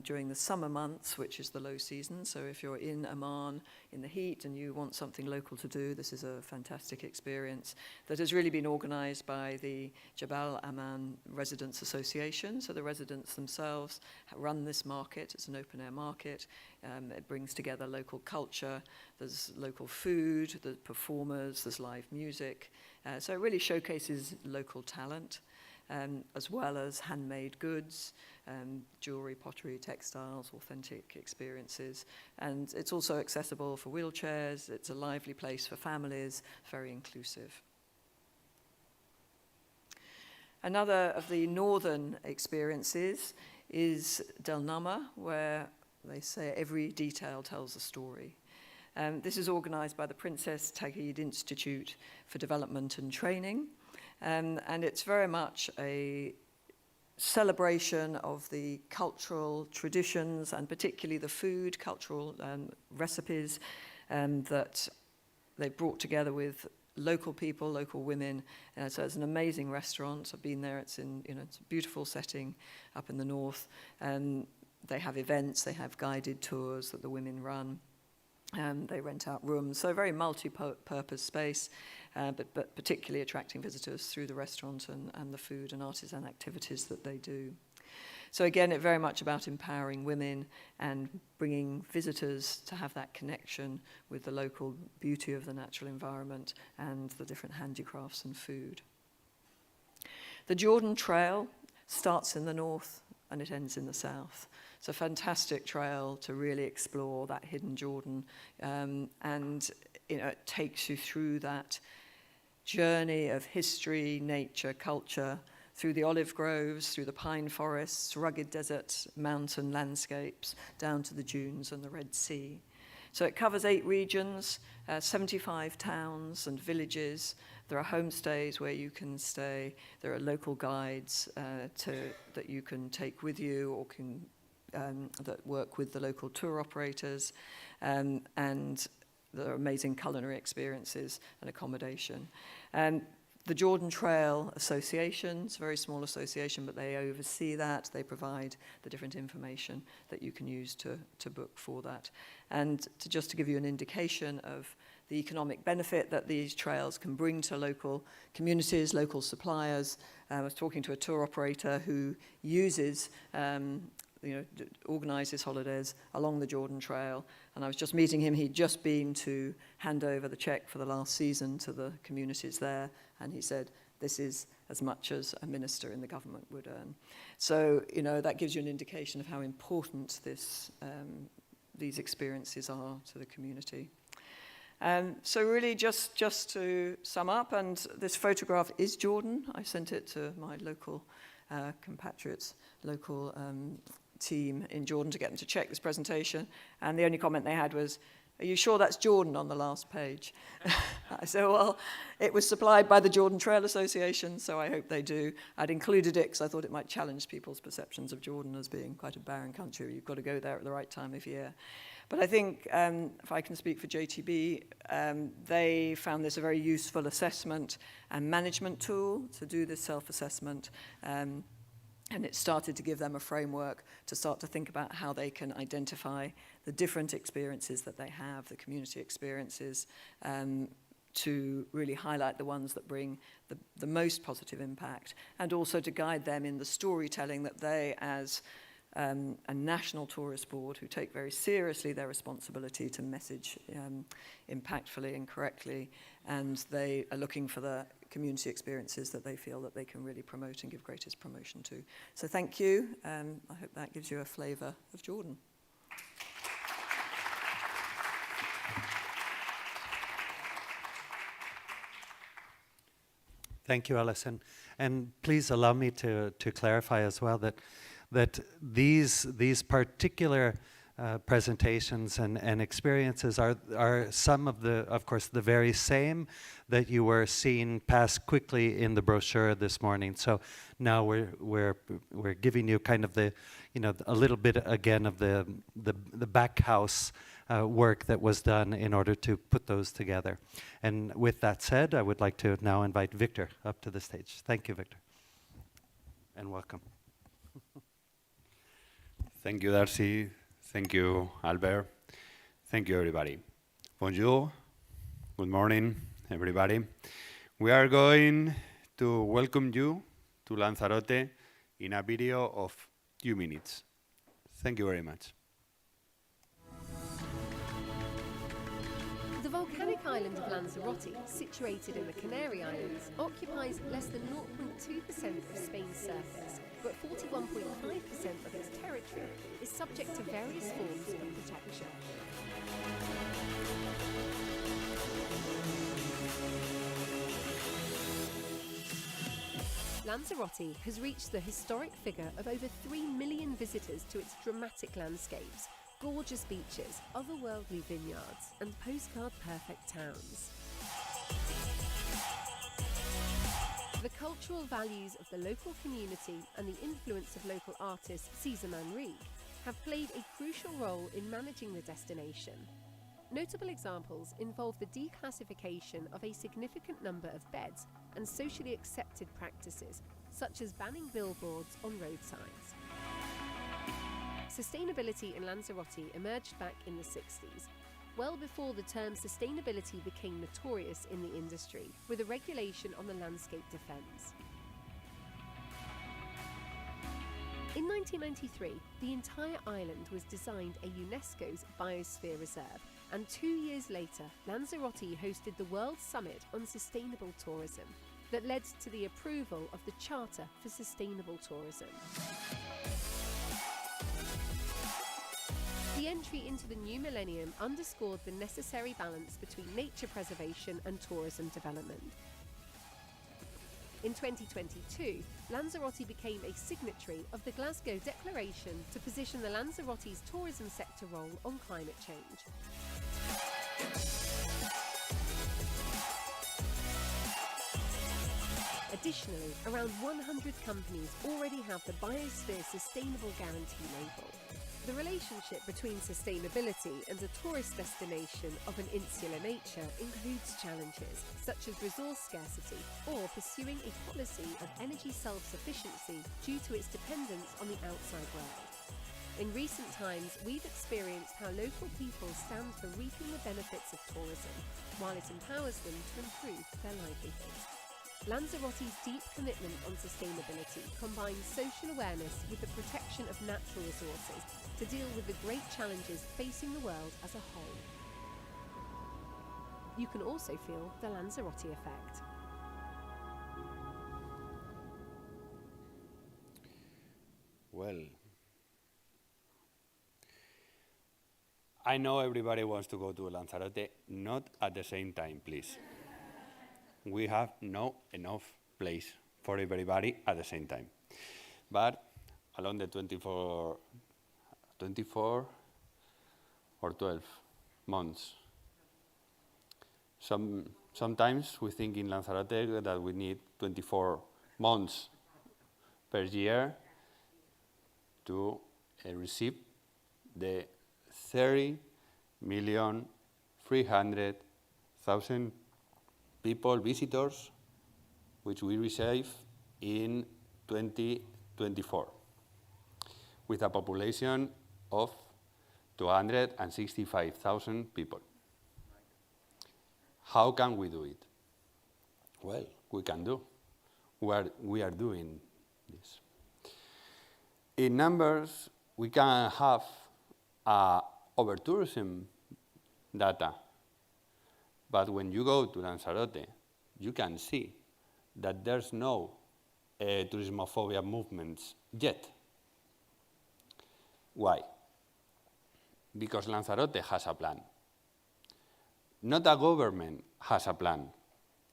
during the summer months, which is the low season. So if you're in Amman in the heat and you want something local to do, this is a fantastic experience that has really been organized by the Jabal Amman Residents Association. So the residents themselves run this market. It's an open-air market. It brings together local culture. There's local food, there's performers, there's live music. So it really showcases local talent. As well as handmade goods, jewelry, pottery, textiles, authentic experiences. And it's also accessible for wheelchairs. It's a lively place for families, very inclusive. Another of the northern experiences is Del Nama, where they say every detail tells a story. This is organized by the Princess Tagheed Institute for Development and Training. And it's very much a celebration of the cultural traditions and particularly the food, cultural recipes that they brought together with local people, local women. So it's an amazing restaurant. I've been there. It's it's a beautiful setting up in the north. They have events. They have guided tours that the women run. They rent out rooms, so very multi-purpose space, but particularly attracting visitors through the restaurant and the food and artisan activities that they do. So again, it's very much about empowering women and bringing visitors to have that connection with the local beauty of the natural environment and the different handicrafts and food. The Jordan Trail starts in the north and it ends in the south. It's a fantastic trail to really explore that hidden Jordan, and it takes you through that journey of history, nature, culture, through the olive groves, through the pine forests, rugged deserts, mountain landscapes, down to the dunes and the Red Sea. So it covers 8 regions, 75 towns and villages. There are homestays where you can stay. There are local guides that you can take with you or can that work with the local tour operators, and there are amazing culinary experiences and accommodation. The Jordan Trail Association, it's a very small association, but they oversee that. They provide the different information that you can use to book for that. And just to give you an indication of the economic benefit that these trails can bring to local communities, local suppliers. I was talking to a tour operator who uses organises holidays along the Jordan Trail. And I was just meeting him. He'd just been to hand over the check for the last season to the communities there. And he said, this is as much as a minister in the government would earn. So, that gives you an indication of how important these experiences are to the community. So really, just to sum up, and this photograph is Jordan. I sent it to my local compatriots, local team in Jordan to get them to check this presentation. And the only comment they had was, are you sure that's Jordan on the last page? I said, well, it was supplied by the Jordan Trail Association, so I hope they do. I'd included it because I thought it might challenge people's perceptions of Jordan as being quite a barren country. You've got to go there at the right time of year. But I think, if I can speak for JTB, they found this a very useful assessment and management tool to do this self-assessment. And it started to give them a framework to start to think about how they can identify the different experiences that they have, the community experiences, to really highlight the ones that bring the most positive impact, and also to guide them in the storytelling that they, as a national tourist board who take very seriously their responsibility to message impactfully and correctly, and they are looking for the community experiences that they feel that they can really promote and give greatest promotion to. So thank you. I hope that gives you a flavour of Jordan. Thank you, Alison. And please allow me to clarify as well that these particular presentations and experiences are some of course, the very same that you were seeing pass quickly in the brochure this morning. So now we're giving you kind of a little bit again of the back house work that was done in order to put those together. And with that said, I would like to now invite Victor up to the stage. Thank you, Victor, and welcome. Thank you, Darcy. Thank you, Albert. Thank you, everybody. Bonjour. Good morning, everybody. We are going to welcome you to Lanzarote in a video of 2 minutes. Thank you very much. The volcanic island of Lanzarote, situated in the Canary Islands, occupies less than 0.2% of Spain's surface, but 41.5% of its territory is subject to various forms of protection. Lanzarote has reached the historic figure of over 3 million visitors to its dramatic landscapes, gorgeous beaches, otherworldly vineyards, and postcard-perfect towns. The cultural values of the local community and the influence of local artist Cesar Manrique have played a crucial role in managing the destination. Notable examples involve the declassification of a significant number of beds and socially accepted practices, such as banning billboards on road signs. Sustainability in Lanzarote emerged back in the 60s. well before the term sustainability became notorious in the industry, with a regulation on the landscape defence. In 1993, the entire island was designed a UNESCO's Biosphere Reserve, and 2 years later, Lanzarote hosted the World Summit on Sustainable Tourism that led to the approval of the Charter for Sustainable Tourism. The entry into the new millennium underscored the necessary balance between nature preservation and tourism development. In 2022, Lanzarote became a signatory of the Glasgow Declaration to position the Lanzarote's tourism sector role on climate change. Additionally, around 100 companies already have the Biosphere Sustainable Guarantee label. The relationship between sustainability and a tourist destination of an insular nature includes challenges such as resource scarcity or pursuing a policy of energy self-sufficiency due to its dependence on the outside world. In recent times, we've experienced how local people stand for reaping the benefits of tourism, while it empowers them to improve their livelihoods. Lanzarote's deep commitment on sustainability combines social awareness with the protection of natural resources to deal with the great challenges facing the world as a whole. You can also feel the Lanzarote effect. Well, I know everybody wants to go to Lanzarote, not at the same time, please. We have not enough place for everybody at the same time. But along the 24 or 12 months, sometimes we think in Lanzarote that we need 24 months per year to receive the 30,300,000 people, visitors, which we receive in 2024, with a population of 265,000 people. How can we do it? Well, we can do. We are doing this. In numbers, we can have over-tourism data. But when you go to Lanzarote, you can see that there's no tourismophobia movements yet. Why? Because Lanzarote has a plan. Not a government has a plan.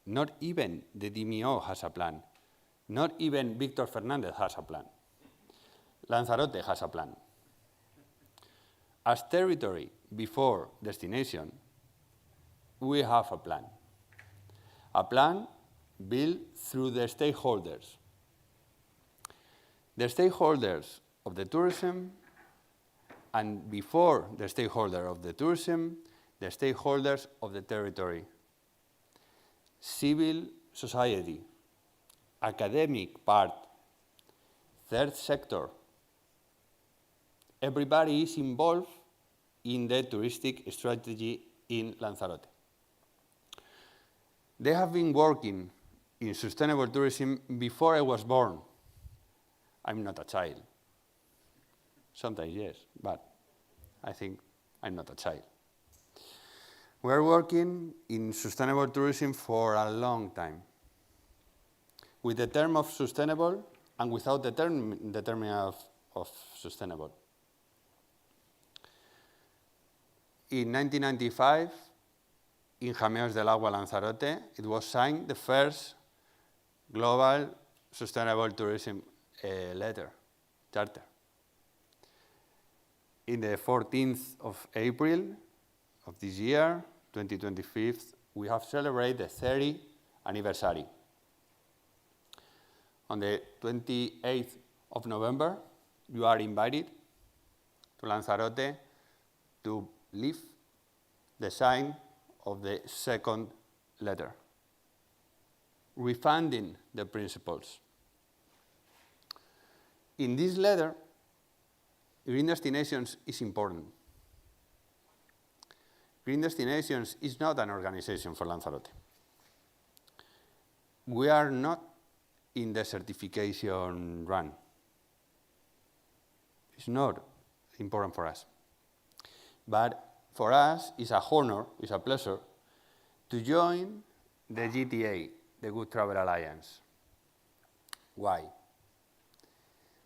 Not even the DMO has a plan. Not even Victor Fernandez has a plan. Lanzarote has a plan. As territory before destination, we have a plan. A plan built through the stakeholders. The stakeholders of the tourism, and before the stakeholder of the tourism, the stakeholders of the territory. Civil society, academic part, third sector. Everybody is involved in the touristic strategy in Lanzarote. They have been working in sustainable tourism before I was born. I'm not a child. Sometimes yes, but I think I'm not a child. We're working in sustainable tourism for a long time, with the term of sustainable and without the term of sustainable. In 1995, in Jameos del Agua, Lanzarote, it was signed the first global sustainable tourism charter. In the 14th of April of this year, 2025, we have celebrated the 30th anniversary. On the 28th of November, you are invited to Lanzarote to live the sign of the second letter, refunding the principles. In this letter, green destinations is important. Green Destinations is not an organization for Lanzarote. We are not in the certification run. It's not important for us. But for us, it's a honor, it's a pleasure to join the GTA, the Good Travel Alliance. Why?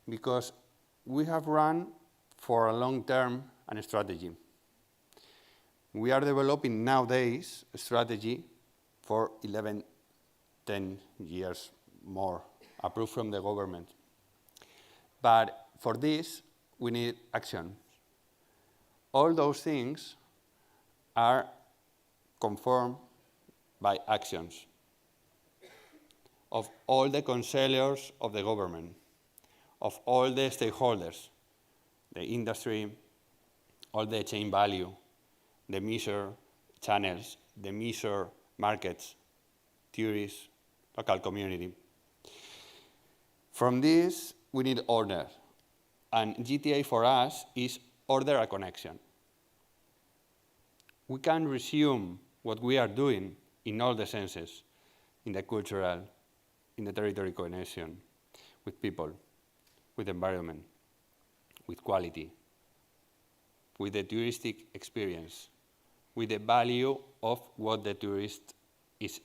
Because we have run for a long term a strategy. We are developing nowadays a strategy for 11, 10 years more, approved from the government. But for this, we need action. All those things are confirmed by actions of all the councillors of the government, of all the stakeholders, the industry, all the chain value, the measure channels, the measure markets, tourists, local community. From this, we need order. And GTA for us is order a connection. We can resume what we are doing in all the senses, in the cultural, in the territory connection, with people, with environment, with quality, with the touristic experience, with the value of what the tourist is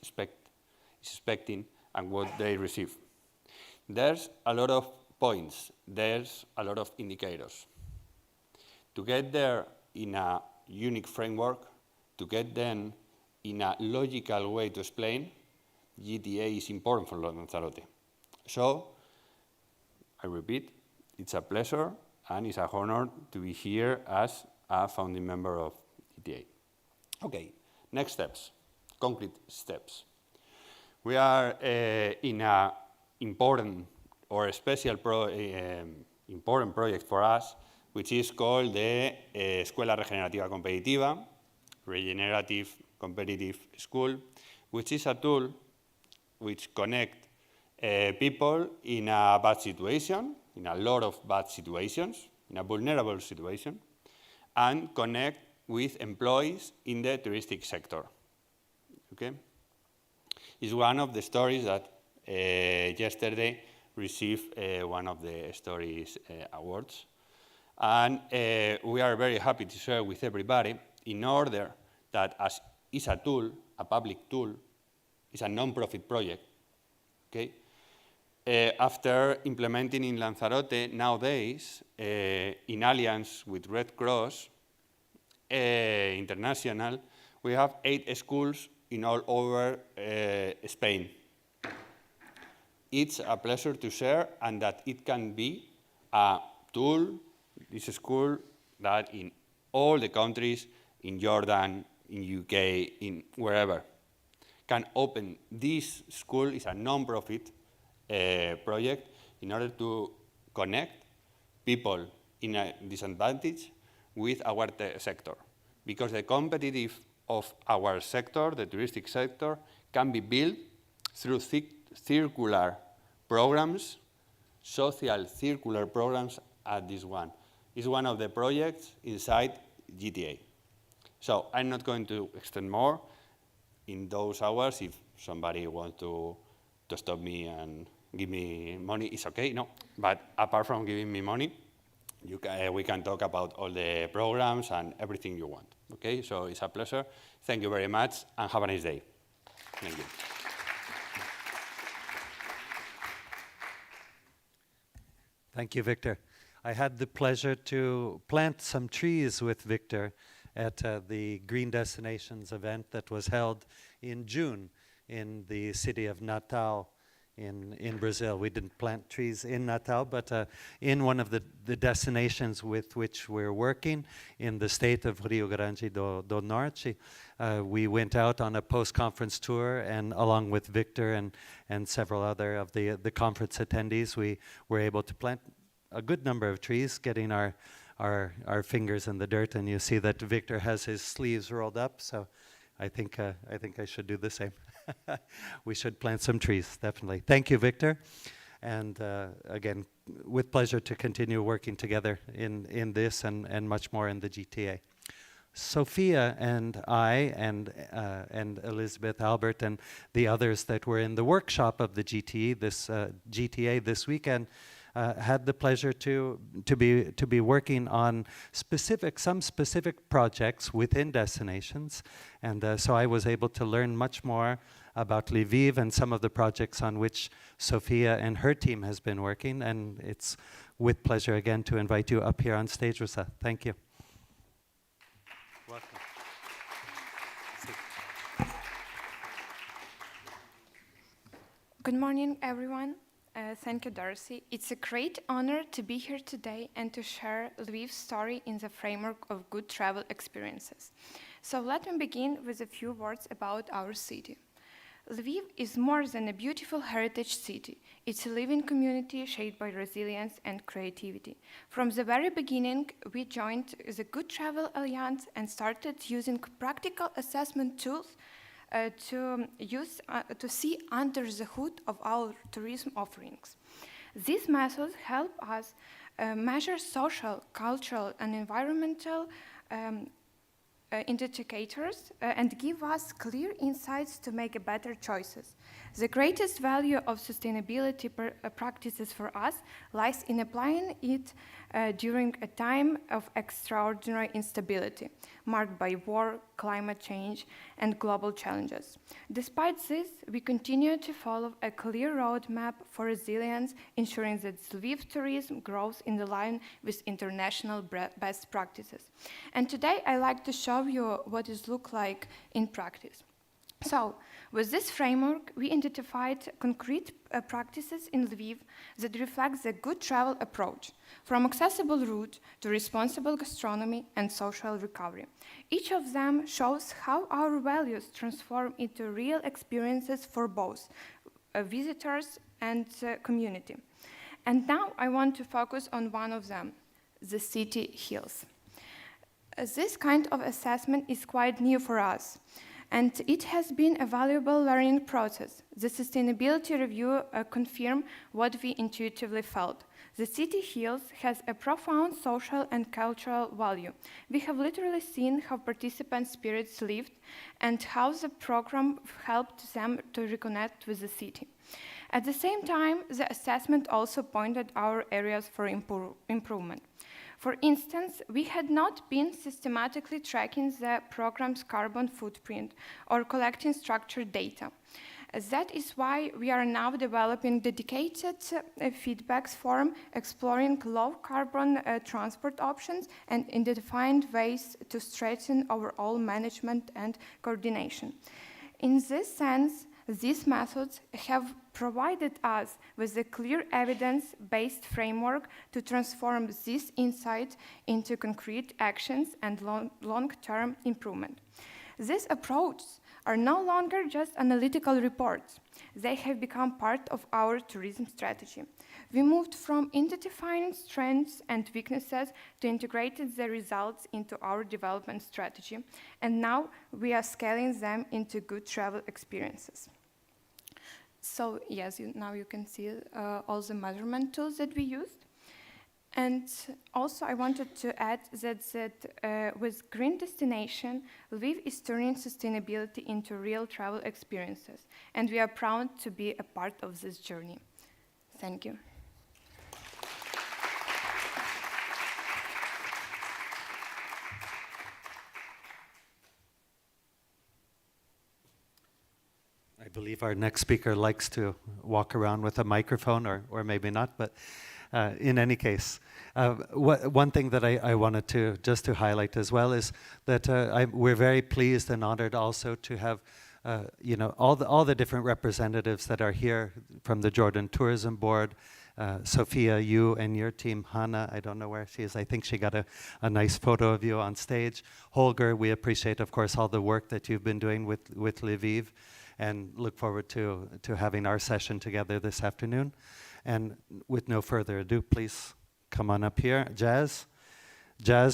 expecting and what they receive. There's a lot of points, there's a lot of indicators. To get there in a unique framework, to get them in a logical way to explain, GTA is important for Lanzarote. So, I repeat, it's a pleasure and it's a honor to be here as a founding member of GTA. Okay, next steps, concrete steps. We are in an important or a special important project for us, which is called the Escuela Regenerativa Competitiva, Regenerative Competitive School, which is a tool which connects people in a bad situation, in a lot of bad situations, in a vulnerable situation, and connect with employees in the touristic sector. Okay? It's one of the stories that yesterday received one of the stories awards. And we are very happy to share with everybody in order that as is a tool, a public tool, it's a non-profit project, okay? After implementing in Lanzarote, nowadays, in alliance with Red Cross International, we have 8 schools in all over Spain. It's a pleasure to share and that it can be a tool, this school, that in all the countries, in Jordan, in UK, in wherever, can open this school. Is a non-profit project in order to connect people in a disadvantage with our sector. Because the competitive of our sector, the touristic sector, can be built through circular programs, social circular programs at this one. It's one of the projects inside GTA. So I'm not going to extend more in those hours. If somebody wants to stop me and give me money, it's okay, no. But apart from giving me money, we can talk about all the programs and everything you want, okay? So it's a pleasure. Thank you very much and have a nice day. Thank you. Thank you, Victor. I had the pleasure to plant some trees with Victor at the Green Destinations event that was held in June in the city of Natal in Brazil. We didn't plant trees in Natal, but in one of the destinations with which we're working in the state of Rio Grande do Norte. We went out on a post-conference tour, and along with Victor and several other of the conference attendees, we were able to plant a good number of trees, getting our fingers in the dirt, and you see that Victor has his sleeves rolled up, so I think I should do the same. We should plant some trees, definitely. Thank you, Victor. And again, with pleasure to continue working together in this and much more in the GTA. Sophia and I and Elizabeth, Albert, and the others that were in the workshop of the GTA this weekend had the pleasure to be working on some specific projects within destinations, and so I was able to learn much more about Lviv and some of the projects on which Sophia and her team has been working, and it's with pleasure again to invite you up here on stage, Rosa. Thank you. Welcome. Good morning, everyone. Thank you, Darcy. It's a great honor to be here today and to share Lviv's story in the framework of good travel experiences. So let me begin with a few words about our city. Lviv is more than a beautiful heritage city. It's a living community shaped by resilience and creativity. From the very beginning, we joined the Good Travel Alliance and started using practical assessment tools to see under the hood of our tourism offerings. These methods help us measure social, cultural, and environmental indicators and give us clear insights to make better choices. The greatest value of sustainability practices for us lies in applying it during a time of extraordinary instability, marked by war, climate change, and global challenges. Despite this, we continue to follow a clear roadmap for resilience, ensuring that Lviv tourism grows in line with international best practices. And today, I'd like to show you what it looks like in practice. So, with this framework, we identified concrete practices in Lviv that reflect the good travel approach, from accessible route to responsible gastronomy and social recovery. Each of them shows how our values transform into real experiences for both visitors and community. And now I want to focus on one of them, the city hills. This kind of assessment is quite new for us, and it has been a valuable learning process. The sustainability review confirmed what we intuitively felt. The city hills has a profound social and cultural value. We have literally seen how participant spirits lived and how the program helped them to reconnect with the city. At the same time, the assessment also pointed our areas for improvement. For instance, we had not been systematically tracking the program's carbon footprint or collecting structured data. That is why we are now developing dedicated feedbacks form, exploring low-carbon transport options, and identifying ways to strengthen overall management and coordination. In this sense, these methods have provided us with a clear evidence-based framework to transform these insights into concrete actions and long-term improvement. These approaches are no longer just analytical reports. They have become part of our tourism strategy. We moved from identifying strengths and weaknesses to integrating the results into our development strategy, and now we are scaling them into good travel experiences. So yes, now you can see all the measurement tools that we used. And also I wanted to add that with Green Destination, Lviv is turning sustainability into real travel experiences, and we are proud to be a part of this journey. Thank you. I believe our next speaker likes to walk around with a microphone, or maybe not, but in any case, one thing that I wanted to just to highlight as well is that we're very pleased and honored also to have all the different representatives that are here from the Jordan Tourism Board. Sophia, you and your team, Hannah, I don't know where she is. I think she got a nice photo of you on stage. Holger, we appreciate, of course, all the work that you've been doing with Lviv, and look forward to having our session together this afternoon. And with no further ado, please come on up here. Jazz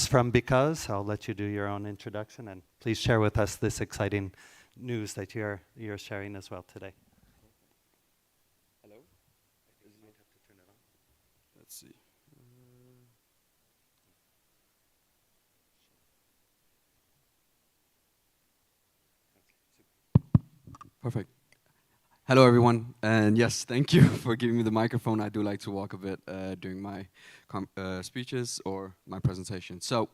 from Because, I'll let you do your own introduction, and please share with us this exciting news that you're sharing as well today. Hello? Does it have to turn it on? Let's see. Perfect. Hello, everyone, and yes, thank you for giving me the microphone. I do like to walk a bit during my speeches or my presentation. So,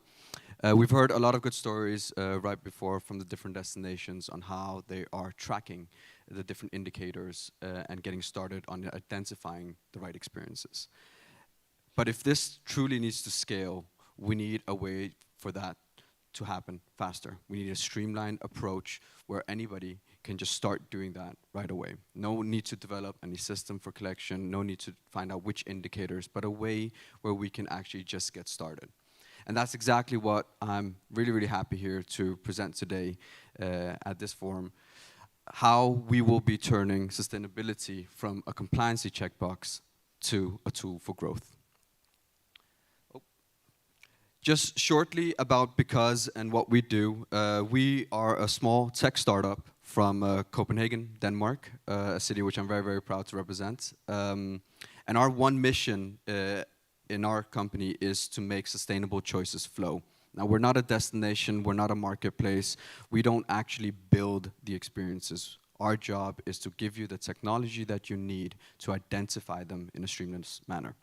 we've heard a lot of good stories right before from the different destinations on how they are tracking the different indicators and getting started on identifying the right experiences. But if this truly needs to scale, we need a way for that to happen faster. We need a streamlined approach where anybody can just start doing that right away. No need to develop any system for collection, no need to find out which indicators, but a way where we can actually just get started. And that's exactly what I'm really, really happy here to present today at this forum, how we will be turning sustainability from a compliancy checkbox to a tool for growth. Just shortly about Because and what we do. We are a small tech startup from Copenhagen, Denmark, a city which I'm very, very proud to represent. And our one mission in our company is to make sustainable choices flow. Now, we're not a destination, we're not a marketplace. We don't actually build the experiences. Our job is to give you the technology that you need to identify them in a streamlined manner.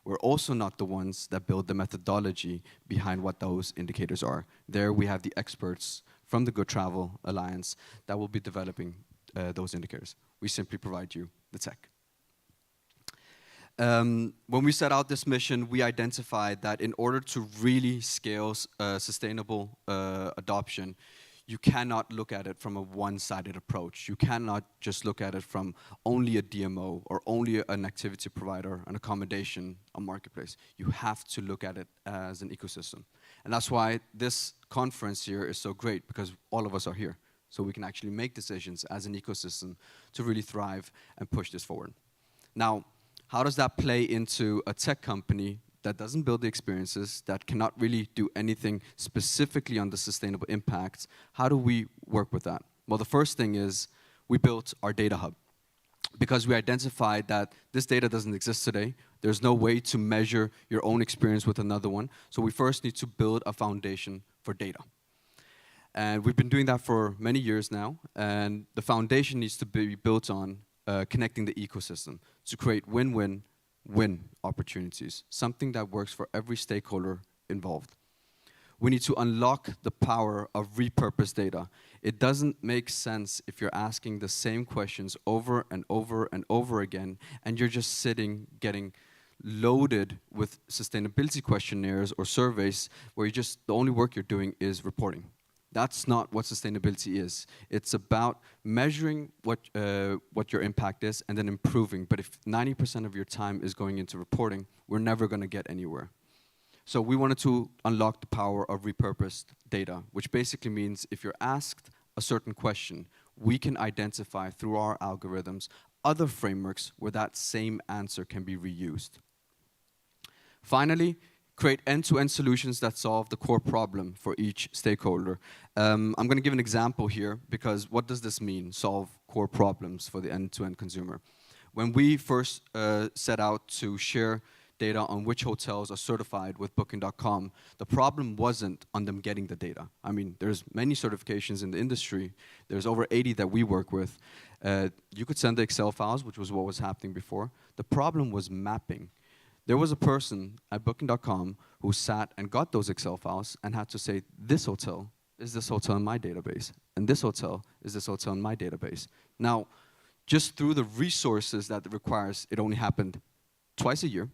We're also not the ones that build the methodology behind what those indicators are. There we have the experts from the Good Travel Alliance that will be developing those indicators. We simply provide you the tech. When we set out this mission, we identified that in order to really scale sustainable adoption, you cannot look at it from a one-sided approach. You cannot just look at it from only a DMO or only an activity provider, an accommodation, a marketplace. You have to look at it as an ecosystem. And that's why this conference here is so great, because all of us are here. So we can actually make decisions as an ecosystem to really thrive and push this forward. Now, how does that play into a tech company that doesn't build the experiences, that cannot really do anything specifically on the sustainable impacts? How do we work with that? Well, the first thing is we built our data hub, because we identified that this data doesn't exist today. There's no way to measure your own experience with another one. So we first need to build a foundation for data. And we've been doing that for many years now, and the foundation needs to be built on connecting the ecosystem to create win-win opportunities, something that works for every stakeholder involved. We need to unlock the power of repurposed data. It doesn't make sense if you're asking the same questions over and over and over again, and you're just sitting getting loaded with sustainability questionnaires or surveys where the only work you're doing is reporting. That's not what sustainability is. It's about measuring what your impact is and then improving. But if 90% of your time is going into reporting, we're never going to get anywhere. So we wanted to unlock the power of repurposed data, which basically means if you're asked a certain question, we can identify through our algorithms other frameworks where that same answer can be reused. Finally, create end-to-end solutions that solve the core problem for each stakeholder. I'm going to give an example here, because what does this mean, solve core problems for the end-to-end consumer? When we first set out to share data on which hotels are certified with Booking.com, the problem wasn't on them getting the data. I mean, there's many certifications in the industry. There's over 80 that we work with. You could send the Excel files, which was what was happening before. The problem was mapping. There was a person at Booking.com who sat and got those Excel files and had to say, this hotel is this hotel in my database, and this hotel is this hotel in my database. Now, just through the resources that it requires, it only happened twice a year.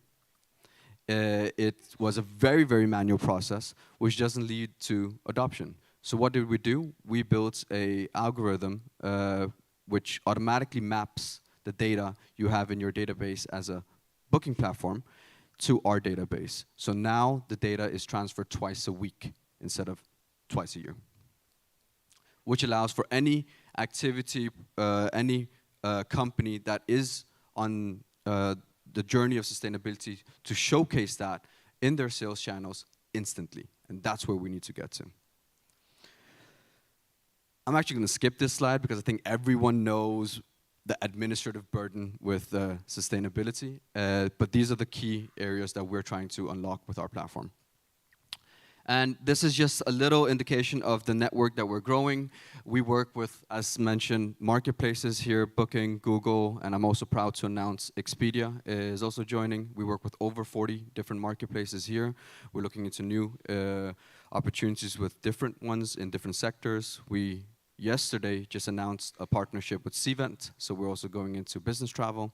It was a very, very manual process, which doesn't lead to adoption. So what did we do? We built an algorithm which automatically maps the data you have in your database as a booking platform to our database. So now the data is transferred twice a week instead of twice a year, which allows for any activity, any company that is on the journey of sustainability to showcase that in their sales channels instantly. And that's where we need to get to. I'm actually going to skip this slide because I think everyone knows the administrative burden with sustainability, but these are the key areas that we're trying to unlock with our platform. And this is just a little indication of the network that we're growing. We work with, as mentioned, marketplaces here, Booking, Google, and I'm also proud to announce Expedia is also joining. We work with over 40 different marketplaces here. We're looking into new opportunities with different ones in different sectors. We yesterday just announced a partnership with Cvent, so we're also going into business travel.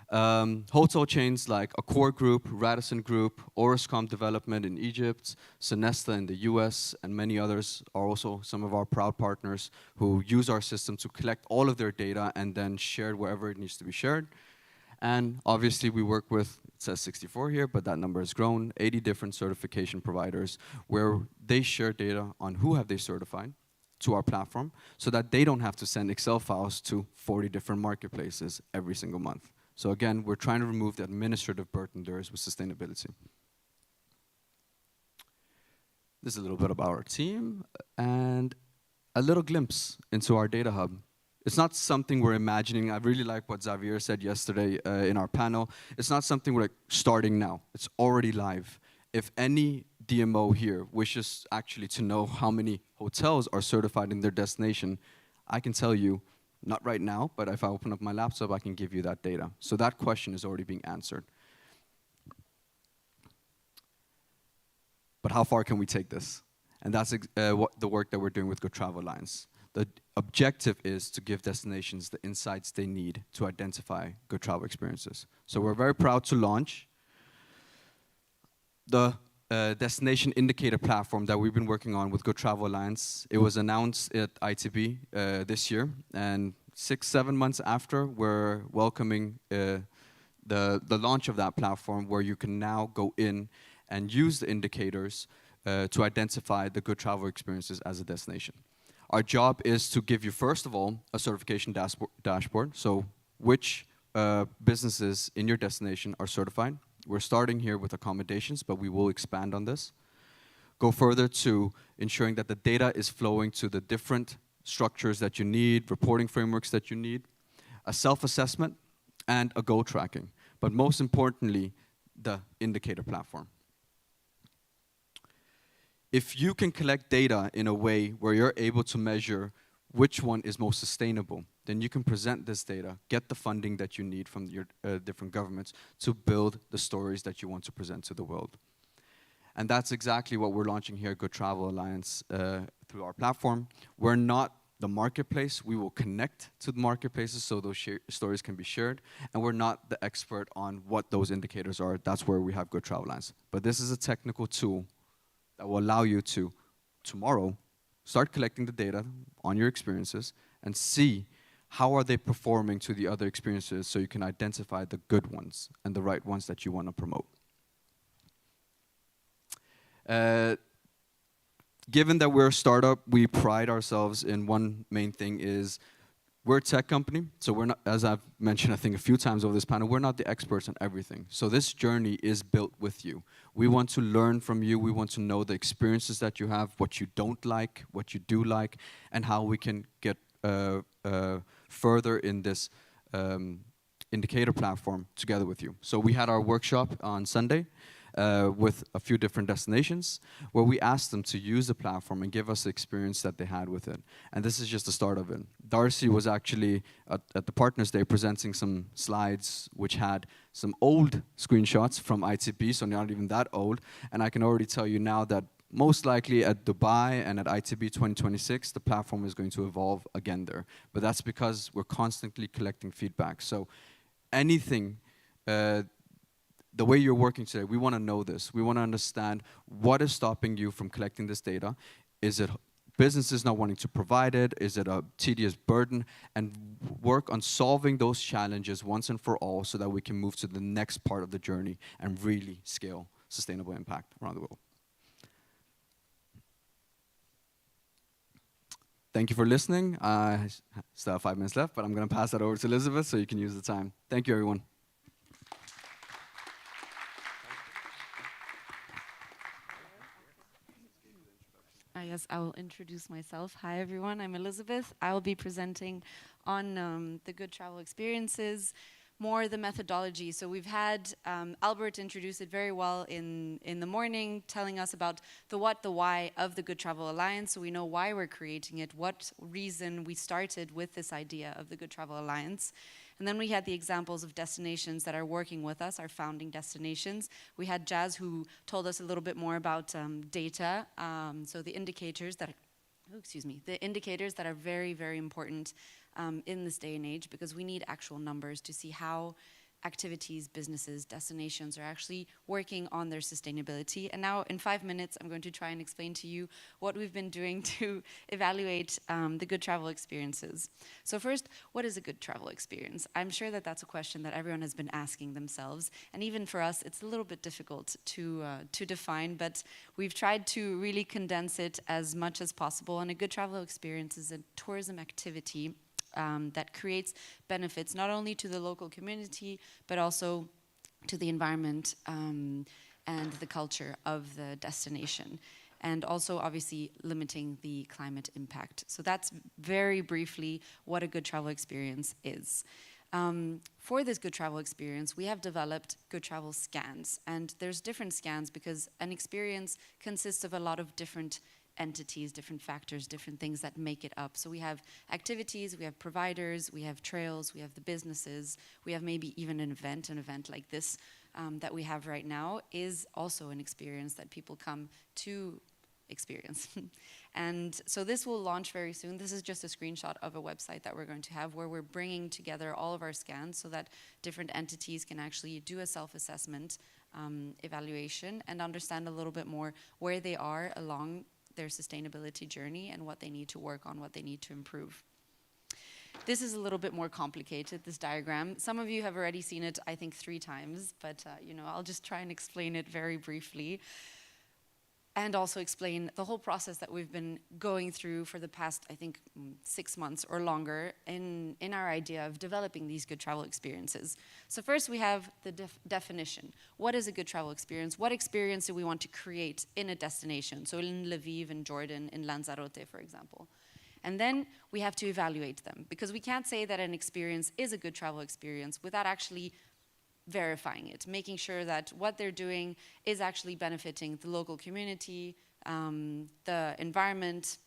Hotel chains like Accor Group, Radisson Group, Orascom Development in Egypt, Sonesta in the US, and many others are also some of our proud partners who use our system to collect all of their data and then share it wherever it needs to be shared. And obviously we work with, it says 64 here, but that number has grown, 80 different certification providers where they share data on who have they certified to our platform so that they don't have to send Excel files to 40 different marketplaces every single month. So again, we're trying to remove the administrative burden there is with sustainability. This is a little bit about our team and a little glimpse into our data hub. It's not something we're imagining. I really like what Xavier said yesterday in our panel. It's not something we're starting now. It's already live. If any DMO here wishes actually to know how many hotels are certified in their destination, I can tell you, not right now, but if I open up my laptop, I can give you that data. So that question is already being answered. But how far can we take this? And that's what the work that we're doing with Good Travel Alliance. The objective is to give destinations the insights they need to identify good travel experiences. So we're very proud to launch the destination indicator platform that we've been working on with Good Travel Alliance. It was announced at ITB this year, and 6-7 months after, we're welcoming the launch of that platform where you can now go in and use the indicators to identify the good travel experiences as a destination. Our job is to give you, first of all, a certification dashboard, so which businesses in your destination are certified. We're starting here with accommodations, but we will expand on this. Go further to ensuring that the data is flowing to the different structures that you need, reporting frameworks that you need, a self-assessment, and a goal tracking. But most importantly, the indicator platform. If you can collect data in a way where you're able to measure which one is most sustainable, then you can present this data, get the funding that you need from your different governments to build the stories that you want to present to the world. And that's exactly what we're launching here at Good Travel Alliance through our platform. We're not the marketplace. We will connect to the marketplaces so those stories can be shared. And we're not the expert on what those indicators are. That's where we have Good Travel Alliance. But this is a technical tool that will allow you to, tomorrow, start collecting the data on your experiences and see how are they performing to the other experiences so you can identify the good ones and the right ones that you want to promote. Given that we're a startup, we pride ourselves in one main thing is we're a tech company, so we're not, as I've mentioned I think a few times over this panel, we're not the experts on everything. So this journey is built with you. We want to learn from you, we want to know the experiences that you have, what you don't like, what you do like, and how we can get further in this indicator platform together with you. So we had our workshop on Sunday with a few different destinations where we asked them to use the platform and give us the experience that they had with it. And this is just the start of it. Darcy was actually at the Partners Day presenting some slides which had some old screenshots from ITB, so not even that old. And I can already tell you now that most likely at Dubai and at ITB 2026, the platform is going to evolve again there. But that's because we're constantly collecting feedback. So anything, the way you're working today, we want to know this. We want to understand what is stopping you from collecting this data. Is it businesses not wanting to provide it? Is it a tedious burden? And work on solving those challenges once and for all so that we can move to the next part of the journey and really scale sustainable impact around the world. Thank you for listening. I still have 5 minutes left, but I'm going to pass that over to Elizabeth so you can use the time. Thank you, everyone. Yes, I will introduce myself. Hi, everyone. I'm Elizabeth. I will be presenting on the good travel experiences. more the methodology. So we've had Albert introduce it very well in the morning, telling us about the what, the why of the Good Travel Alliance, so we know why we're creating it, what reason we started with this idea of the Good Travel Alliance. And then we had the examples of destinations that are working with us, our founding destinations. We had Jazz, who told us a little bit more about data, so the indicators that, the indicators that are very, very important in this day and age, because we need actual numbers to see how activities, businesses, destinations are actually working on their sustainability. And now in 5 minutes, I'm going to try and explain to you what we've been doing to evaluate the good travel experiences. So first, what is a good travel experience? I'm sure that that's a question that everyone has been asking themselves. And even for us, it's a little bit difficult to define, but we've tried to really condense it as much as possible. And a good travel experience is a tourism activity that creates benefits not only to the local community, but also to the environment and the culture of the destination. And also, obviously, limiting the climate impact. So that's very briefly what a good travel experience is. For this good travel experience, we have developed good travel scans. And there's different scans because an experience consists of a lot of different entities, different factors, different things that make it up. So we have activities, we have providers, we have trails, we have the businesses, we have maybe even an event like this that we have right now is also an experience that people come to experience. And so this will launch very soon. This is just a screenshot of a website that we're going to have where we're bringing together all of our scans so that different entities can actually do a self-assessment evaluation and understand a little bit more where they are along their sustainability journey and what they need to work on, what they need to improve. This is a little bit more complicated, this diagram. Some of you have already seen it, I think, 3 times, but I'll just try and explain it very briefly and also explain the whole process that we've been going through for the past, I think, 6 months or longer in our idea of developing these good travel experiences. So first we have the definition. What is a good travel experience? What experience do we want to create in a destination? So in Lviv, in Jordan, in Lanzarote, for example. And then we have to evaluate them because we can't say that an experience is a good travel experience without actually verifying it, making sure that what they're doing is actually benefiting the local community, the environment,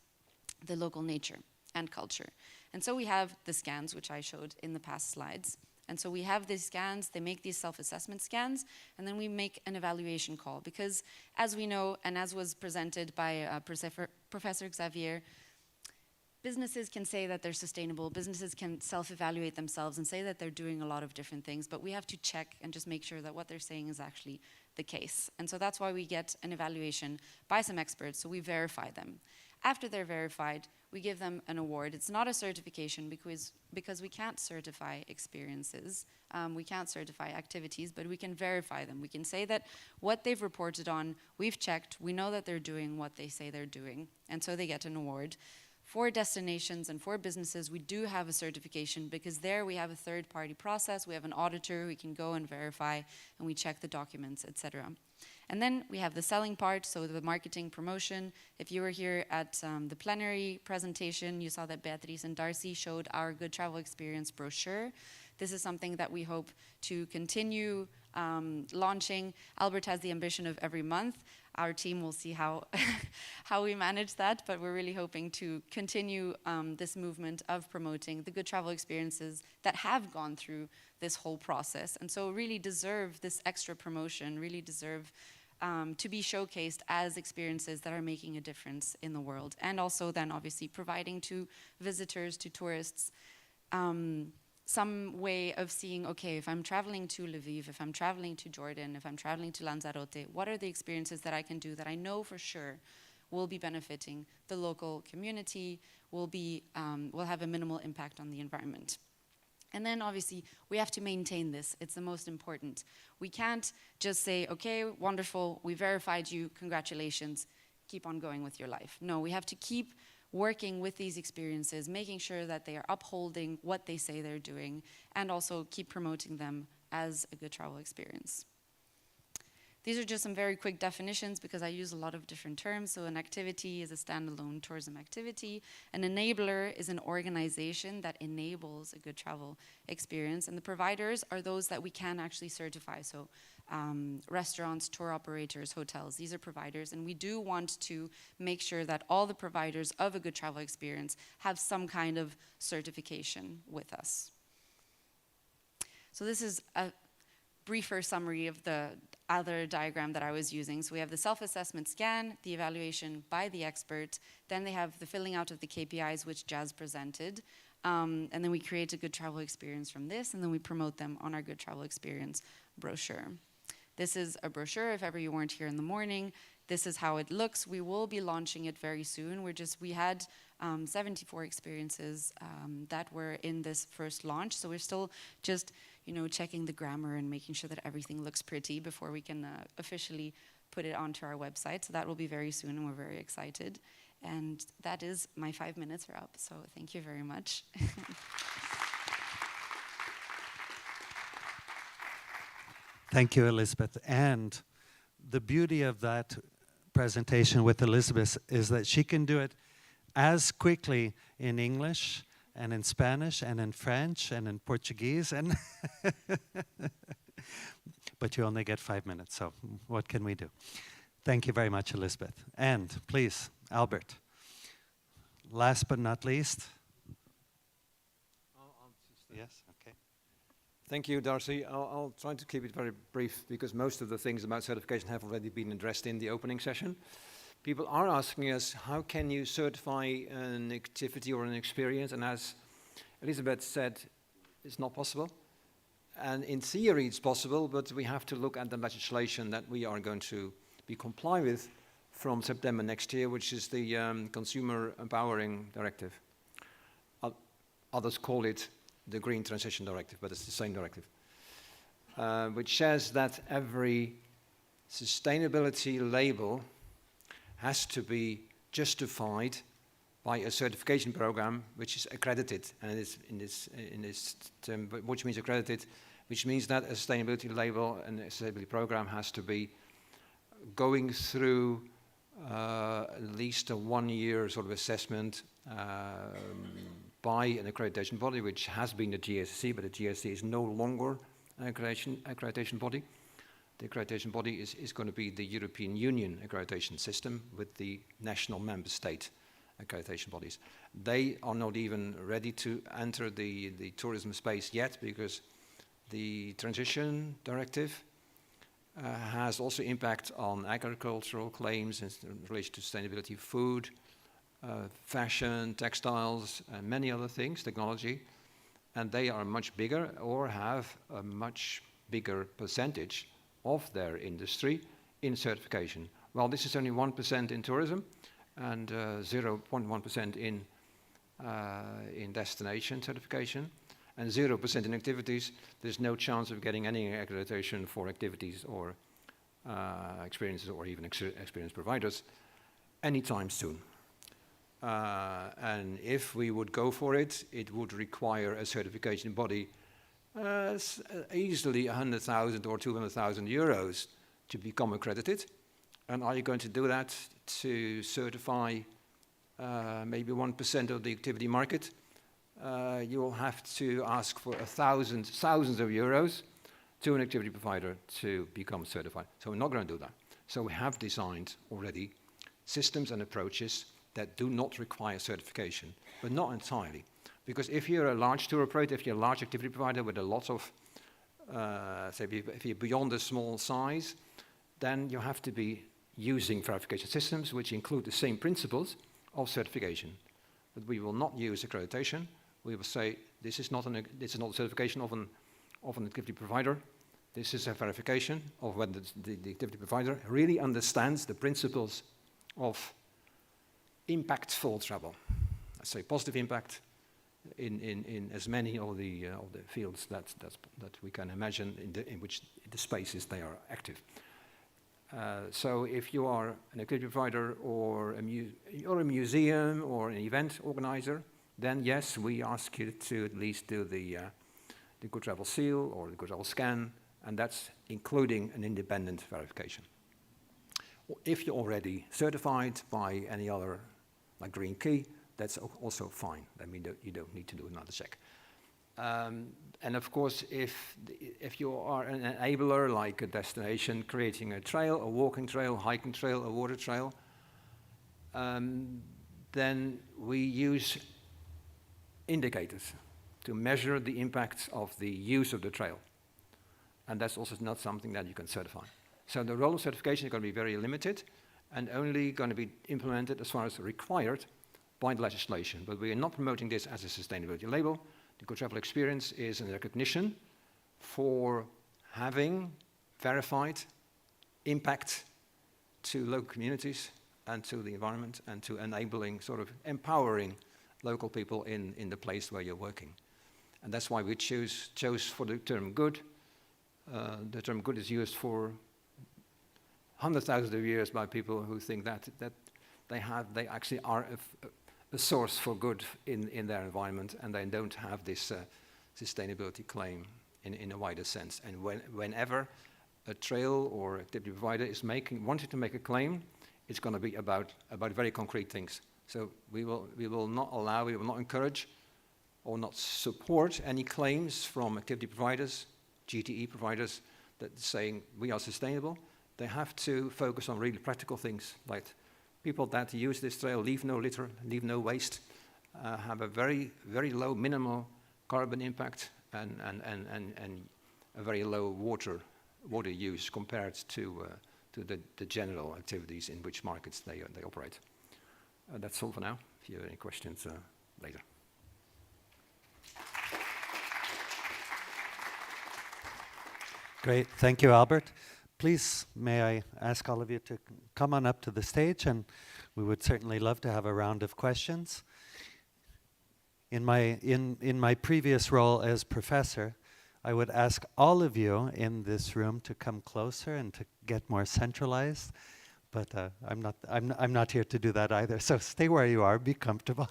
the local nature and culture. And so we have the scans, which I showed in the past slides. And so we have these scans, they make these self-assessment scans, and then we make an evaluation call. Because as we know, and as was presented by Professor Xavier, businesses can say that they're sustainable, businesses can self-evaluate themselves and say that they're doing a lot of different things, but we have to check and just make sure that what they're saying is actually the case. And so that's why we get an evaluation by some experts, so we verify them. After they're verified, we give them an award. It's not a certification because we can't certify experiences, we can't certify activities, but we can verify them. We can say that what they've reported on, we've checked, we know that they're doing what they say they're doing, and so they get an award. For destinations and for businesses, we do have a certification because there we have a third-party process, we have an auditor, we can go and verify, and we check the documents, etc. And then we have the selling part, so the marketing promotion. If you were here at the plenary presentation, you saw that Beatrice and Darcy showed our Good Travel Experience brochure. This is something that we hope to continue launching. Albert has the ambition of every month. Our team will see how we manage that, but we're really hoping to continue this movement of promoting the good travel experiences that have gone through this whole process, and so really deserve this extra promotion, really deserve to be showcased as experiences that are making a difference in the world, and also then obviously providing to visitors, to tourists, some way of seeing, okay, if I'm traveling to Lviv, if I'm traveling to Jordan, if I'm traveling to Lanzarote, what are the experiences that I can do that I know for sure will be benefiting the local community, will have a minimal impact on the environment. And then obviously we have to maintain this. It's the most important. We can't just say, okay, wonderful, we verified you, congratulations, keep on going with your life. No, we have to keep working with these experiences, making sure that they are upholding what they say they're doing, and also keep promoting them as a good travel experience. These are just some very quick definitions because I use a lot of different terms. So an activity is a standalone tourism activity. An enabler is an organization that enables a good travel experience. And the providers are those that we can actually certify. So restaurants, tour operators, hotels, these are providers. And we do want to make sure that all the providers of a good travel experience have some kind of certification with us. So this is a briefer summary of the other diagram that I was using. So we have the self-assessment scan, the evaluation by the expert, then they have the filling out of the KPIs, which Jazz presented, and then we create a good travel experience from this, and then we promote them on our good travel experience brochure. This is a brochure, if ever you weren't here in the morning. This is how it looks. We will be launching it very soon. We had 74 experiences that were in this first launch, so we're still just checking the grammar and making sure that everything looks pretty before we can officially put it onto our website. So that will be very soon, and we're very excited. And that is my 5 minutes are up, so thank you very much. Thank you, Elizabeth. And the beauty of that presentation with Elizabeth is that she can do it as quickly in English and in Spanish and in French and in Portuguese, and but you only get 5 minutes, so what can we do? Thank you very much, Elizabeth. And please, Albert, last but not least. Yes, okay. Thank you, Darcy. I'll try to keep it very brief because most of the things about certification have already been addressed in the opening session. People are asking us, how can you certify an activity or an experience? And as Elizabeth said, it's not possible. And in theory, it's possible, but we have to look at the legislation that we are going to be comply with from September next year, which is the Consumer Empowering Directive. Others call it the Green Transition Directive, but it's the same directive, which says that every sustainability label has to be justified by a certification program which is accredited, and it's in this term, which means accredited, which means that a sustainability label and a sustainability program has to be going through at least a 1 year sort of assessment by an accreditation body, which has been the GSC, but the GSC is no longer an accreditation body. The accreditation body is going to be the European Union accreditation system with the national member state accreditation bodies. They are not even ready to enter the tourism space yet because the transition directive has also impact on agricultural claims in relation to sustainability, food, fashion, textiles, and many other things, technology, and they are much bigger or have a much bigger percentage of their industry in certification. Well, this is only 1% in tourism and 0.1% in destination certification and 0% in activities. There's no chance of getting any accreditation for activities or experiences or even experience providers anytime soon. And if we would go for it, it would require a certification body easily 100,000 or 200,000 euros to become accredited. And are you going to do that to certify maybe 1% of the activity market? You will have to ask for thousands of euros to an activity provider to become certified. So we're not going to do that. So we have designed already systems and approaches that do not require certification, but not entirely. Because if you're a large tour operator, if you're a large activity provider with a lot of, say if you're beyond a small size, then you have to be using verification systems which include the same principles of certification. But we will not use accreditation. We will say this is not a certification of an activity provider. This is a verification of whether the activity provider really understands the principles of impactful travel. I say positive impact in as many of the fields that we can imagine in which the spaces they are active. So if you are an activity provider or a museum or an event organizer, then yes, we ask you to at least do the Good Travel Seal or the Good Travel Scan and that's including an independent verification. If you're already certified by any other, like Green Key, that's also fine. I mean, you don't need to do another check. And of course, if you are an enabler, like a destination creating a trail, a walking trail, hiking trail, a water trail, then we use indicators to measure the impact of the use of the trail. And that's also not something that you can certify. So the role of certification is going to be very limited and only going to be implemented as far as required by the legislation. But we are not promoting this as a sustainability label. The Good Travel Experience is a recognition for having verified impact to local communities and to the environment and to enabling, sort of empowering local people in the place where you're working. And that's why we chose for the term good. The term good is used for hundreds of thousands of years by people who think that they actually are a source for good in their environment, and they don't have this sustainability claim in a wider sense. And whenever a trail or activity provider is wanting to make a claim, it's going to be about very concrete things. So we will not encourage or not support any claims from activity providers, GTE providers, that saying we are sustainable. They have to focus on really practical things, like people that use this trail leave no litter, leave no waste, have a very, very low minimal carbon impact and a very low water use compared to the general activities in which markets they operate. That's all for now. If you have any questions, later. Great, thank you, Albert. Please, may I ask all of you to come on up to the stage, and we would certainly love to have a round of questions. In my previous role as professor, I would ask all of you in this room to come closer and to get more centralized, but I'm not here to do that either. So stay where you are, be comfortable,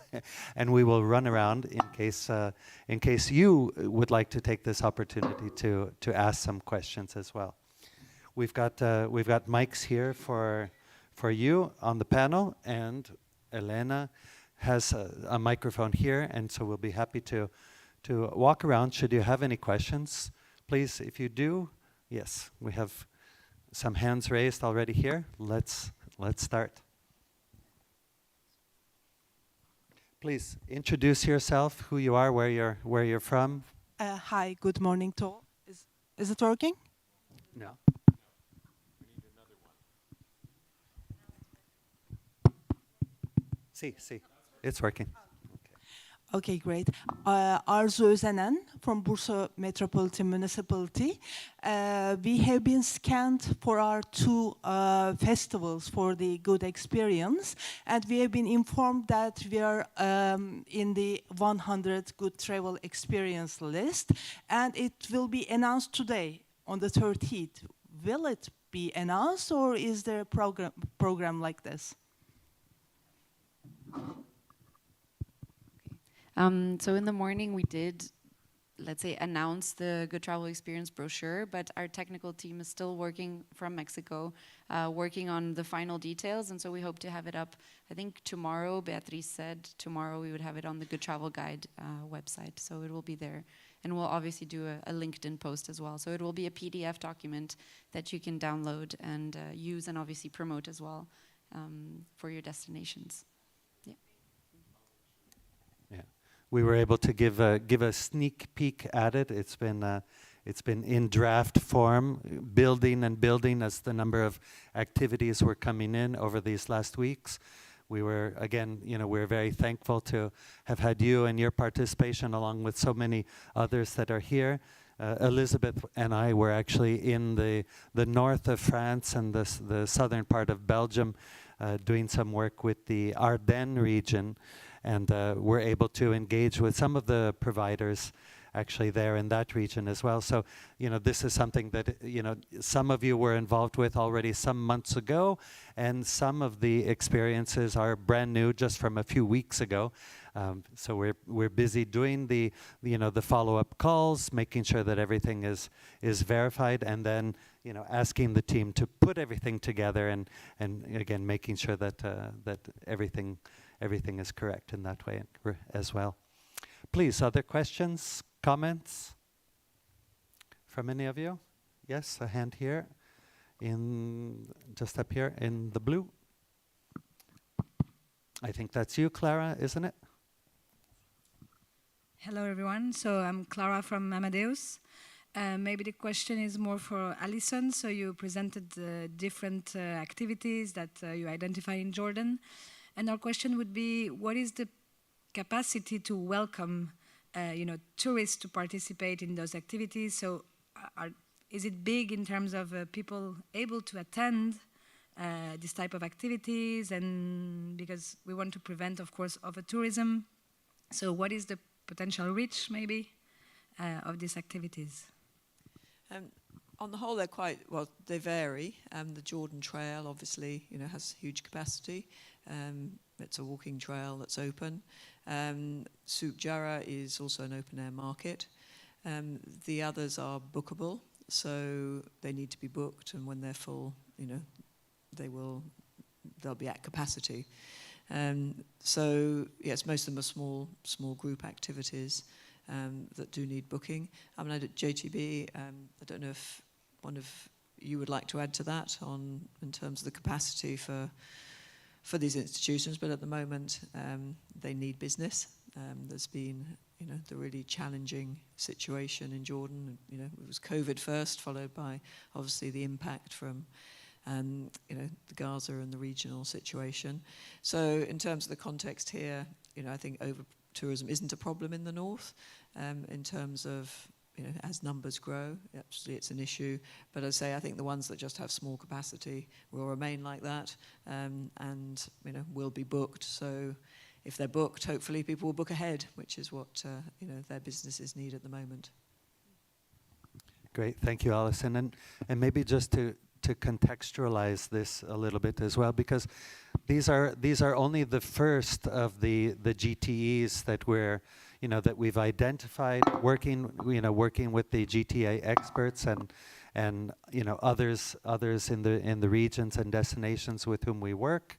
and we will run around in case you would like to take this opportunity to ask some questions as well. We've got mics here for you on the panel, and Elena has a microphone here, and so we'll be happy to walk around. Should you have any questions, please, if you do, yes, we have some hands raised already here. Let's start. Please introduce yourself, who you are, where you're from. Hi, good morning to all. Is it working? No. See, it's working. Okay, great. Arzu Özenen from Bursa Metropolitan Municipality. We have been scanned for our two festivals for the good experience, and we have been informed that we are in the 100 good travel experience list, and it will be announced today on the 13th. Will it be announced, or is there a program like this? So in the morning we did, let's say, announce the Good Travel Experience brochure, but our technical team is still working from Mexico, working on the final details, and so we hope to have it up, I think tomorrow. Beatriz said tomorrow we would have it on the Good Travel Guide website, so it will be there. And we'll obviously do a LinkedIn post as well. So it will be a PDF document that you can download and use and obviously promote as well for your destinations. We were able to give a sneak peek at it. It's been in draft form, building as the number of activities were coming in over these last weeks. We were, again, we're very thankful to have had you and your participation along with so many others that are here. Elizabeth and I were actually in the north of France and the southern part of Belgium doing some work with the Ardennes region. And we're able to engage with some of the providers actually there in that region as well. So, this is something that, some of you were involved with already some months ago, and some of the experiences are brand new just from a few weeks ago. So we're busy doing the follow-up calls, making sure that everything is verified, and then asking the team to put everything together, and again making sure that that everything is correct in that way as well. Please, other questions, comments from any of you? Yes, a hand here, just up here in the blue. I think that's you, Clara, isn't it? Hello, everyone. So I'm Clara from Amadeus. Maybe the question is more for Alison. So you presented different activities that you identify in Jordan. And our question would be, what is the capacity to welcome tourists to participate in those activities? So is it big in terms of people able to attend this type of activities? And because we want to prevent, of course, over-tourism. So what is the potential reach, maybe, of these activities? On the whole, they vary. The Jordan Trail, obviously, has huge capacity. It's a walking trail that's open. Souk Jarrah is also an open-air market. The others are bookable, so they need to be booked, and when they're full, they'll be at capacity. So yes, most of them are small group activities that do need booking. I mean, at JTB, I don't know if one of you would like to add to that in terms of the capacity for these institutions, but at the moment they need business. There's been the really challenging situation in Jordan. It was COVID first, followed by obviously the impact from the Gaza and the regional situation. So in terms of the context here, I think over-tourism isn't a problem in the north. In terms of, as numbers grow, absolutely it's an issue. But as I say, I think the ones that just have small capacity will remain like that, and will be booked. So if they're booked, hopefully people will book ahead, which is what their businesses need at the moment. Great, thank you, Alison. And maybe just to contextualize this a little bit as well, because these are only the first of the GTEs that we've identified, working with the GTA experts and others in the regions and destinations with whom we work.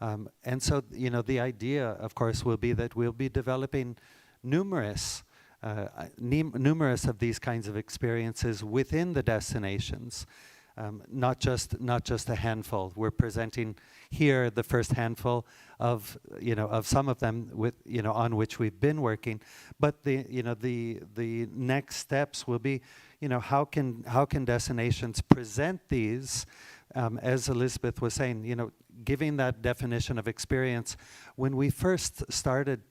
And so the idea, of course, will be that we'll be developing numerous of these kinds of experiences within the destinations. Not just a handful. We're presenting here the first handful of some of them on which we've been working, but the next steps will be how can destinations present these, as Elizabeth was saying, giving that definition of experience. When we first started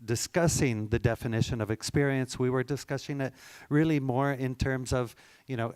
discussing the definition of experience, we were discussing it really more in terms of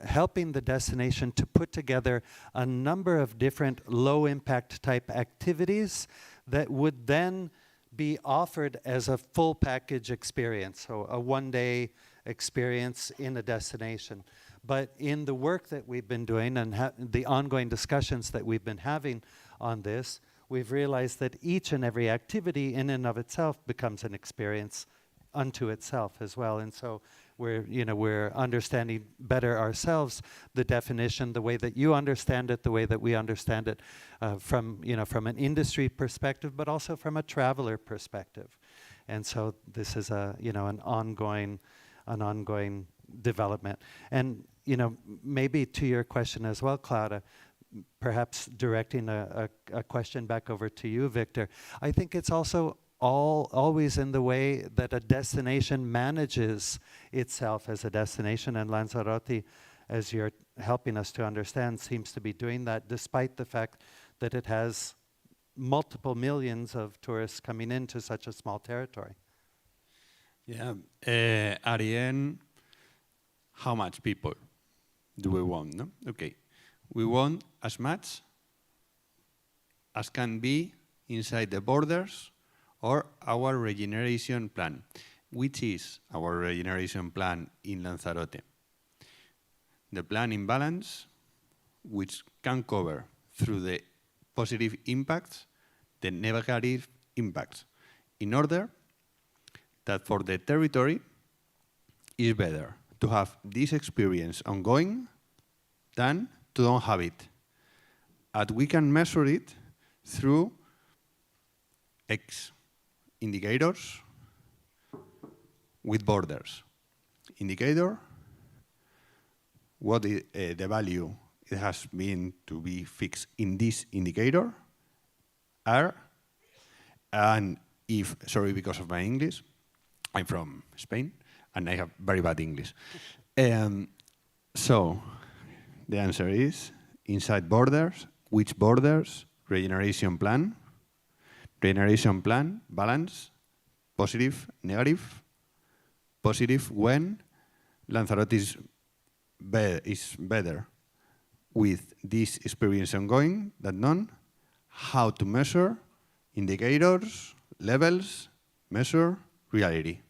helping the destination to put together a number of different low-impact type activities that would then be offered as a full package experience, so a one-day experience in a destination. But in the work that we've been doing and the ongoing discussions that we've been having on this, we've realized that each and every activity in and of itself becomes an experience unto itself as well. And so we're understanding better ourselves the definition, the way that you understand it, the way that we understand it from an industry perspective, but also from a traveler perspective. And so this is an ongoing development. And maybe to your question as well, Clara, perhaps directing a question back over to you, Victor. I think it's also always in the way that a destination manages itself as a destination, and Lanzarote, as you're helping us to understand, seems to be doing that despite the fact that it has multiple millions of tourists coming into such a small territory. Yeah, at the end, how much people do we want? No? Okay, we want as much as can be inside the borders or our regeneration plan. which is our regeneration plan in Lanzarote. The plan in balance, which can cover through the positive impacts, the negative impacts, in order that for the territory, it's better to have this experience ongoing than to don't have it. And we can measure it through X indicators with borders. Indicator, what is, the value it has been to be fixed in this indicator, R, and if, sorry because of my English, I'm from Spain, and I have very bad English. So the answer is, inside borders, which borders, regeneration plan, balance, positive, negative, positive when Lanzarote is better with this experience ongoing than none, how to measure indicators, levels, measure reality.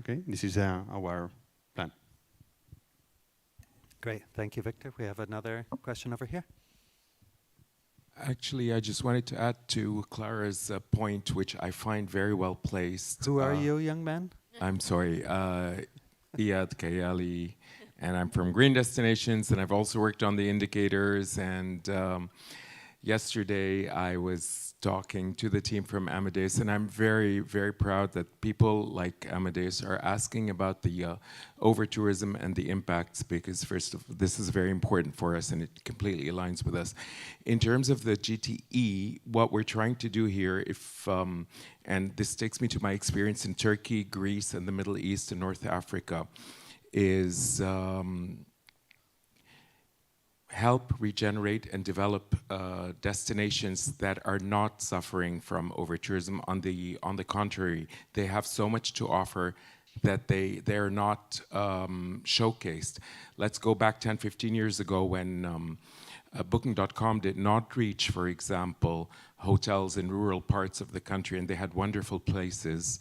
Okay, this is our plan. Great, thank you, Victor. We have another question over here. Actually, I just wanted to add to Clara's point, which I find very well placed. Who are you, young man? I'm sorry, Iyad Kayali, and I'm from Green Destinations, and I've also worked on the indicators. And yesterday, I was talking to the team from Amadeus, and I'm very, very proud that people like Amadeus are asking about the over-tourism and the impacts, because first of all, this is very important for us, and it completely aligns with us. In terms of the GTE, what we're trying to do here, and this takes me to my experience in Turkey, Greece, and the Middle East and North Africa, is help regenerate and develop destinations that are not suffering from over-tourism. On the contrary, they have so much to offer that they're not showcased. Let's go back 10, 15 years ago when Booking.com did not reach, for example, hotels in rural parts of the country, and they had wonderful places.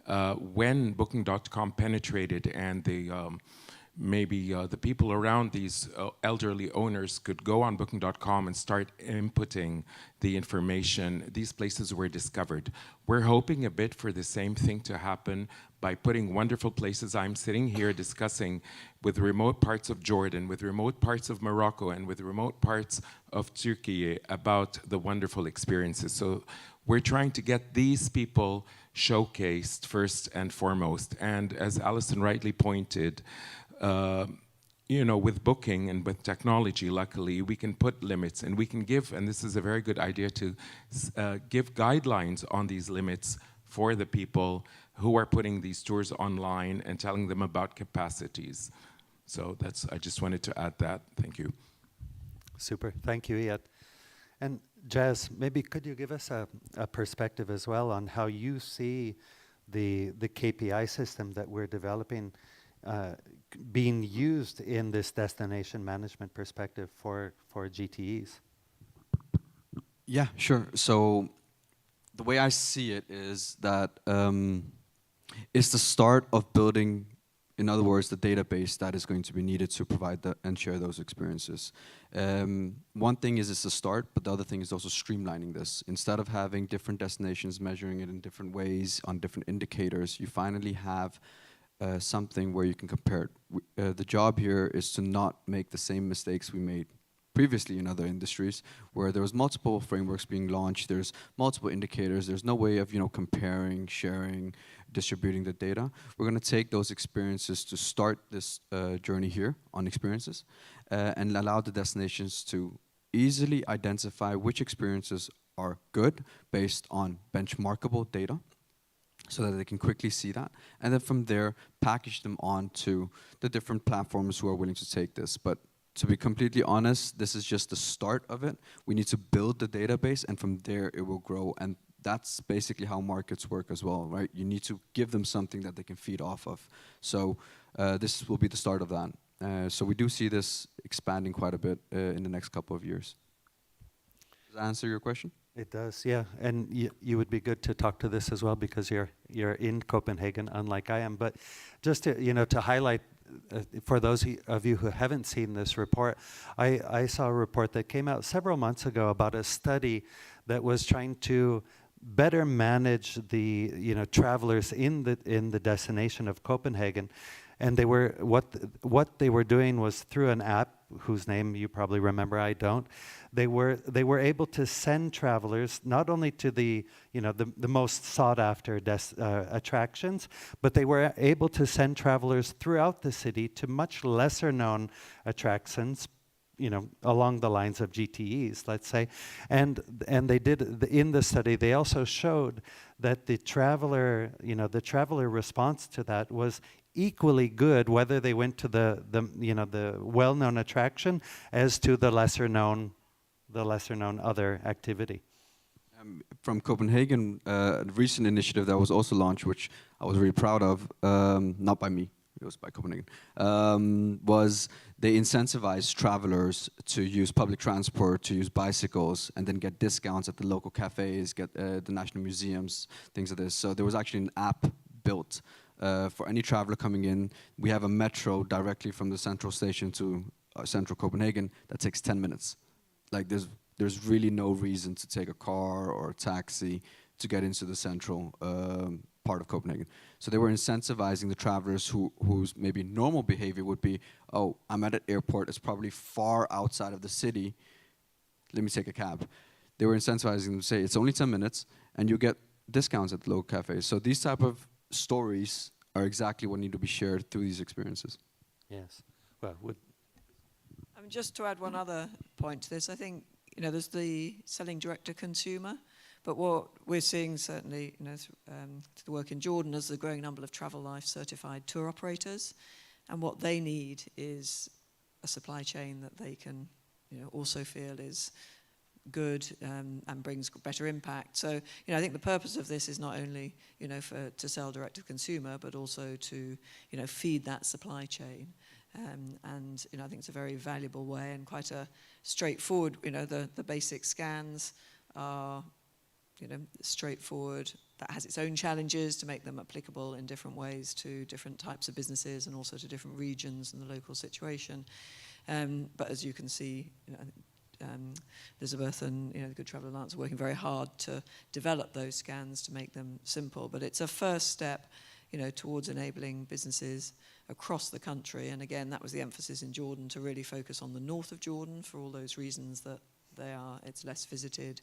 When Booking.com penetrated and the people around these elderly owners could go on Booking.com and start inputting the information, these places were discovered. We're hoping a bit for the same thing to happen by putting wonderful places. I'm sitting here discussing with remote parts of Jordan, with remote parts of Morocco, and with remote parts of Turkey about the wonderful experiences. So we're trying to get these people showcased first and foremost. And as Alison rightly pointed, with booking and with technology, luckily, we can put limits, and we can give, and this is a very good idea, to give guidelines on these limits for the people who are putting these tours online and telling them about capacities. So I just wanted to add that. Thank you. Super, thank you, Iyad. And Jazz, maybe could you give us a perspective as well on how you see the KPI system that we're developing being used in this destination management perspective for GTEs? Yeah, sure. So the way I see it is that it's the start of building, in other words, the database that is going to be needed to provide and share those experiences. One thing is it's a start, but the other thing is also streamlining this. Instead of having different destinations measuring it in different ways on different indicators, you finally have something where you can compare it. The job here is to not make the same mistakes we made previously in other industries, where there was multiple frameworks being launched, there's multiple indicators, there's no way of comparing, sharing, distributing the data. We're going to take those experiences to start this journey here on experiences and allow the destinations to easily identify which experiences are good based on benchmarkable data, so that they can quickly see that, and then from there package them onto the different platforms who are willing to take this. But to be completely honest, this is just the start of it. We need to build the database, and from there it will grow. And that's basically how markets work as well, right? You need to give them something that they can feed off of. So this will be the start of that. So we do see this expanding quite a bit in the next couple of years. Does that answer your question? It does, yeah. And you would be good to talk to this as well because you're in Copenhagen, unlike I am. But just to highlight for those of you who haven't seen this report, I saw a report that came out several months ago about a study that was trying to better manage the travelers in the destination of Copenhagen. And they were what they were doing was through an app whose name you probably remember, I don't. They were able to send travelers not only to the most sought after attractions, but they were able to send travelers throughout the city to much lesser known attractions, along the lines of GTEs, let's say. And they did, in the study, they also showed that the traveler response to that was equally good, whether they went to the well-known attraction as to the lesser known other activity. From Copenhagen, a recent initiative that was also launched, which I was really proud of, not by me, it was by Copenhagen, was they incentivized travelers to use public transport, to use bicycles, and then get discounts at the local cafes, get the national museums, things like this. So there was actually an app built for any traveler coming in. We have a metro directly from the central station to central Copenhagen that takes 10 minutes. Like there's really no reason to take a car or a taxi to get into the central part of Copenhagen. So they were incentivizing the travelers whose maybe normal behavior would be, oh, I'm at an airport, it's probably far outside of the city, let me take a cab. They were incentivizing them to say, it's only 10 minutes, and you get discounts at the local cafes. So these type of stories are exactly what need to be shared through these experiences. Yes. Well, just to add one other point to this, I think there's the selling direct to consumer, but what we're seeing certainly, to the work in Jordan, is the growing number of Travel Life certified tour operators, and what they need is a supply chain that they can, also feel is good and brings better impact. So, I think the purpose of this is not only, to sell direct to consumer, but also to, feed that supply chain. And I think it's a very valuable way and quite a straightforward. The basic scans are, straightforward. That has its own challenges to make them applicable in different ways to different types of businesses and also to different regions and the local situation. But as you can see, Elizabeth and the Good Travel Alliance are working very hard to develop those scans to make them simple. But it's a first step, towards enabling businesses across the country. And again, that was the emphasis in Jordan, to really focus on the north of Jordan for all those reasons that it's less visited,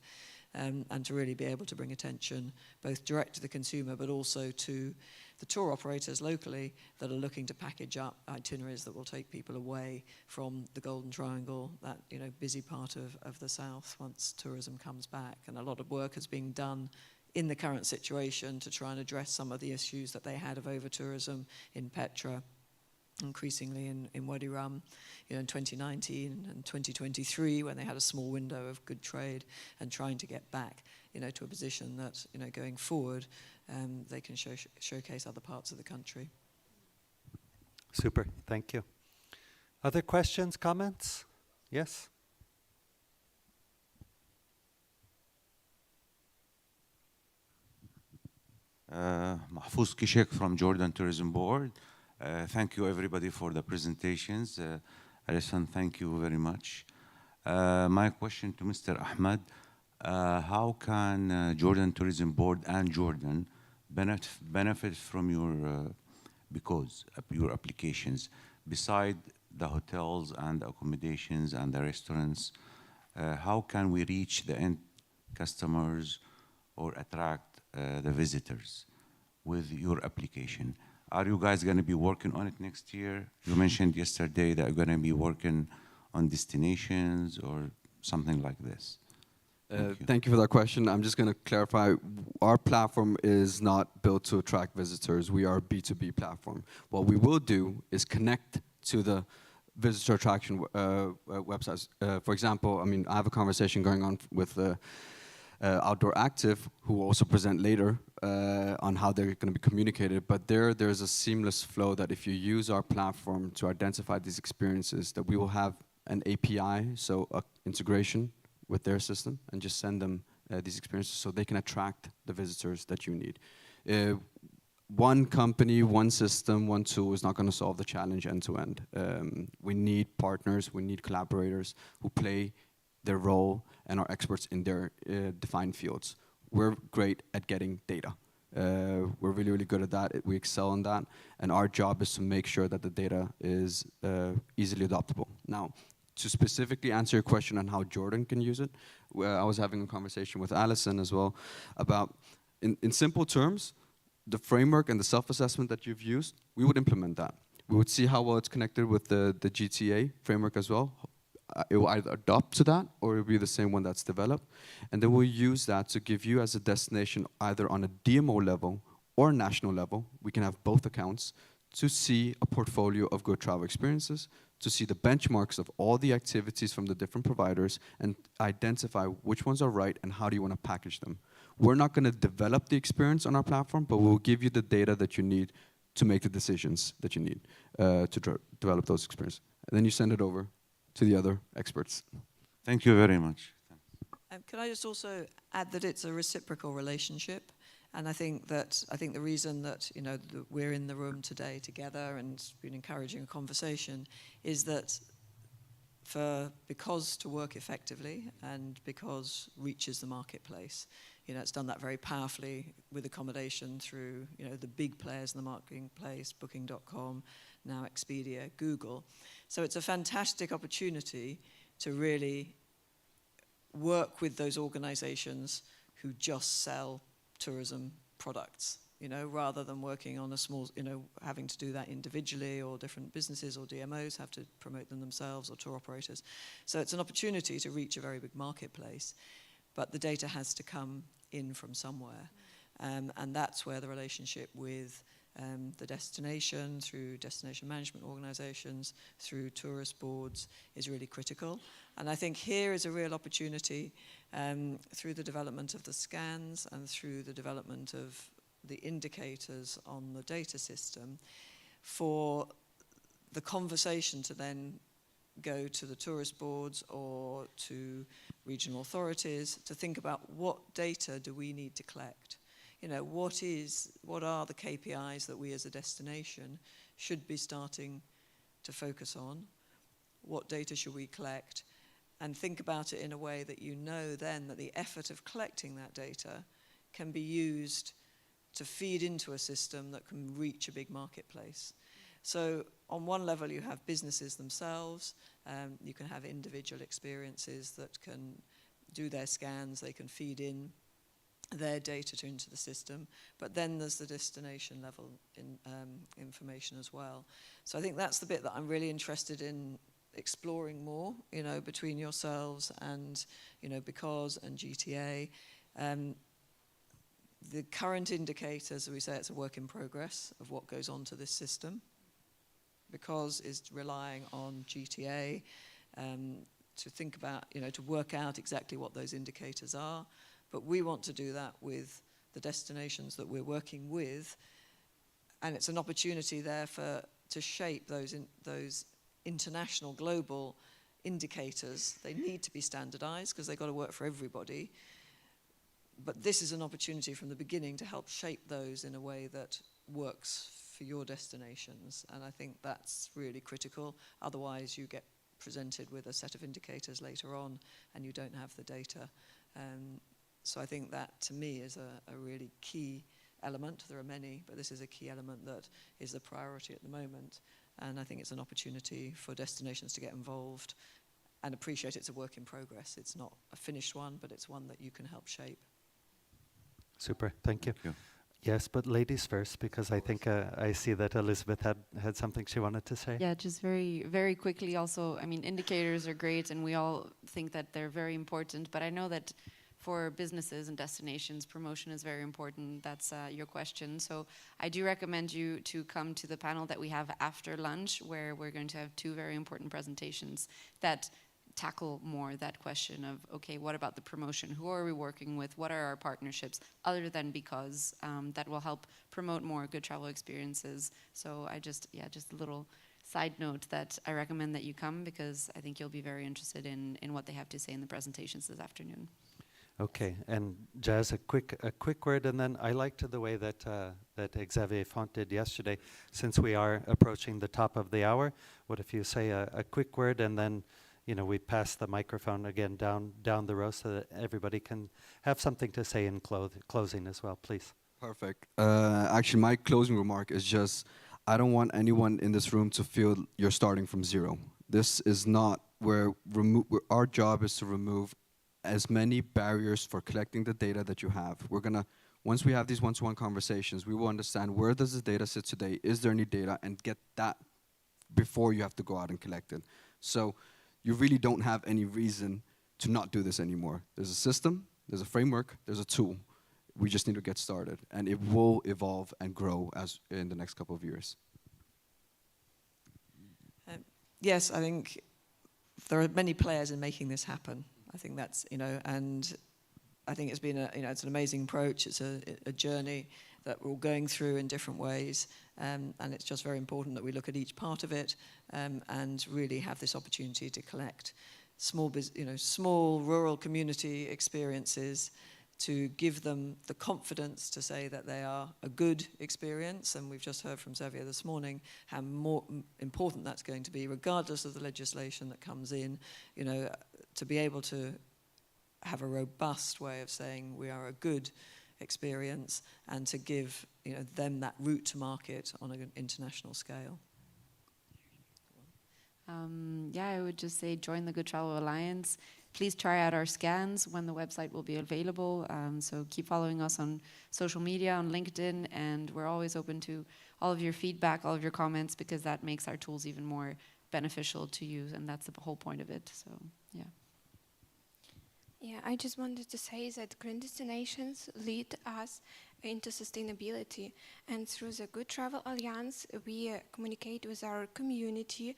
and to really be able to bring attention both direct to the consumer, but also to the tour operators locally that are looking to package up itineraries that will take people away from the Golden Triangle, that busy part of the south once tourism comes back. And a lot of work is being done in the current situation to try and address some of the issues that they had of over-tourism in Petra, increasingly in Wadi Rum, in 2019 and 2023, when they had a small window of good trade, and trying to get back, to a position that, going forward, they can showcase other parts of the country. Super, thank you. Other questions, comments? Yes? Mahfouz Kishek from Jordan Tourism Board. Thank you everybody for the presentations. Alison, thank you very much. My question to Mr. Ahmed, how can Jordan Tourism Board and Jordan benefit from your applications, beside the hotels and the accommodations and the restaurants? How can we reach the end customers or attract the visitors with your application? Are you guys going to be working on it next year? You mentioned yesterday that you're going to be working on destinations or something like this. Thank you for that question. I'm just going to clarify. Our platform is not built to attract visitors. We are a B2B platform. What we will do is connect to the visitor attraction websites. For example, I have a conversation going on with Outdoor Active, who will also present later on how they're going to be communicated. But there's a seamless flow that if you use our platform to identify these experiences, that we will have an API, so integration with their system, and just send them these experiences so they can attract the visitors that you need. One company, one system, one tool is not going to solve the challenge end to end. We need partners, we need collaborators who play their role and are experts in their defined fields. We're great at getting data. We're really, really good at that. We excel in that. And our job is to make sure that the data is easily adoptable. Now, to specifically answer your question on how Jordan can use it, I was having a conversation with Alison as well about, in simple terms, the framework and the self-assessment that you've used, we would implement that. We would see how well it's connected with the GTA framework as well. It will either adopt to that or it will be the same one that's developed. And then we'll use that to give you as a destination either on a DMO level or national level, we can have both accounts, to see a portfolio of good travel experiences, to see the benchmarks of all the activities from the different providers and identify which ones are right and how do you want to package them. We're not going to develop the experience on our platform, but we'll give you the data that you need to make the decisions that you need to develop those experiences. And then you send it over to the other experts. Thank you very much. Can I just also add that it's a reciprocal relationship? And I think the reason that we're in the room today together and been encouraging a conversation is that because to work effectively and because reach is the marketplace, it's done that very powerfully with accommodation through the big players in the marketplace, Booking.com, now Expedia, Google. So it's a fantastic opportunity to really work with those organizations who just sell tourism products, rather than working on a small, having to do that individually, or different businesses or DMOs have to promote them themselves, or tour operators. So it's an opportunity to reach a very big marketplace, but the data has to come in from somewhere. And that's where the relationship with the destination, through destination management organizations, through tourist boards, is really critical. And I think here is a real opportunity through the development of the scans and through the development of the indicators on the data system for the conversation to then go to the tourist boards or to regional authorities to think about what data do we need to collect. What are the KPIs that we as a destination should be starting to focus on? What data should we collect? And think about it in a way that then that the effort of collecting that data can be used to feed into a system that can reach a big marketplace. So on one level you have businesses themselves, you can have individual experiences that can do their scans, they can feed in their data into the system, but then there's the destination level information as well. So I think that's the bit that I'm really interested in exploring more, between yourselves and, Because and GTA. The current indicators, as we say, it's a work in progress of what goes on to this system. Because is relying on GTA to think about, to work out exactly what those indicators are. But we want to do that with the destinations that we're working with, and it's an opportunity there to shape those international, global indicators. They need to be standardized because they've got to work for everybody. But this is an opportunity from the beginning to help shape those in a way that works for your destinations, and I think that's really critical. Otherwise, you get presented with a set of indicators later on, and you don't have the data. So I think that, to me, is a really key element. There are many, but this is a key element that is the priority at the moment. And I think it's an opportunity for destinations to get involved and appreciate it's a work in progress. It's not a finished one, but it's one that you can help shape. Super, thank you. Yes, but ladies first, because I think I see that Elizabeth had something she wanted to say. Yeah, just very, very quickly also, indicators are great and we all think that they're very important, but I know that for businesses and destinations, promotion is very important. That's your question. So I do recommend you to come to the panel that we have after lunch, where we're going to have two very important presentations that tackle more that question of, okay, what about the promotion? Who are we working with? What are our partnerships other than Because that will help promote more good travel experiences? So just a little side note that I recommend that you come, because I think you'll be very interested in what they have to say in the presentations this afternoon. Okay, and Jazz, a quick word, and then I liked the way that that Xavier Font did yesterday. Since we are approaching the top of the hour, what if you say a quick word, and then, you know, we pass the microphone again down the row so that everybody can have something to say in closing as well, please. Perfect. Actually, my closing remark is just, I don't want anyone in this room to feel you're starting from zero. This is not where our job is to remove as many barriers for collecting the data that you have. We're gonna, once we have these one-to-one conversations, we will understand where does the data sit today, is there any data, and get that before you have to go out and collect it. So you really don't have any reason to not do this anymore. There's a system, there's a framework, there's a tool. We just need to get started, and it will evolve and grow as in the next couple of years. Yes, I think there are many players in making this happen. I think that's, you know, and I think it's been it's an amazing approach. It's a journey that we're all going through in different ways, and it's just very important that we look at each part of it and really have this opportunity to collect small rural community experiences, to give them the confidence to say that they are a good experience. And we've just heard from Xavier this morning how more important that's going to be, regardless of the legislation that comes in, you know, to be able to have a robust way of saying we are a good experience, and to give, you know, them that route to market on an international scale. Yeah, I would just say join the Good Travel Alliance. Please try out our scans when the website will be available. So keep following us on social media, on LinkedIn, and we're always open to all of your feedback, all of your comments, because that makes our tools even more beneficial to use, and that's the whole point of it. So, yeah. Yeah, I just wanted to say that green destinations lead us into sustainability, and through the Good Travel Alliance, we communicate with our community,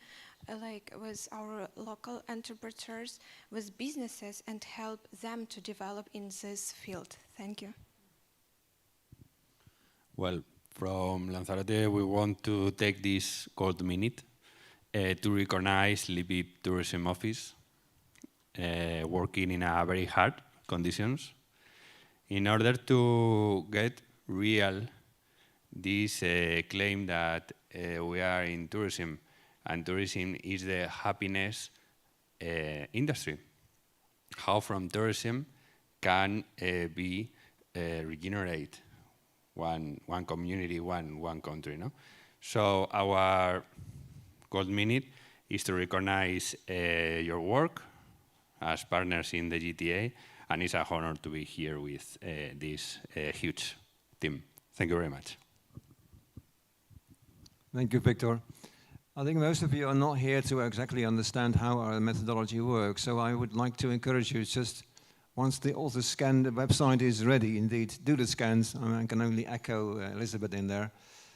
like with our local entrepreneurs, with businesses, and help them to develop in this field. Thank you. Well, from Lanzarote, we want to take this gold minute to recognize Libby Tourism Office, working in a very hard conditions in order to get real this claim that we are in tourism, and tourism is the happiness industry. How from tourism can be regenerate one community, one country, no? So our gold minute is to recognize your work as partners in the GTA, and it's an honor to be here with this huge team. Thank you very much. Thank you, Victor. I think most of you are not here to exactly understand how our methodology works, so I would like to encourage you, just once the website is ready, indeed, do the scans. I can only echo Elizabeth in there.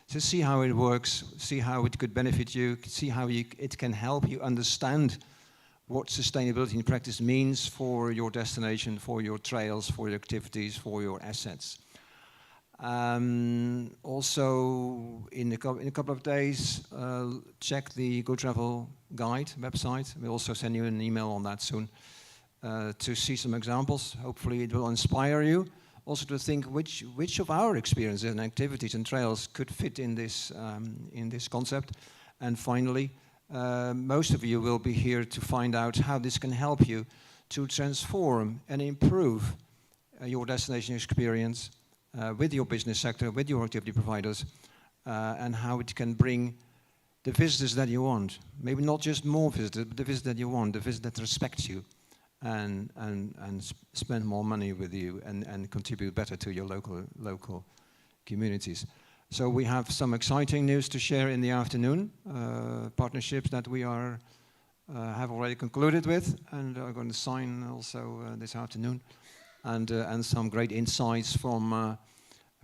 Just see how it works, see how it could benefit you, see how it can help you understand what sustainability in practice means for your destination, for your trails, for your activities, for your assets. Also, in a couple of days, check the Good Travel Guide website. We'll also send you an email on that soon to see some examples. Hopefully it will inspire you also to think which of our experiences and activities and trails could fit in this concept. And finally, most of you will be here to find out how this can help you to transform and improve your destination experience with your business sector, with your activity providers, and how it can bring the visitors that you want. Maybe not just more visitors, but the visitors that you want, the visitors that respect you and spend more money with you and contribute better to your local communities. So we have some exciting news to share in the afternoon, partnerships that we have already concluded with and are going to sign also this afternoon, and some great insights from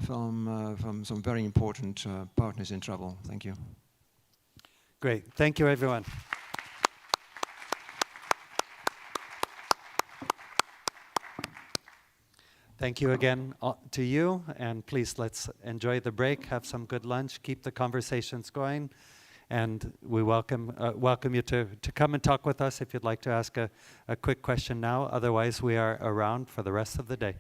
some very important partners in travel. Thank you. Great. Thank you, everyone. Thank you again to you, and please let's enjoy the break, have some good lunch, keep the conversations going, And we welcome you to come and talk with us if you'd like to ask a quick question now. Otherwise, we are around for the rest of the day.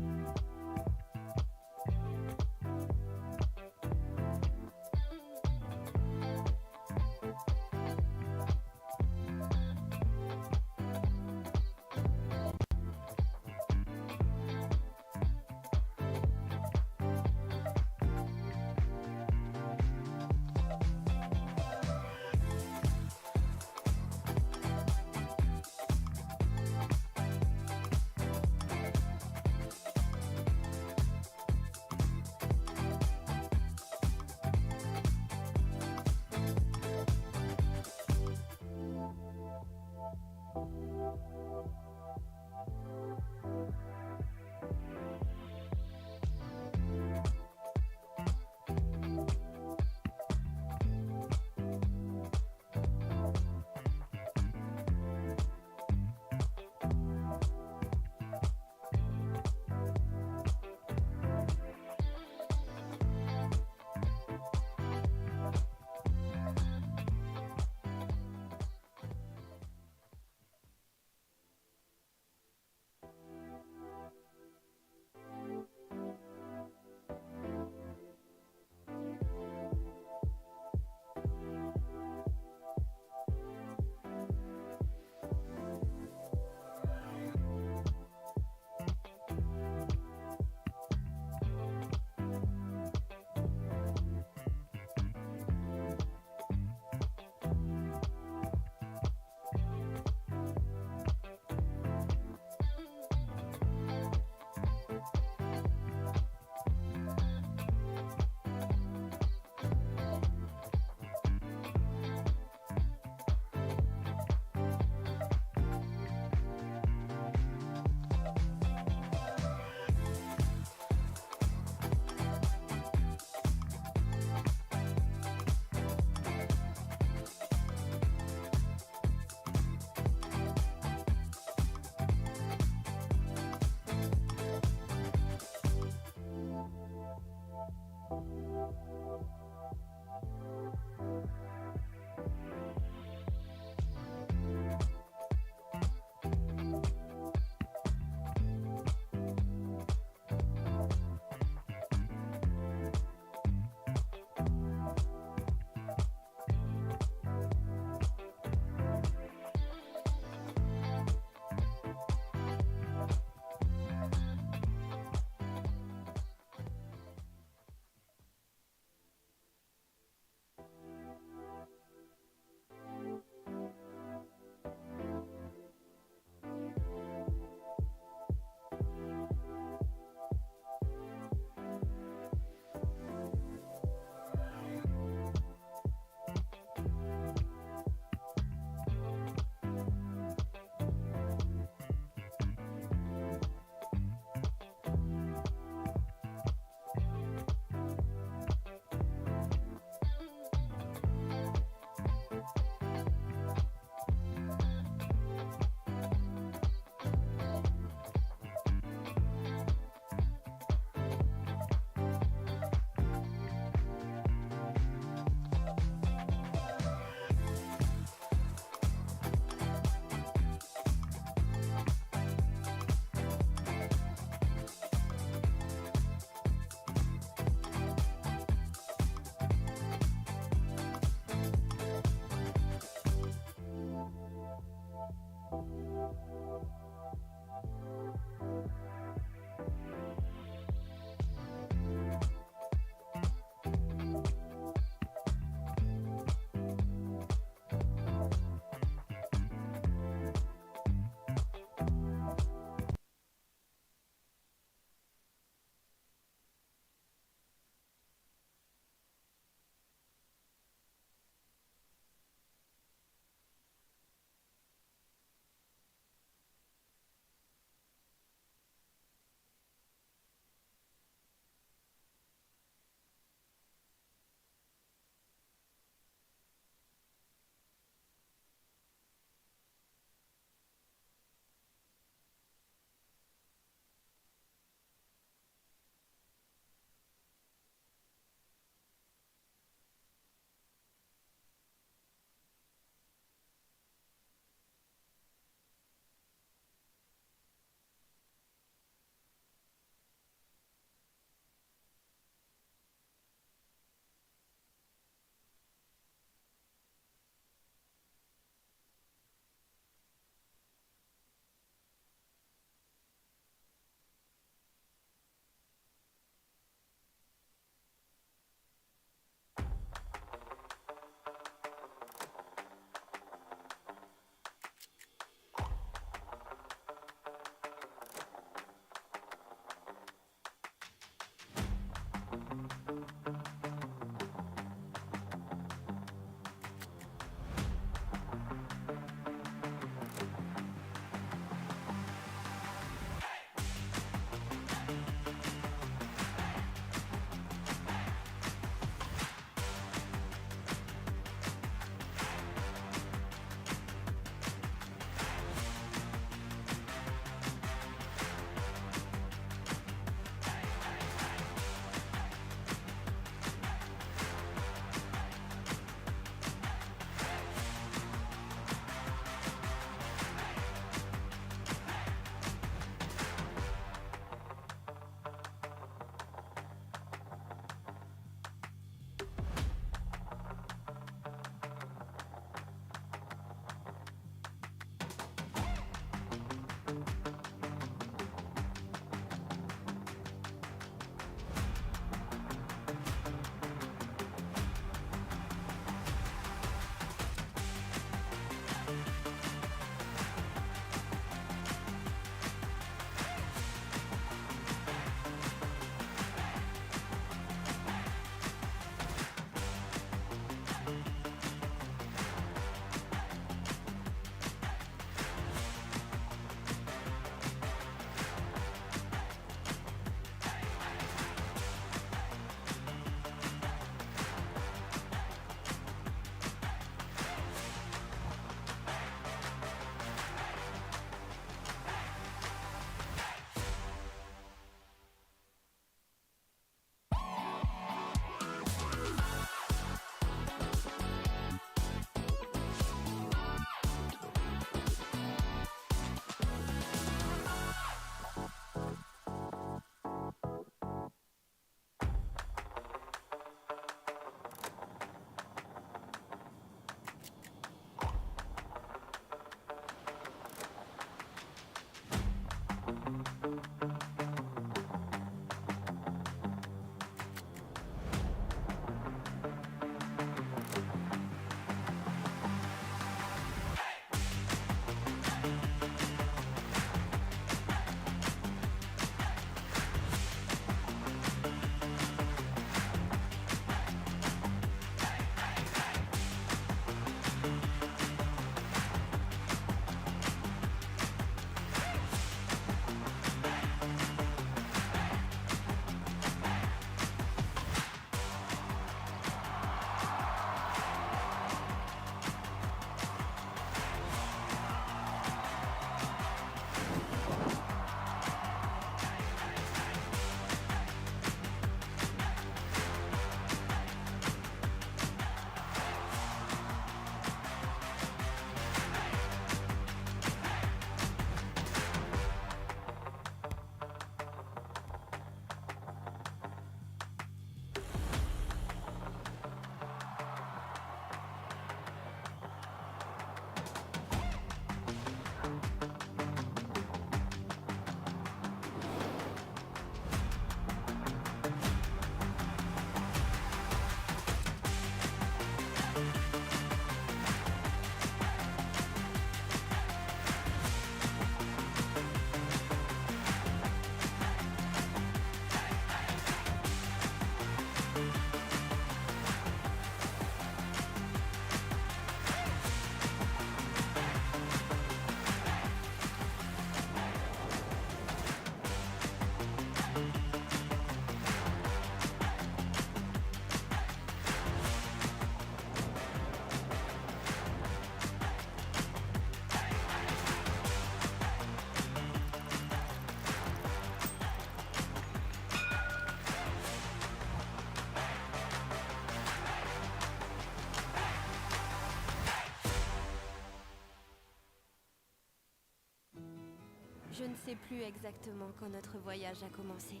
Je ne sais plus exactement quand notre voyage a commencé.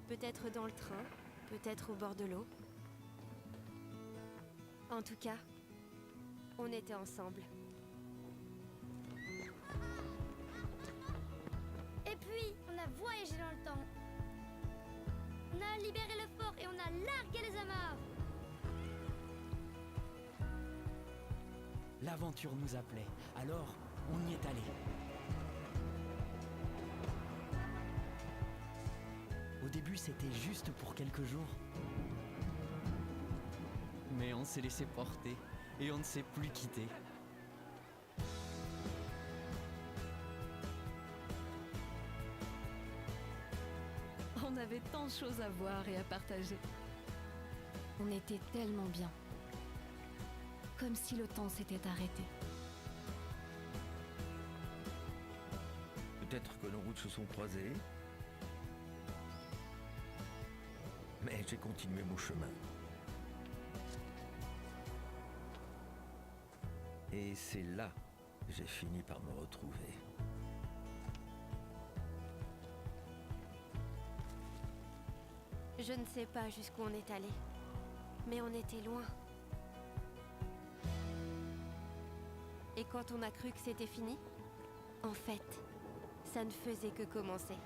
Peut-être dans le train, peut-être au bord de l'eau. En tout cas, on était ensemble. Et puis, on a voyagé dans le temps. On a libéré le fort et on a largué les amarres. L'aventure nous appelait, alors on y est allé. Au début, c'était juste pour quelques jours. Mais on s'est laissé porter et on ne s'est plus quitté. On avait tant de choses à voir et à partager. On était tellement bien. Comme si le temps s'était arrêté. Peut-être que nos routes se sont croisées. Mais j'ai continué mon chemin. Et c'est là que j'ai fini par me retrouver. Je ne sais pas jusqu'où on est allé, mais on était loin. Et quand on a cru que c'était fini, en fait, ça ne faisait que commencer.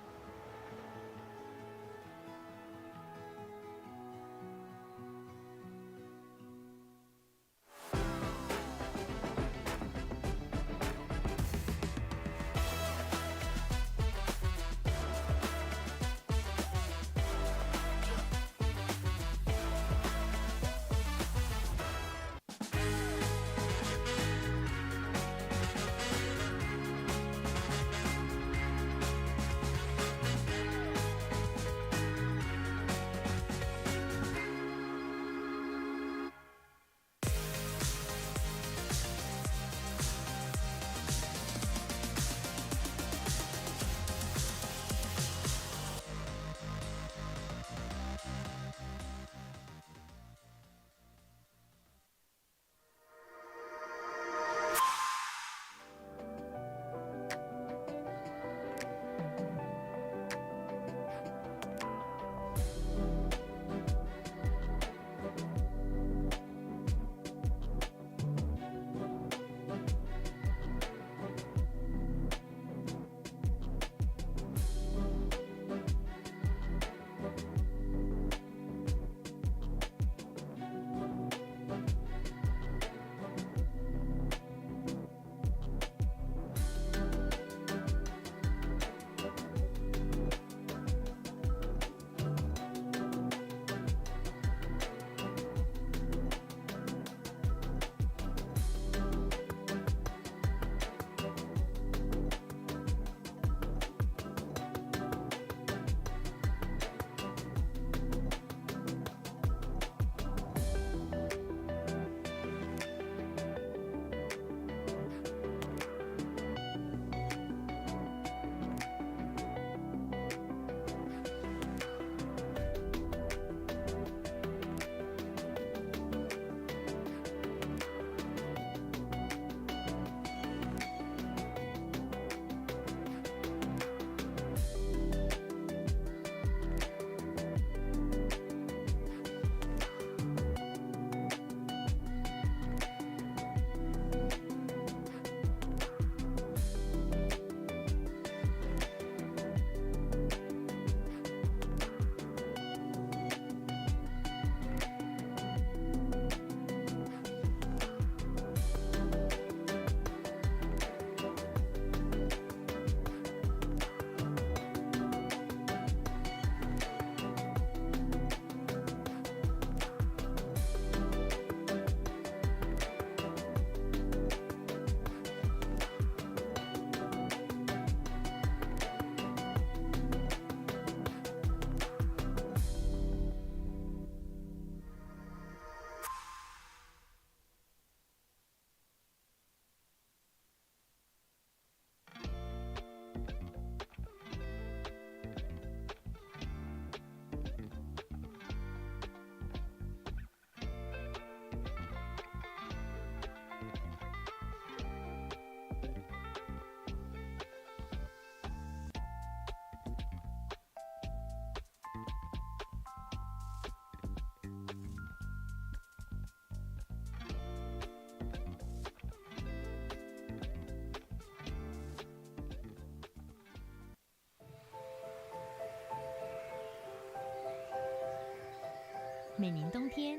每年冬天，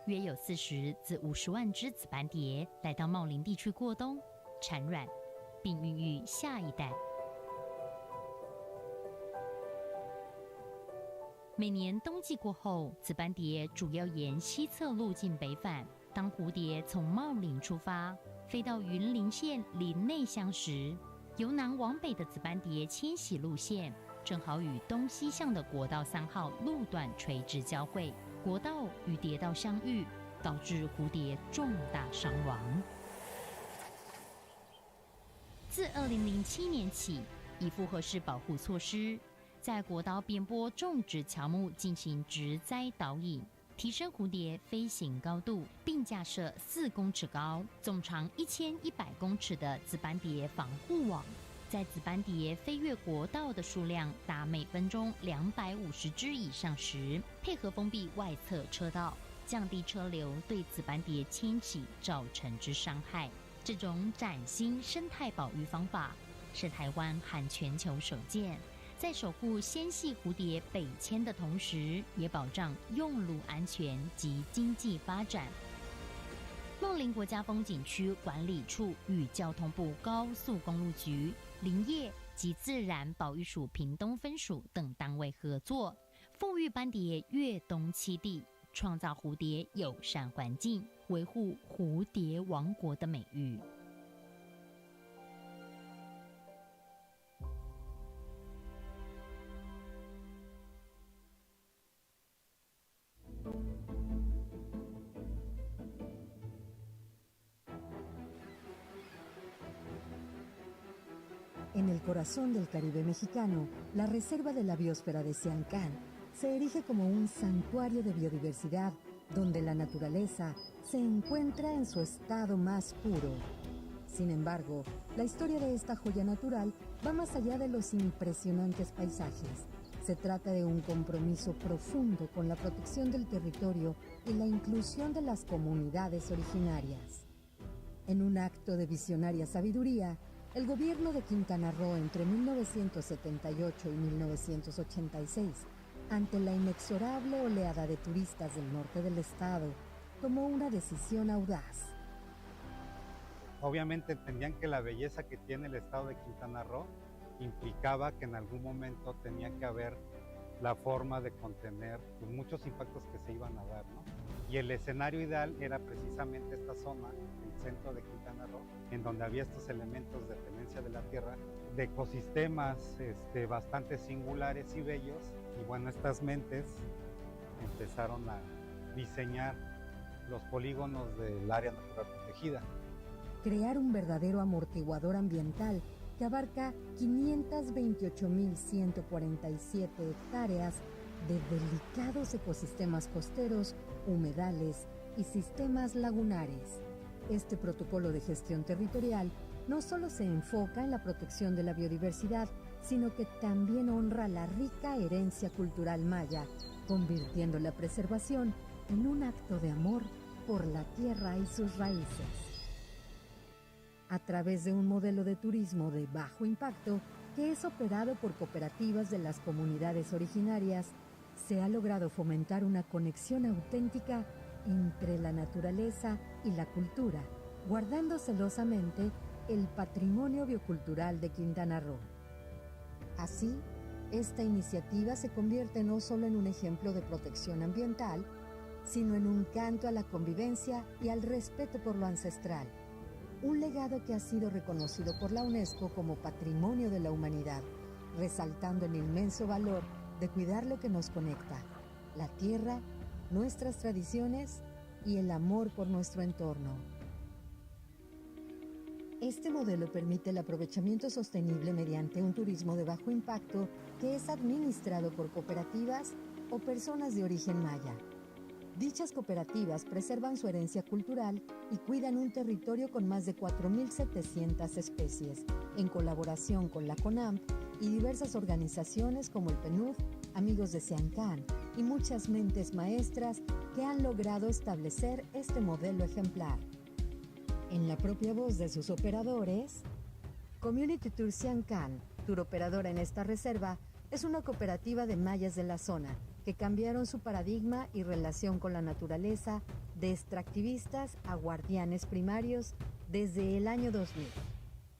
约有40至50万只紫斑蝶来到茂林地区过冬、产卵，并孕育下一代。每年冬季过后，紫斑蝶主要沿西侧路径北返。当蝴蝶从茂林出发，飞到云林县林内乡时，由南往北的紫斑蝶迁徙路线正好与东西向的国道3号路段垂直交汇，国道与蝶道相遇，导致蝴蝶重大伤亡。自2007年起，以复合式保护措施，在国道边坡种植乔木进行植栽导引，提升蝴蝶飞行高度，并架设4公尺高、总长1100公尺的紫斑蝶防护网。在紫斑蝶飞越国道的数量达每分钟250只以上时，配合封闭外侧车道，降低车流对紫斑蝶迁徙造成之伤害。这种崭新生态保育方法是台湾和全球首见，在守护纤细蝴蝶北迁的同时，也保障用路安全及经济发展。茂林国家风景区管理处与交通部高速公路局、林业及自然保育署屏东分署等单位合作，富裕斑蝶越冬栖地，创造蝴蝶友善环境，维护蝴蝶王国的美誉。En el corazón del Caribe mexicano, la Reserva de la Biosfera de Siancán se erige como un santuario de biodiversidad donde la naturaleza se encuentra en su estado más puro. Sin embargo, la historia de esta joya natural va más allá de los impresionantes paisajes. Se trata de un compromiso profundo con la protección del territorio y la inclusión de las comunidades originarias. En un acto de visionaria sabiduría, el gobierno de Quintana Roo entre 1978 y 1986, ante la inexorable oleada de turistas del norte del estado, tomó una decisión audaz. Obviamente entendían que la belleza que tiene el estado de Quintana Roo implicaba que en algún momento tenía que haber la forma de contener muchos impactos que se iban a dar, ¿no? Y el escenario ideal era precisamente esta zona, el centro de Quintana Roo, en donde había estos elementos de tenencia de la tierra, de ecosistemas bastante singulares y bellos. Y bueno, estas mentes empezaron a diseñar los polígonos del área natural protegida. Crear un verdadero amortiguador ambiental que abarca 528.147 hectáreas de delicados ecosistemas costeros, humedales y sistemas lagunares. Este protocolo de gestión territorial no solo se enfoca en la protección de la biodiversidad, sino que también honra la rica herencia cultural maya, convirtiendo la preservación en un acto de amor por la tierra y sus raíces. A través de un modelo de turismo de bajo impacto que es operado por cooperativas de las comunidades originarias, se ha logrado fomentar una conexión auténtica entre la naturaleza y la cultura, guardando celosamente el patrimonio biocultural de Quintana Roo. Así, esta iniciativa se convierte no solo en un ejemplo de protección ambiental, sino en un canto a la convivencia y al respeto por lo ancestral, un legado que ha sido reconocido por la UNESCO como Patrimonio de la Humanidad, resaltando el inmenso valor de cuidar lo que nos conecta, la tierra, nuestras tradiciones y el amor por nuestro entorno. Este modelo permite el aprovechamiento sostenible mediante un turismo de bajo impacto que es administrado por cooperativas o personas de origen maya. Dichas cooperativas preservan su herencia cultural y cuidan un territorio con más de 4.700 especies, en colaboración con la CONAMP y diversas organizaciones como el PNUD, Amigos de Siancán y muchas mentes maestras que han logrado establecer este modelo ejemplar. En la propia voz de sus operadores, Community Tour Siancán, tour operadora en esta reserva, es una cooperativa de mayas de la zona que cambiaron su paradigma y relación con la naturaleza de extractivistas a guardianes primarios desde el año 2000.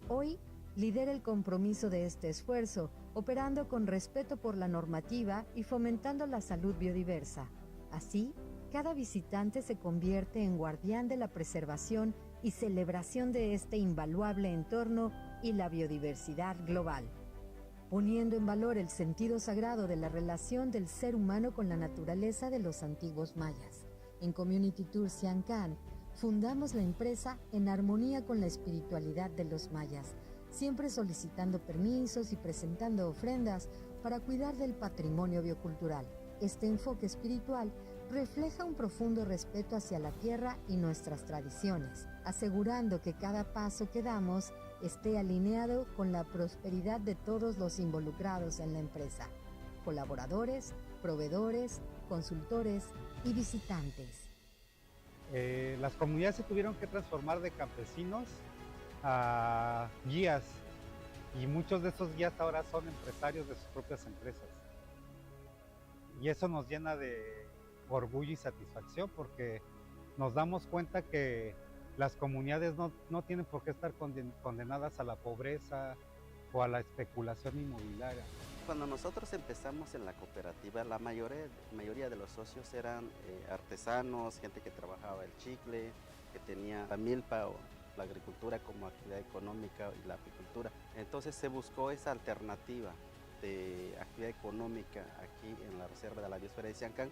Hoy lidera el compromiso de este esfuerzo, operando con respeto por la normativa y fomentando la salud biodiversa. Así, cada visitante se convierte en guardián de la preservación y celebración de este invaluable entorno y la biodiversidad global, poniendo en valor el sentido sagrado de la relación del ser humano con la naturaleza de los antiguos mayas. En Community Tour Siancán, fundamos la empresa en armonía con la espiritualidad de los mayas, siempre solicitando permisos y presentando ofrendas para cuidar del patrimonio biocultural. Este enfoque espiritual refleja un profundo respeto hacia la tierra y nuestras tradiciones, asegurando que cada paso que damos esté alineado con la prosperidad de todos los involucrados en la empresa: colaboradores, proveedores, consultores y visitantes. Las comunidades se tuvieron que transformar de campesinos a guías, y muchos de esos guías ahora son empresarios de sus propias empresas. Y eso nos llena de orgullo y satisfacción, porque nos damos cuenta que las comunidades no tienen por qué estar condenadas a la pobreza o a la especulación inmobiliaria. Cuando nosotros empezamos en la cooperativa, la mayoría de los socios eran artesanos, gente que trabajaba el chicle, que tenía la milpa o la agricultura como actividad económica y la apicultura. Entonces se buscó esa alternativa de actividad económica aquí en la Reserva de la Biosfera de Siancán.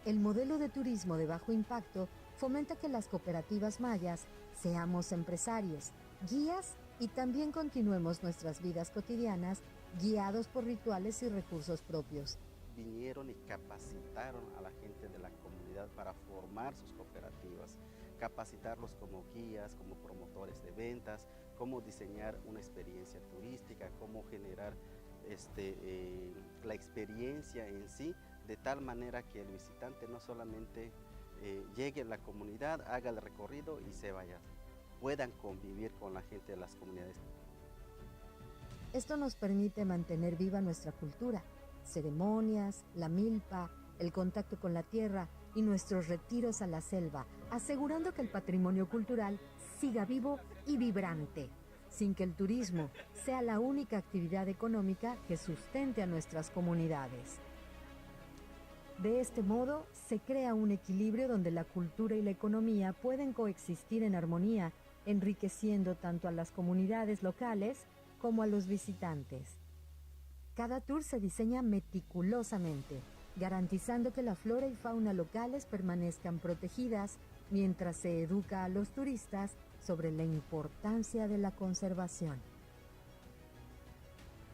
El modelo de turismo de bajo impacto fomenta que las cooperativas mayas seamos empresarios, guías y también continuemos nuestras vidas cotidianas guiados por rituales y recursos propios. Vinieron y capacitaron a la gente de la comunidad para formar sus cooperativas, capacitarlos como guías, como promotores de ventas, cómo diseñar una experiencia turística, cómo generar la experiencia en sí, de tal manera que el visitante no solamente llegue a la comunidad, haga el recorrido y se vaya, puedan convivir con la gente de las comunidades. Esto nos permite mantener viva nuestra cultura, ceremonias, la milpa, el contacto con la tierra y nuestros retiros a la selva, asegurando que el patrimonio cultural siga vivo y vibrante, sin que el turismo sea la única actividad económica que sustente a nuestras comunidades. De este modo, se crea un equilibrio donde la cultura y la economía pueden coexistir en armonía, enriqueciendo tanto a las comunidades locales como a los visitantes. Cada tour se diseña meticulosamente, garantizando que la flora y fauna locales permanezcan protegidas mientras se educa a los turistas sobre la importancia de la conservación.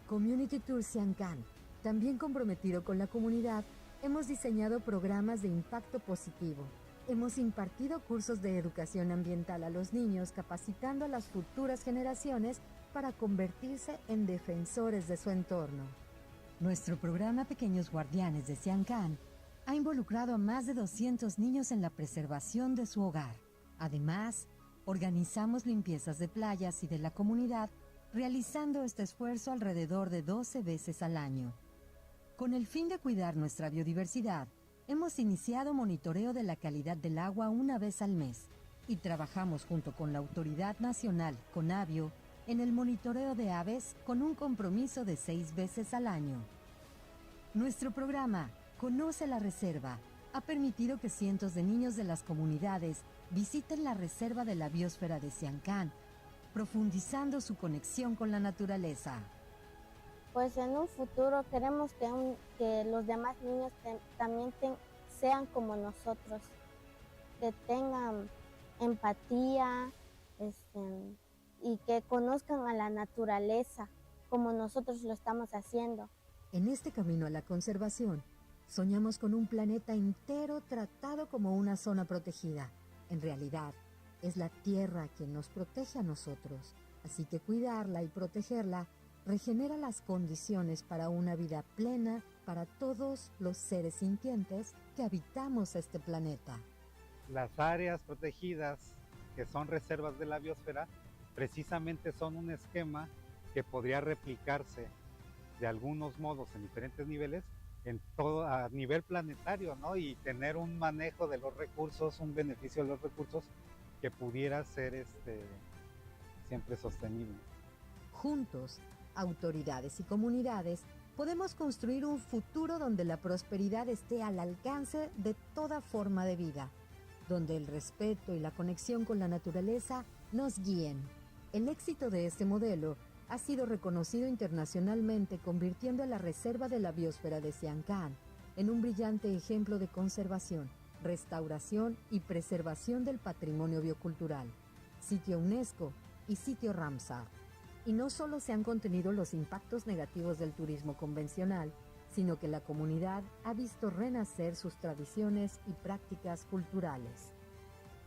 Community Tour Siancán, también comprometido con la comunidad, hemos diseñado programas de impacto positivo. Hemos impartido cursos de educación ambiental a los niños, capacitando a las futuras generaciones para convertirse en defensores de su entorno. Nuestro programa Pequeños Guardianes de Siancán ha involucrado a más de 200 niños en la preservación de su hogar. Además, organizamos limpiezas de playas y de la comunidad, realizando este esfuerzo alrededor de 12 veces al año. Con el fin de cuidar nuestra biodiversidad, hemos iniciado monitoreo de la calidad del agua una vez al mes y trabajamos junto con la Autoridad Nacional, CONABIO, en el monitoreo de aves con un compromiso de 6 veces al año. Nuestro programa, Conoce la Reserva, ha permitido que cientos de niños de las comunidades visiten la Reserva de la Biosfera de Siancán, profundizando su conexión con la naturaleza. Pues en un futuro queremos que los demás niños también sean como nosotros, que tengan empatía y que conozcan a la naturaleza como nosotros lo estamos haciendo. En este camino a la conservación, soñamos con un planeta entero tratado como una zona protegida. En realidad, es la Tierra quien nos protege a nosotros, así que cuidarla y protegerla regenera las condiciones para una vida plena para todos los seres sintientes que habitamos este planeta. Las áreas protegidas, que son reservas de la biosfera, precisamente son un esquema que podría replicarse de algunos modos en diferentes niveles, en todo, a nivel planetario, ¿no? Y tener un manejo de los recursos, un beneficio de los recursos que pudiera ser siempre sostenible. Juntos, autoridades y comunidades, podemos construir un futuro donde la prosperidad esté al alcance de toda forma de vida, donde el respeto y la conexión con la naturaleza nos guíen. El éxito de este modelo ha sido reconocido internacionalmente, convirtiendo a la Reserva de la Biosfera de Siancán en un brillante ejemplo de conservación, restauración y preservación del patrimonio biocultural, sitio UNESCO y sitio Ramsar. Y no solo se han contenido los impactos negativos del turismo convencional, sino que la comunidad ha visto renacer sus tradiciones y prácticas culturales.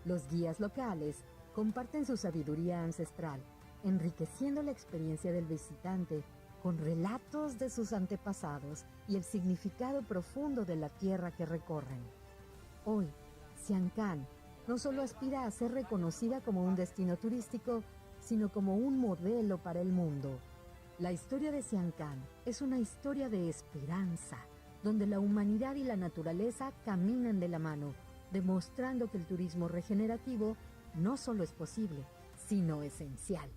Los guías locales comparten su sabiduría ancestral, enriqueciendo la experiencia del visitante con relatos de sus antepasados y el significado profundo de la tierra que recorren. Hoy, Siancán no solo aspira a ser reconocida como un destino turístico, sino como un modelo para el mundo. La historia de Siancán es una historia de esperanza, donde la humanidad y la naturaleza caminan de la mano, demostrando que el turismo regenerativo no solo es posible, sino esencial.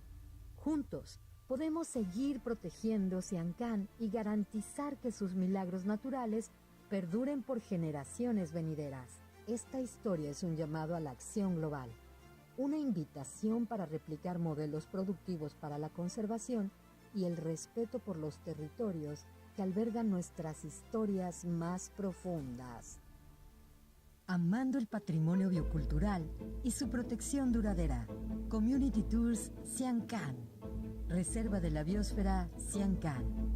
Juntos, podemos seguir protegiendo Siancán y garantizar que sus milagros naturales perduren por generaciones venideras. Esta historia es un llamado a la acción global, una invitación para replicar modelos productivos para la conservación y el respeto por los territorios que albergan nuestras historias más profundas. Amando el patrimonio biocultural y su protección duradera. Community Tours Siancán. Reserva de la Biosfera Siancán.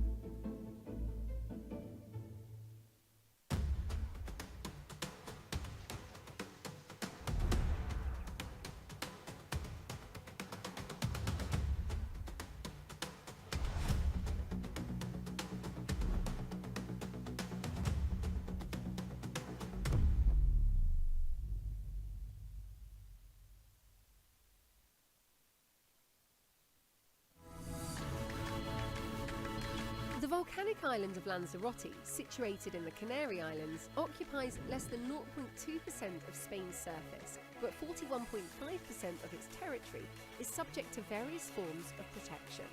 The volcanic island of Lanzarote, situated in the Canary Islands, occupies less than 0.2% of Spain's surface, but 41.5% of its territory is subject to various forms of protection.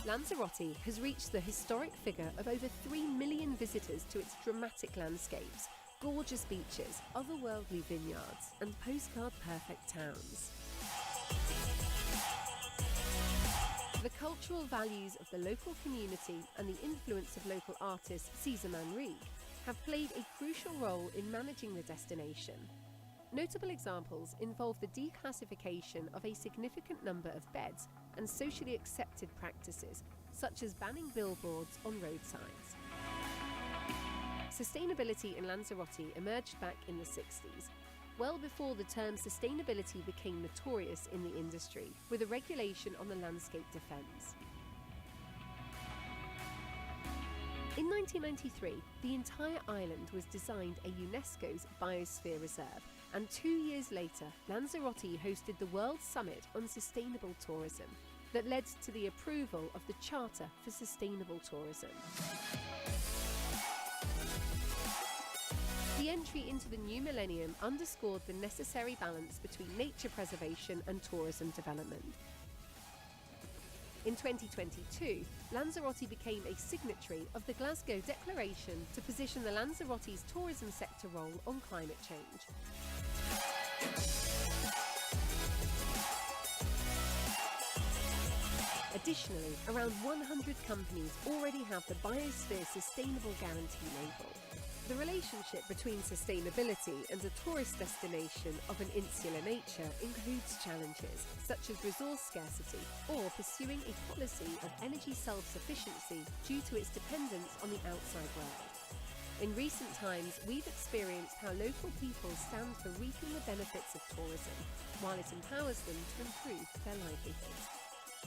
Lanzarote has reached the historic figure of over 3 million visitors to its dramatic landscapes, gorgeous beaches, otherworldly vineyards, and postcard-perfect towns. The cultural values of the local community and the influence of local artist Cesar Manrique have played a crucial role in managing the destination. Notable examples involve the declassification of a significant number of beds and socially accepted practices, such as banning billboards on road signs. Sustainability in Lanzarote emerged back in the 60s, well before the term sustainability became notorious in the industry, with a regulation on the landscape defence. In 1993, the entire island was designed a UNESCO's Biosphere Reserve, and 2 years later, Lanzarote hosted the World Summit on Sustainable Tourism that led to the approval of the Charter for Sustainable Tourism. The entry into the new millennium underscored the necessary balance between nature preservation and tourism development. In 2022, Lanzarote became a signatory of the Glasgow Declaration to position the Lanzarote's tourism sector role on climate change. Additionally, around 100 companies already have the Biosphere Sustainable Guarantee label. The relationship between sustainability and a tourist destination of an insular nature includes challenges, such as resource scarcity or pursuing a policy of energy self-sufficiency due to its dependence on the outside world. In recent times, we've experienced how local people stand for reaping the benefits of tourism, while it empowers them to improve their livelihoods.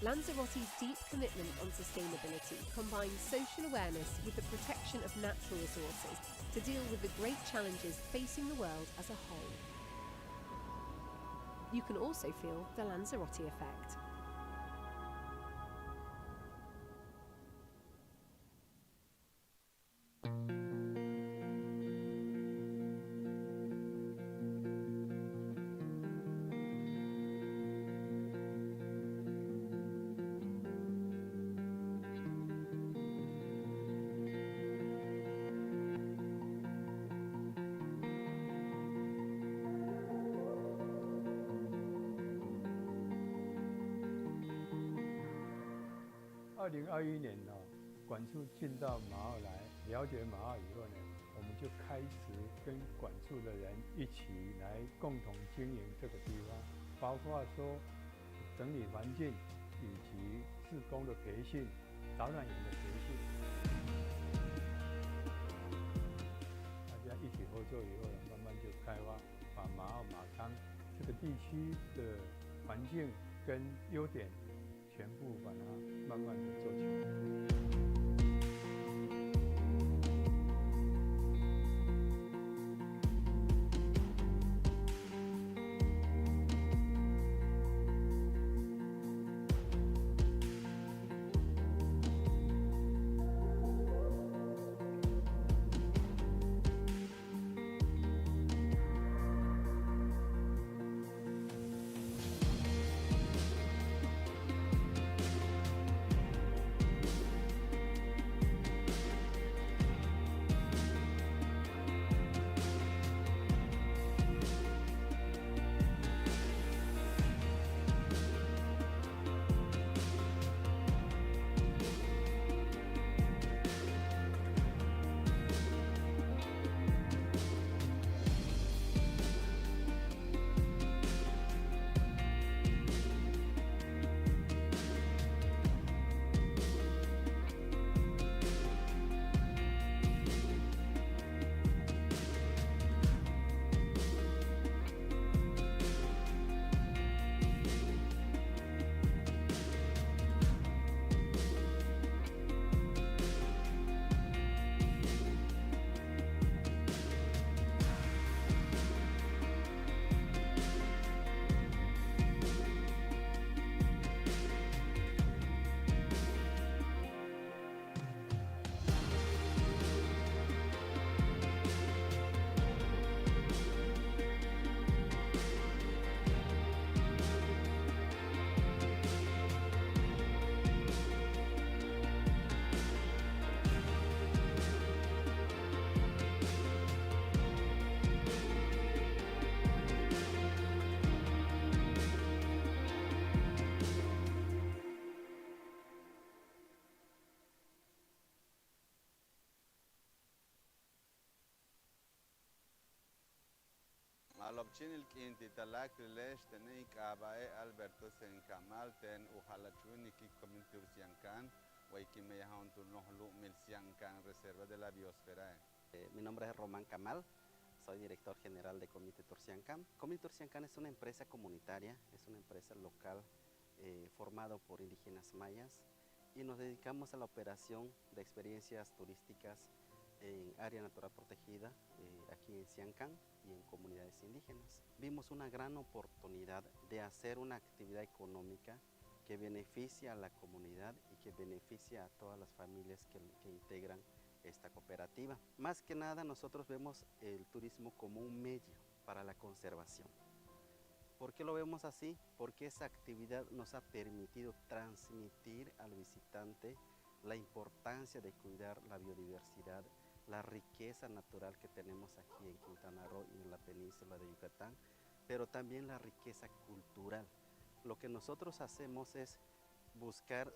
Lanzarote's deep commitment on sustainability combines social awareness with the protection of natural resources to deal with the great challenges facing the world as a whole. You can also feel the Lanzarote effect.2021年管处进到马澳来，了解马澳以后呢，我们就开始跟管处的人一起来共同经营这个地方，包括说整理环境，以及志工的培训、导览员的培训。大家一起合作以后呢，慢慢就开发，把马澳马康这个地区的环境跟优点全部把它慢慢的做起来。Alobchin il-kinti tal-akri lex tenik abae Alberto Senkamalten u jalachuniki Cominturciancan, Waikimeyahan Turnohlu Milciancan, Reserva de la Biosfera. Mi nombre es Román Camal, soy director general de Comité Turciancán. Comité Turciancán es una empresa comunitaria, es una empresa local formada por indígenas mayas y nos dedicamos a la operación de experiencias turísticas en área natural protegida, aquí en Ciancán y en comunidades indígenas. Vimos una gran oportunidad de hacer una actividad económica que beneficia a la comunidad y que beneficia a todas las familias que integran esta cooperativa. Más que nada nosotros vemos el turismo como un medio para la conservación. ¿Por qué lo vemos así? Porque esa actividad nos ha permitido transmitir al visitante la importancia de cuidar la biodiversidad, la riqueza natural que tenemos aquí en Quintana Roo y en la península de Yucatán, pero también la riqueza cultural. Lo que nosotros hacemos es buscar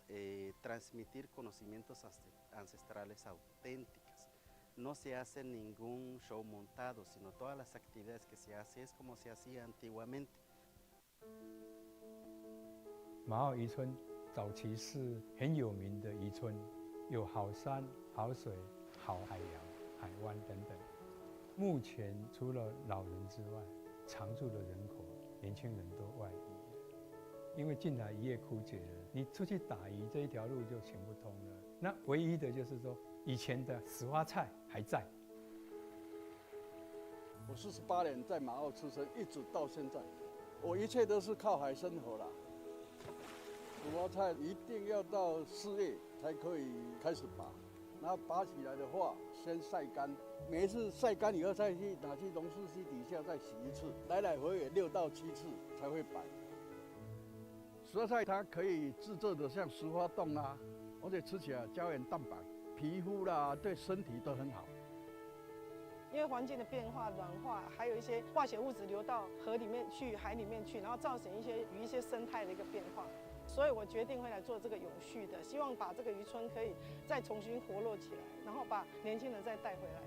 transmitir conocimientos ancestrales auténticos. No se hace ningún show montado, sino todas las actividades que se hacen es como se hacía antiguamente. 马澳渔村早期是很有名的渔村，有好山、好水、好海洋、海湾等等。目前除了老人之外，常住的人口，年轻人都外移了，因为近海渔业枯竭了，你出去打鱼这一条路就行不通了。那唯一的就是说，以前的石花菜还在。我48年在马澳出生，一直到现在，我一切都是靠海生活啦。古包菜一定要到4月才可以开始拔，然后拔起来的话，先晒干，每一次晒干以后再拿去溶湿机底下再洗一次，来来回回6到7次才会白。蔬菜它可以制作的像石花冻啊，而且吃起来胶原蛋白，皮肤啦对身体都很好。因为环境的变化、软化，还有一些化学物质流到河里面去、海里面去，然后造成一些生态的一个变化。所以我决定会来做这个永续的，希望把这个渔村可以再重新活络起来，然后把年轻人再带回来。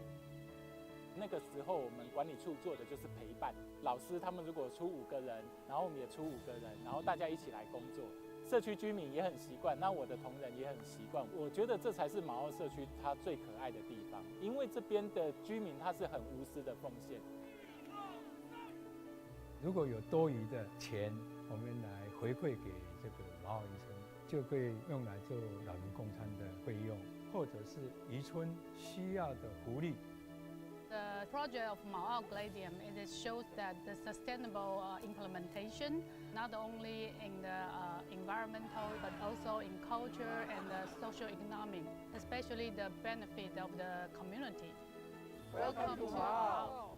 那个时候我们管理处做的就是陪伴老师，他们如果出5个人，然后我们也出5个人，然后大家一起来工作。社区居民也很习惯，那我的同仁也很习惯。我觉得这才是马澳社区它最可爱的地方，因为这边的居民他是很无私的奉献。如果有多余的钱，我们来回馈给这个马澳渔村，就可以用来做老人共餐的费用，或者是渔村需要的福利。The project of Mo'ao Gladium, it shows that the sustainable implementation, not only in the environmental, but also in culture and the social economic, especially the benefit of the community. Welcome to Mo'ao.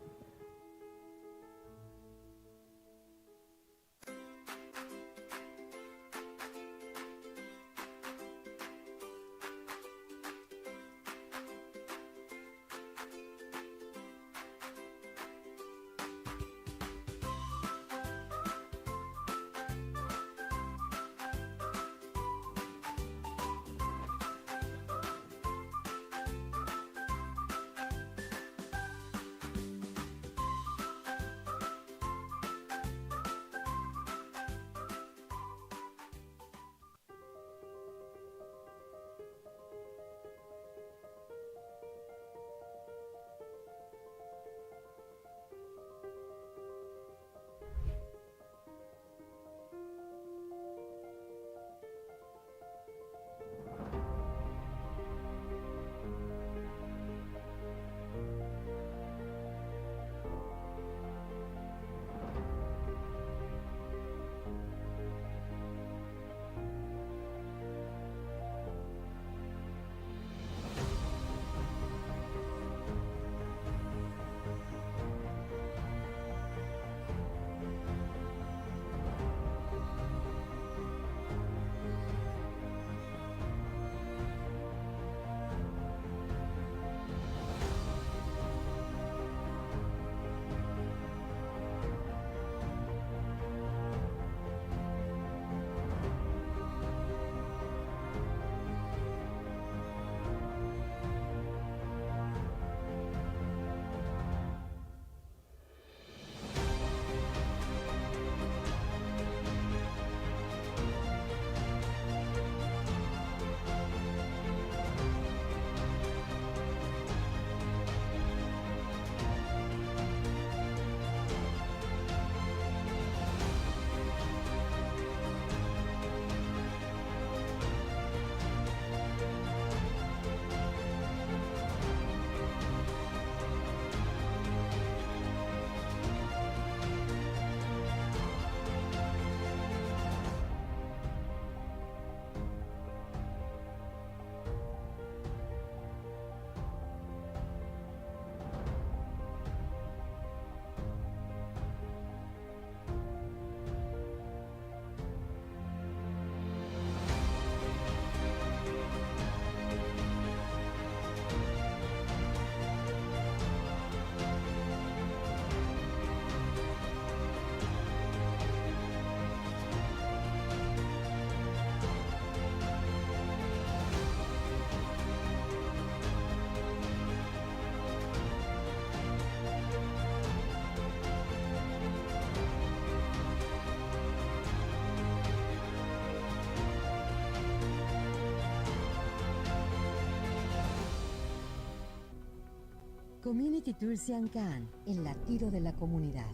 Community Tour Siancán, el latido de la comunidad.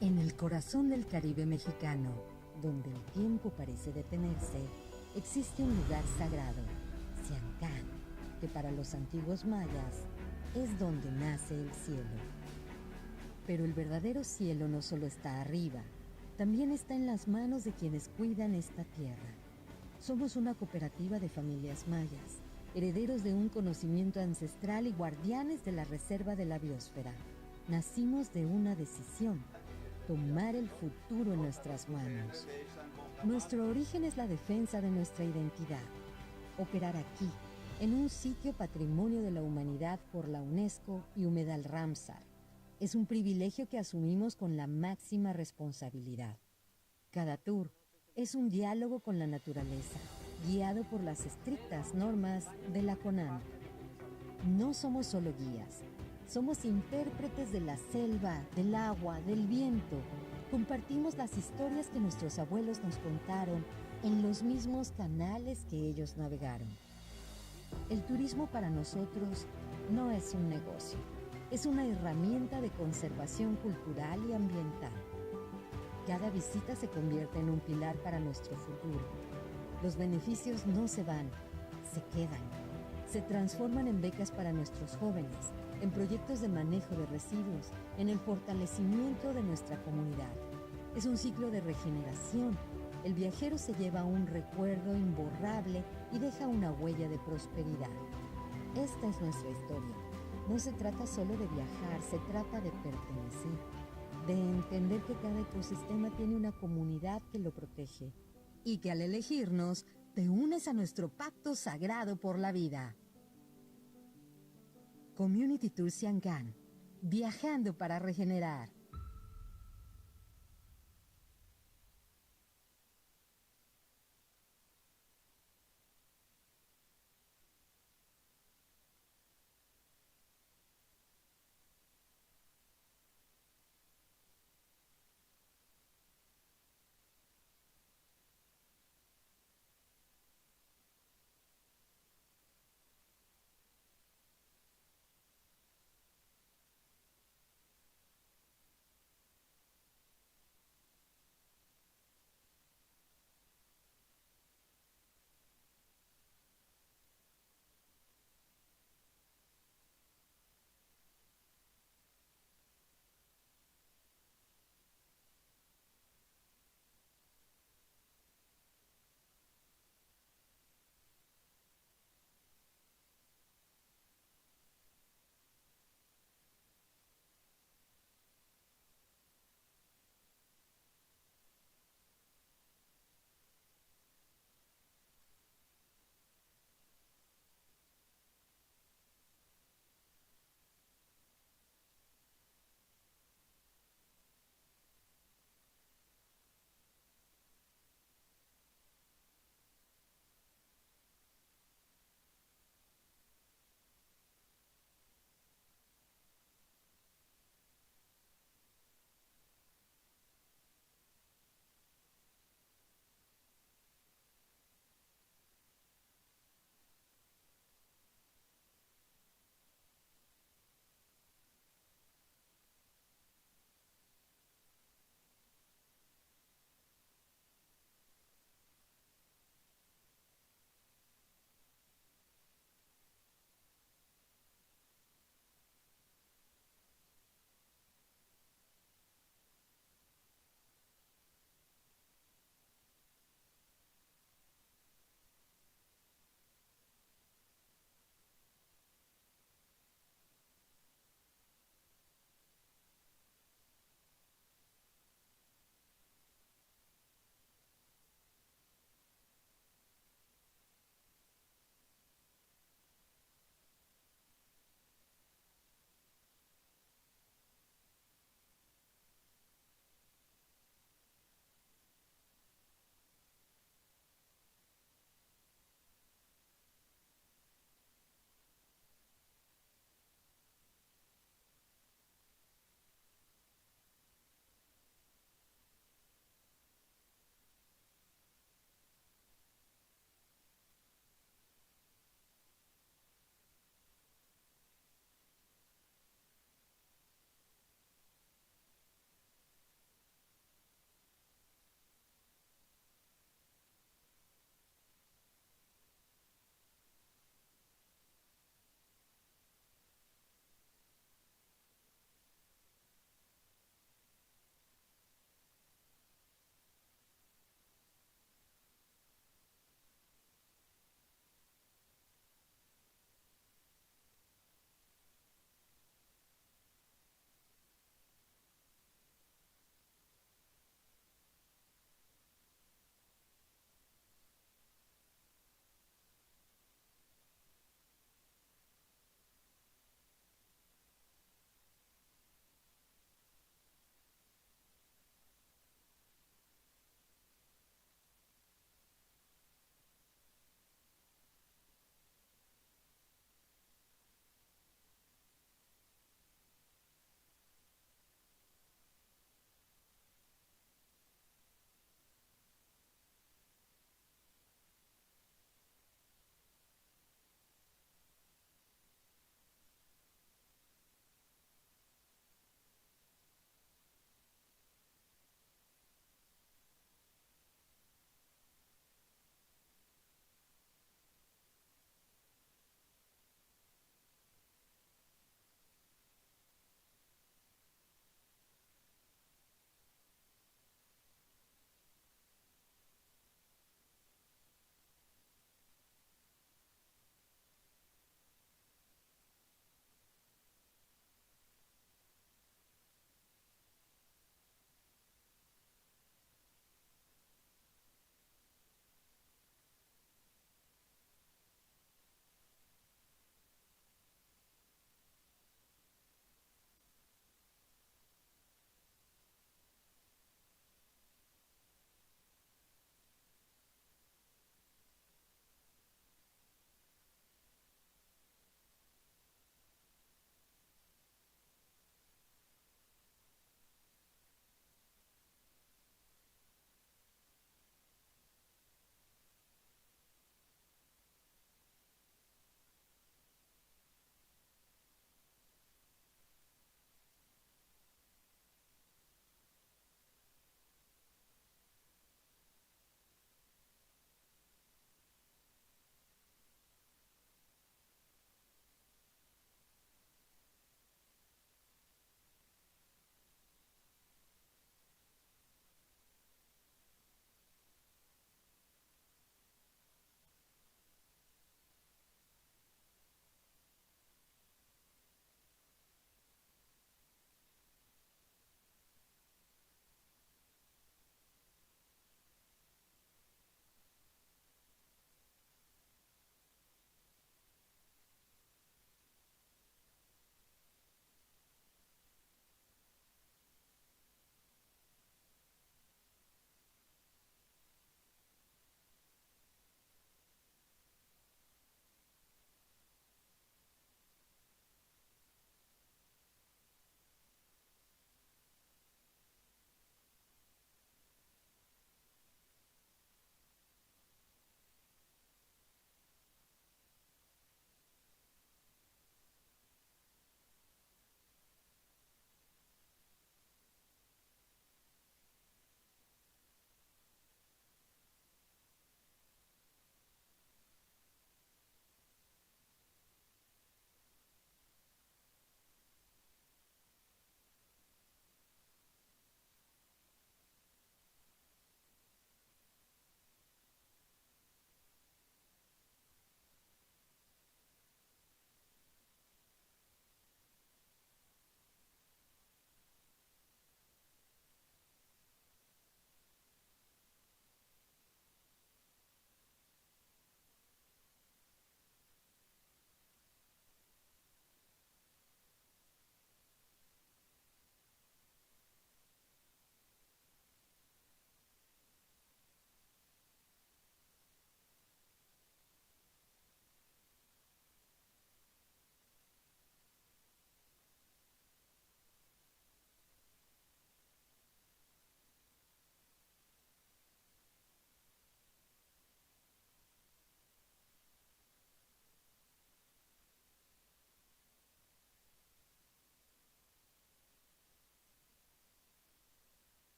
En el corazón del Caribe mexicano, donde el tiempo parece detenerse, existe un lugar sagrado, Siancán, que para los antiguos mayas es donde nace el cielo. Pero el verdadero cielo no solo está arriba, también está en las manos de quienes cuidan esta tierra. Somos una cooperativa de familias mayas, herederos de un conocimiento ancestral y guardianes de la reserva de la biosfera. Nacimos de una decisión: tomar el futuro en nuestras manos. Nuestro origen es la defensa de nuestra identidad. Operar aquí, en un sitio patrimonio de la humanidad por la UNESCO y Humedal Ramsar, es un privilegio que asumimos con la máxima responsabilidad. Cada tour es un diálogo con la naturaleza, guiado por las estrictas normas de la CONAN. No somos solo guías, somos intérpretes de la selva, del agua, del viento. Compartimos las historias que nuestros abuelos nos contaron en los mismos canales que ellos navegaron. El turismo para nosotros no es un negocio, es una herramienta de conservación cultural y ambiental. Cada visita se convierte en un pilar para nuestro futuro. Los beneficios no se van, se quedan. Se transforman en becas para nuestros jóvenes, en proyectos de manejo de residuos, en el fortalecimiento de nuestra comunidad. Es un ciclo de regeneración. El viajero se lleva un recuerdo imborrable y deja una huella de prosperidad. Esta es nuestra historia. No se trata solo de viajar, se trata de pertenecer, de entender que cada ecosistema tiene una comunidad que lo protege y que al elegirnos te unes a nuestro pacto sagrado por la vida. Community Tour Siangan, viajando para regenerar.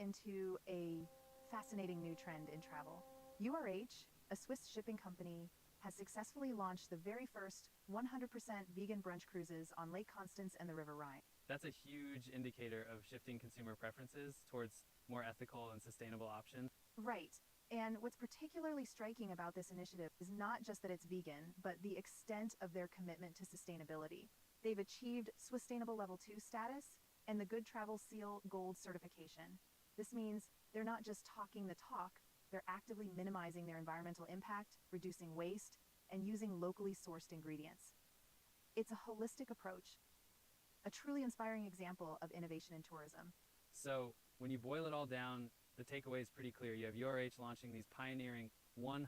into a fascinating new trend in travel. URH, a Swiss shipping company, has successfully launched the very first 100% vegan brunch cruises on Lake Constance and the River Rhine. That's a huge indicator of shifting consumer preferences towards more ethical and sustainable options. Right. And what's particularly striking about this initiative is not just that it's vegan, but the extent of their commitment to sustainability. They've achieved Sustainable Level 2 status and the Good Travel Seal Gold certification. This means they're not just talking the talk, they're actively minimizing their environmental impact, reducing waste, and using locally sourced ingredients. It's a holistic approach, a truly inspiring example of innovation in tourism. So when you boil it all down, the takeaway is pretty clear. You have URH launching these pioneering 100%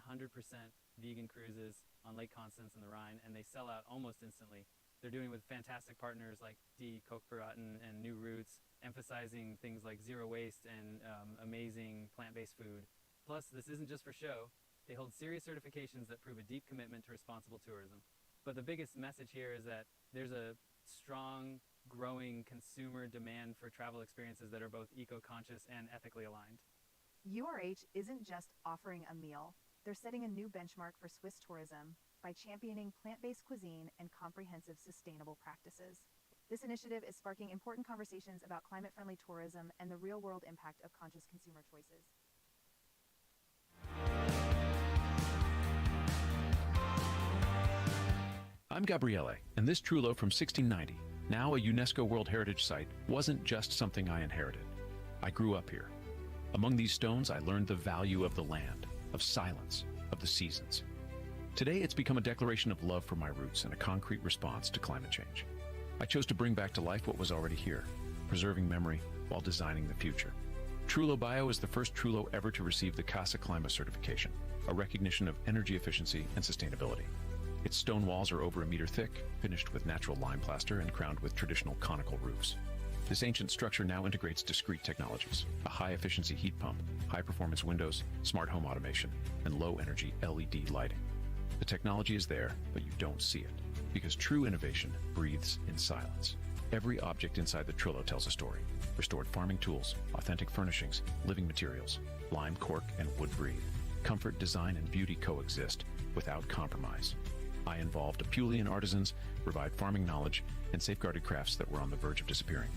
vegan cruises on Lake Constance and the Rhine, and they sell out almost instantly. They're doing it with fantastic partners like Die Kochberaten and New Roots, emphasizing things like zero waste and amazing plant-based food. Plus, this isn't just for show. They hold serious certifications that prove a deep commitment to responsible tourism. But the biggest message here is that there's a strong, growing consumer demand for travel experiences that are both eco-conscious and ethically aligned. URH isn't just offering a meal. They're setting a new benchmark for Swiss tourism by championing plant-based cuisine and comprehensive sustainable practices. This initiative is sparking important conversations about climate-friendly tourism and the real-world impact of conscious consumer choices. I'm Gabriele, and this Trullo from 1690, now a UNESCO World Heritage Site, wasn't just something I inherited. I grew up here. Among these stones, I learned the value of the land, of silence, of the seasons. Today, it's become a declaration of love for my roots and a concrete response to climate change. I chose to bring back to life what was already here, preserving memory while designing the future. Trullo Bio is the first Trullo ever to receive the Casa Clima certification, a recognition of energy efficiency and sustainability. Its stone walls are over 1 meter thick, finished with natural lime plaster and crowned with traditional conical roofs. This ancient structure now integrates discrete technologies, a high-efficiency heat pump, high-performance windows, smart home automation, and low-energy LED lighting. The technology is there, but you don't see it, because true innovation breathes in silence. Every object inside the Trullo tells a story. Restored farming tools, authentic furnishings, living materials, lime, cork, and wood breathe. Comfort, design, and beauty coexist without compromise. I involved Apulian artisans, revived farming knowledge, and safeguarded crafts that were on the verge of disappearing.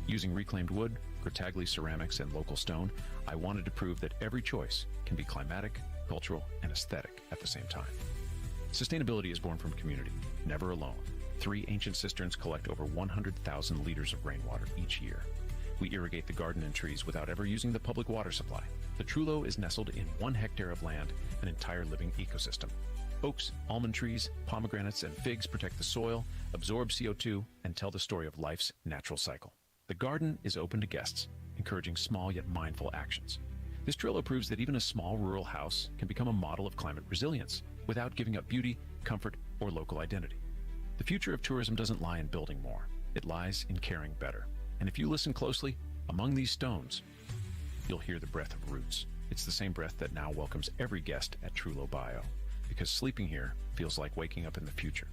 Using reclaimed wood, Grottagli ceramics, and local stone, I wanted to prove that every choice can be climatic, cultural, and aesthetic at the same time. Sustainability is born from community, never alone. 3 ancient cisterns collect over 100,000 liters of rainwater each year. We irrigate the garden and trees without ever using the public water supply. The Trullo is nestled in 1 hectare of land, an entire living ecosystem. Oaks, almond trees, pomegranates, and figs protect the soil, absorb CO2, and tell the story of life's natural cycle. The garden is open to guests, encouraging small yet mindful actions. This Trullo proves that even a small rural house can become a model of climate resilience without giving up beauty, comfort, or local identity. The future of tourism doesn't lie in building more. It lies in caring better. And if you listen closely, among these stones, you'll hear the breath of roots. It's the same breath that now welcomes every guest at Trullo Bio, because sleeping here feels like waking up in the future.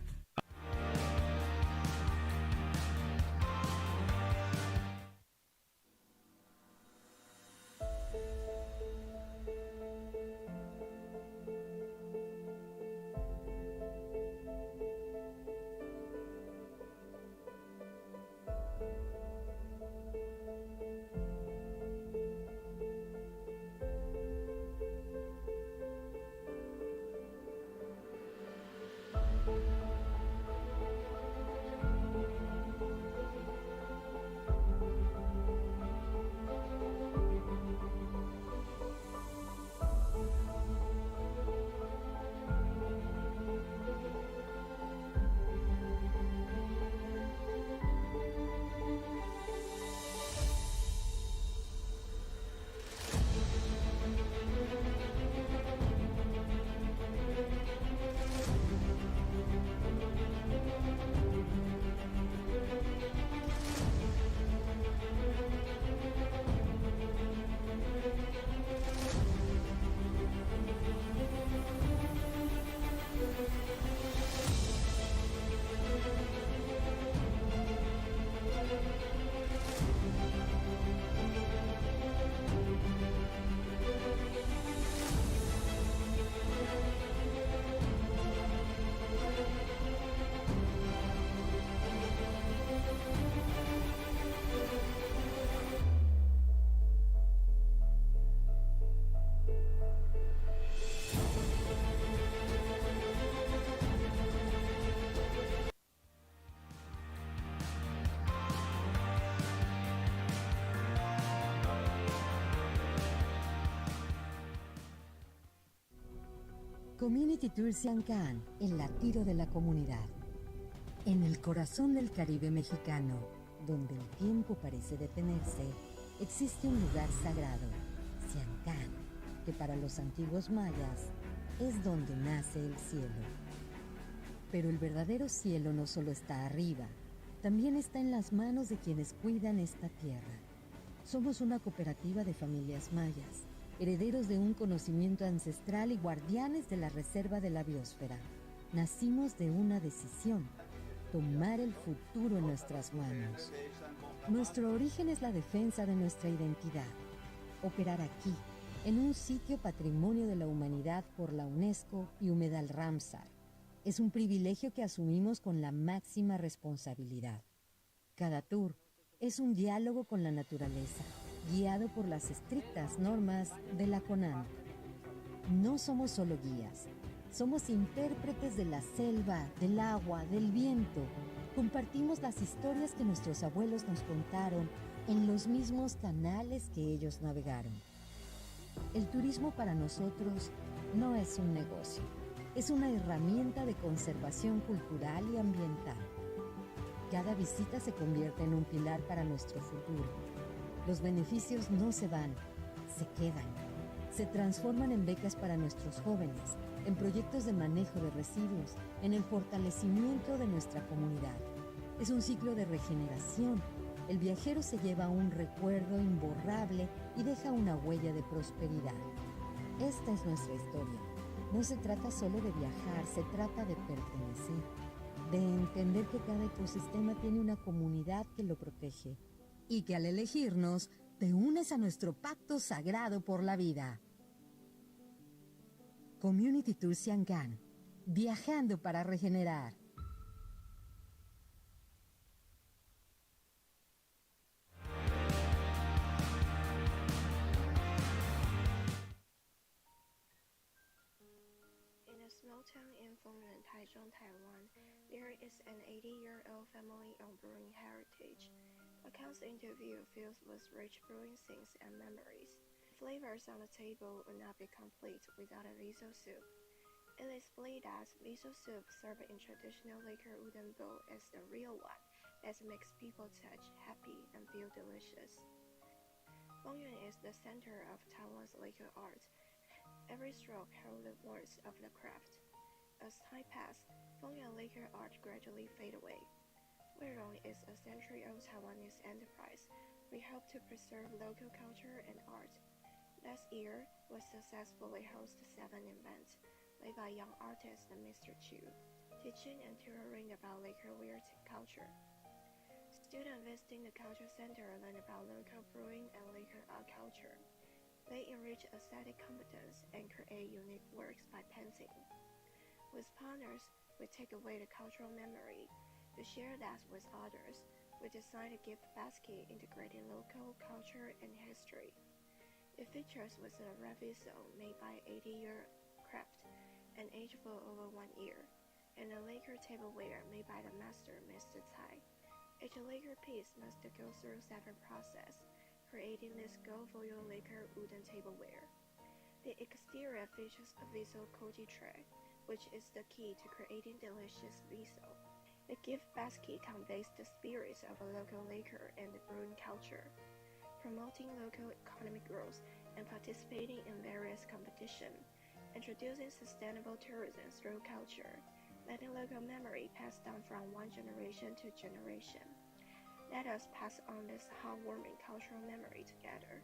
Community Tour Siancán, el latido de la comunidad. En el corazón del Caribe mexicano, donde el tiempo parece detenerse, existe un lugar sagrado, Siancán, que para los antiguos mayas es donde nace el cielo. Pero el verdadero cielo no solo está arriba, también está en las manos de quienes cuidan esta tierra. Somos una cooperativa de familias mayas, herederos de un conocimiento ancestral y guardianes de la reserva de la biosfera. Nacimos de una decisión: tomar el futuro en nuestras manos. Nuestro origen es la defensa de nuestra identidad. Operar aquí, en un sitio patrimonio de la humanidad por la UNESCO y Humedal Ramsar, es un privilegio que asumimos con la máxima responsabilidad. Cada tour es un diálogo con la naturaleza, guiado por las estrictas normas de la CONAN. No somos solo guías, somos intérpretes de la selva, del agua, del viento. Compartimos las historias que nuestros abuelos nos contaron en los mismos canales que ellos navegaron. El turismo para nosotros no es un negocio, es una herramienta de conservación cultural y ambiental. Cada visita se convierte en un pilar para nuestro futuro. Los beneficios no se van, se quedan. Se transforman en becas para nuestros jóvenes, en proyectos de manejo de residuos, en el fortalecimiento de nuestra comunidad. Es un ciclo de regeneración. El viajero se lleva un recuerdo imborrable y deja una huella de prosperidad. Esta es nuestra historia. No se trata solo de viajar, se trata de pertenecer, de entender que cada ecosistema tiene una comunidad que lo protege y que al elegirnos te unes a nuestro pacto sagrado por la vida. Community Tour Siancán, viajando para regenerar. In a small town in Fengren, Taichung, Taiwan, there is an 80-year-old family of brewing heritage. Accounts interview fills with rich brewing scenes and memories. Flavors on the table would not be complete without a miso soup. It is believed that miso soup served in traditional liquor wooden bowl is the real one that makes people touch, happy, and feel delicious. Fengren is the center of Taiwan's liquor art. Every stroke held the words of the craft. As time passed, Fengren liquor art gradually faded away. Weirong is a century-old Taiwanese enterprise. We hope to preserve local culture and art. Last year, we successfully hosted 7 events led by young artist Mr. Chu, teaching and touring about liquor weird culture. Students visiting the culture center learn about local brewing and liquor art culture. They enrich aesthetic competence and create unique works by painting. With partners, we take away the cultural memory. To share that with others, we designed a gift basket integrating local culture and history. It features with a reviso made by 80-year craft, an agable over 1 year, and a lacquer tableware made by the master, Mr. Tsai. Each lacquer piece must go through 7 processes, creating this gold foil lacquer wooden tableware. The exterior features a viso koji tray, which is the key to creating delicious viso. The gift basket conveys the spirits of a local liquor and brewing culture, promoting local economic growth and participating in various competitions, introducing sustainable tourism through culture, letting local memory pass down from one generation to generation. Let us pass on this heartwarming cultural memory together.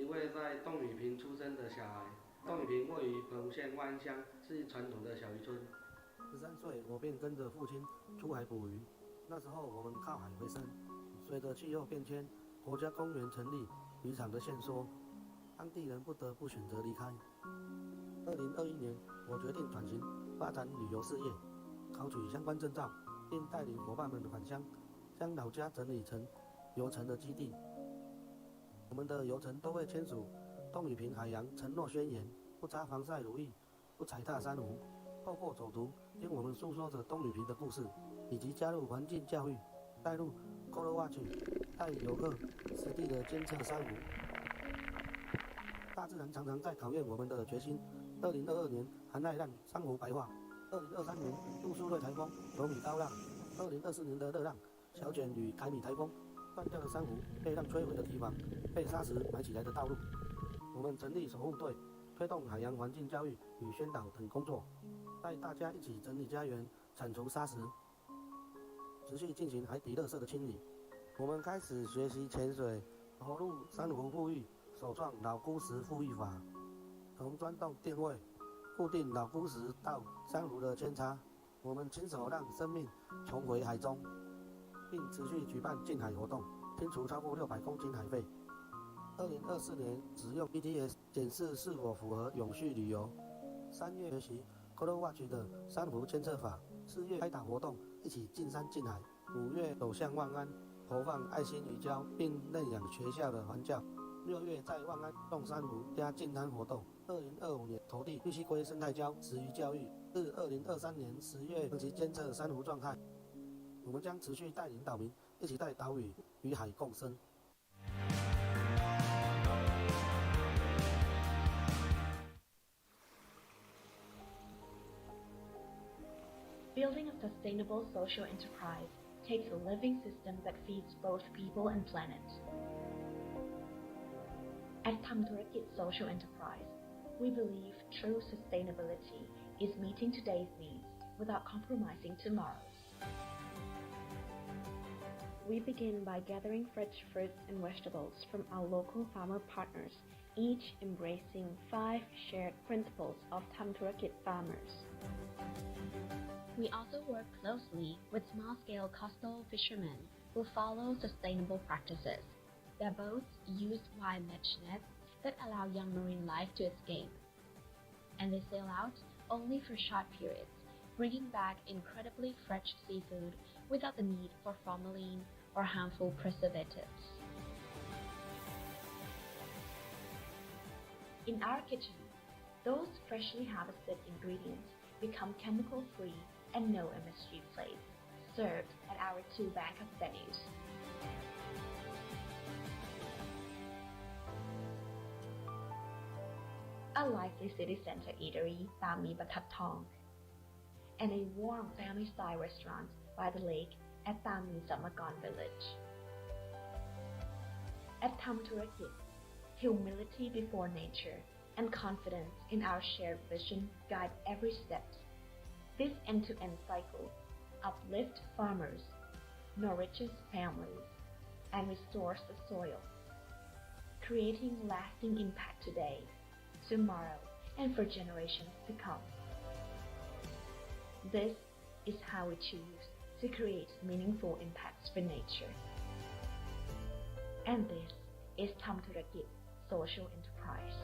位在洞宇坪出生的小孩。洞宇坪位于澎湖县万安乡，是传统的小渔村。13岁，我便跟着父亲出海捕鱼。那时候我们靠海为生，随着气候变迁，国家公园成立，渔场的限缩，当地人不得不选择离开。2021年，我决定转型发展旅游事业，考取相关证照，并带领伙伴们返乡，将老家整理成游程的基地。我们的游程都会签署洞宇坪海洋承诺宣言，不擦防晒乳液，不踩踏珊瑚。透过走读，听我们诉说着洞宇坪的故事，以及加入环境教育，带入 Color Watch， 带游客实地的监测珊瑚。大自然常常在考验我们的决心。2022年寒带让珊瑚白化，2023年杜苏芮台风9米高浪，2024年的热浪小卷与凯米台风，断掉的珊瑚被浪摧毁的堤防，被沙石埋起来的道路。我们成立守护队，推动海洋环境教育与宣导等工作，带大家一起整理家园，铲除沙石，持续进行海底垃圾的清理。我们开始学习潜水，投入珊瑚复育，首创老枯石复育法，从钻洞定位，固定老枯石到珊瑚的扦插。我们亲手让生命重回海中，并持续举办净海活动，清除超过600公斤海废。2024年使用 ETS 检视是否符合永续旅游。3月学习 Color Watch 的珊瑚监测法，4月开导活动，一起进山进海。5月走向万安，投放爱心鱼礁，并认养学校的环教。6月在万安种珊瑚加净滩活动。2025年投递绿蜥龟生态礁食鱼教育，至2023年10月长期监测珊瑚状态。我们将持续带领岛民一起带岛屿与海共生。Building a sustainable social enterprise takes a living system that feeds both people and planet. At Tamturakit Social Enterprise, we believe true sustainability is meeting today's needs without compromising tomorrow's. We begin by gathering fresh fruits and vegetables from our local farmer partners, each embracing 5 shared principles of Tamturakit farmers. We also work closely with small-scale coastal fishermen who follow sustainable practices. Their boats use wide mesh nets that allow young marine life to escape, and they sail out only for short periods, bringing back incredibly fresh seafood without the need for formalin or harmful preservatives. In our kitchen, those freshly harvested ingredients become chemical-free and no MSG plates, served at our 2 backup venues. A lively city center eatery, Tami Batat Thong, and a warm family-style restaurant by the lake at Tami Samagon Village. At Tamturakit, humility before nature and confidence in our shared vision guide every step. This end-to-end cycle uplifts farmers, nourishes families, and restores the soil, creating lasting impact today, tomorrow, and for generations to come. This is how we choose to create meaningful impacts for nature. And this is Tamturakit Social Enterprise.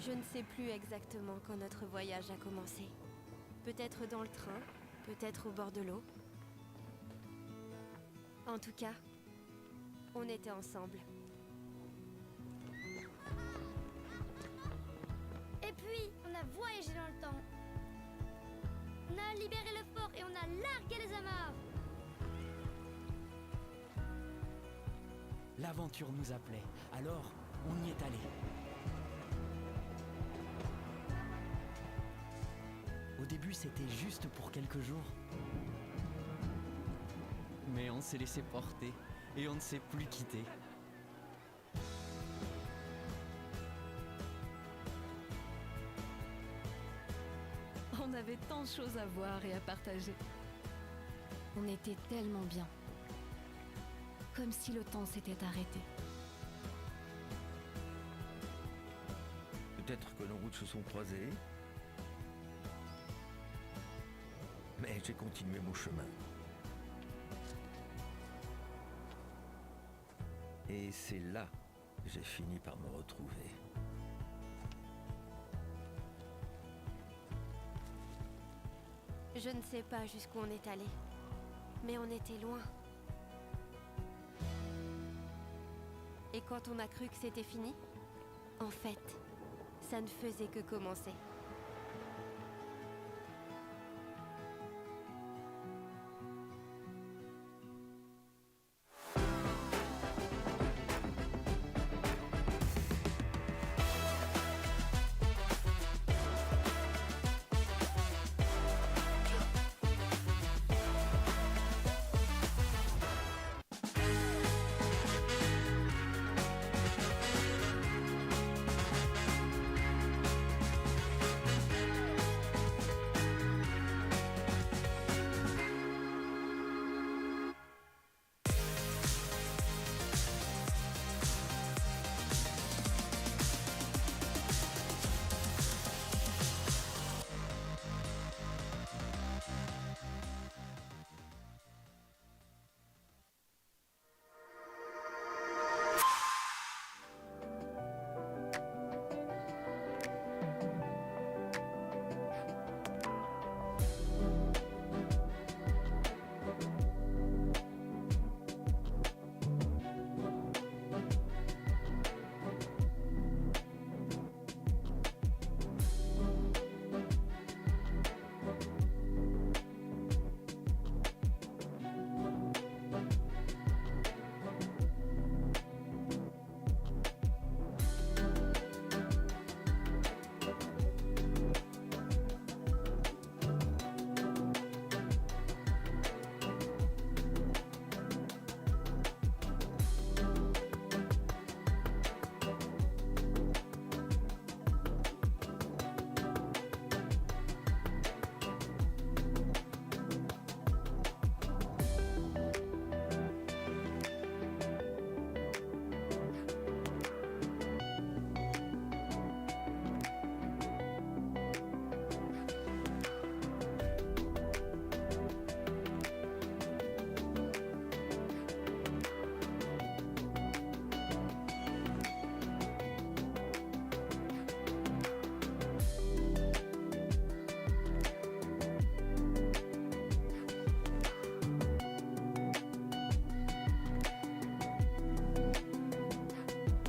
Je ne sais plus exactement quand notre voyage a commencé. Peut-être dans le train, peut-être au bord de l'eau. En tout cas, on était ensemble. Et puis, on a voyagé dans le temps. On a libéré le fort et on a largué les amarres. L'aventure nous appelait, alors on y est allé. Au début, c'était juste pour quelques jours. Mais on s'est laissé porter et on ne s'est plus quitté. On avait tant de choses à voir et à partager. On était tellement bien. Comme si le temps s'était arrêté. Peut-être que nos routes se sont croisées. Mais j'ai continué mon chemin. Et c'est là que j'ai fini par me retrouver. Je ne sais pas jusqu'où on est allé, mais on était loin. Et quand on a cru que c'était fini, en fait, ça ne faisait que commencer.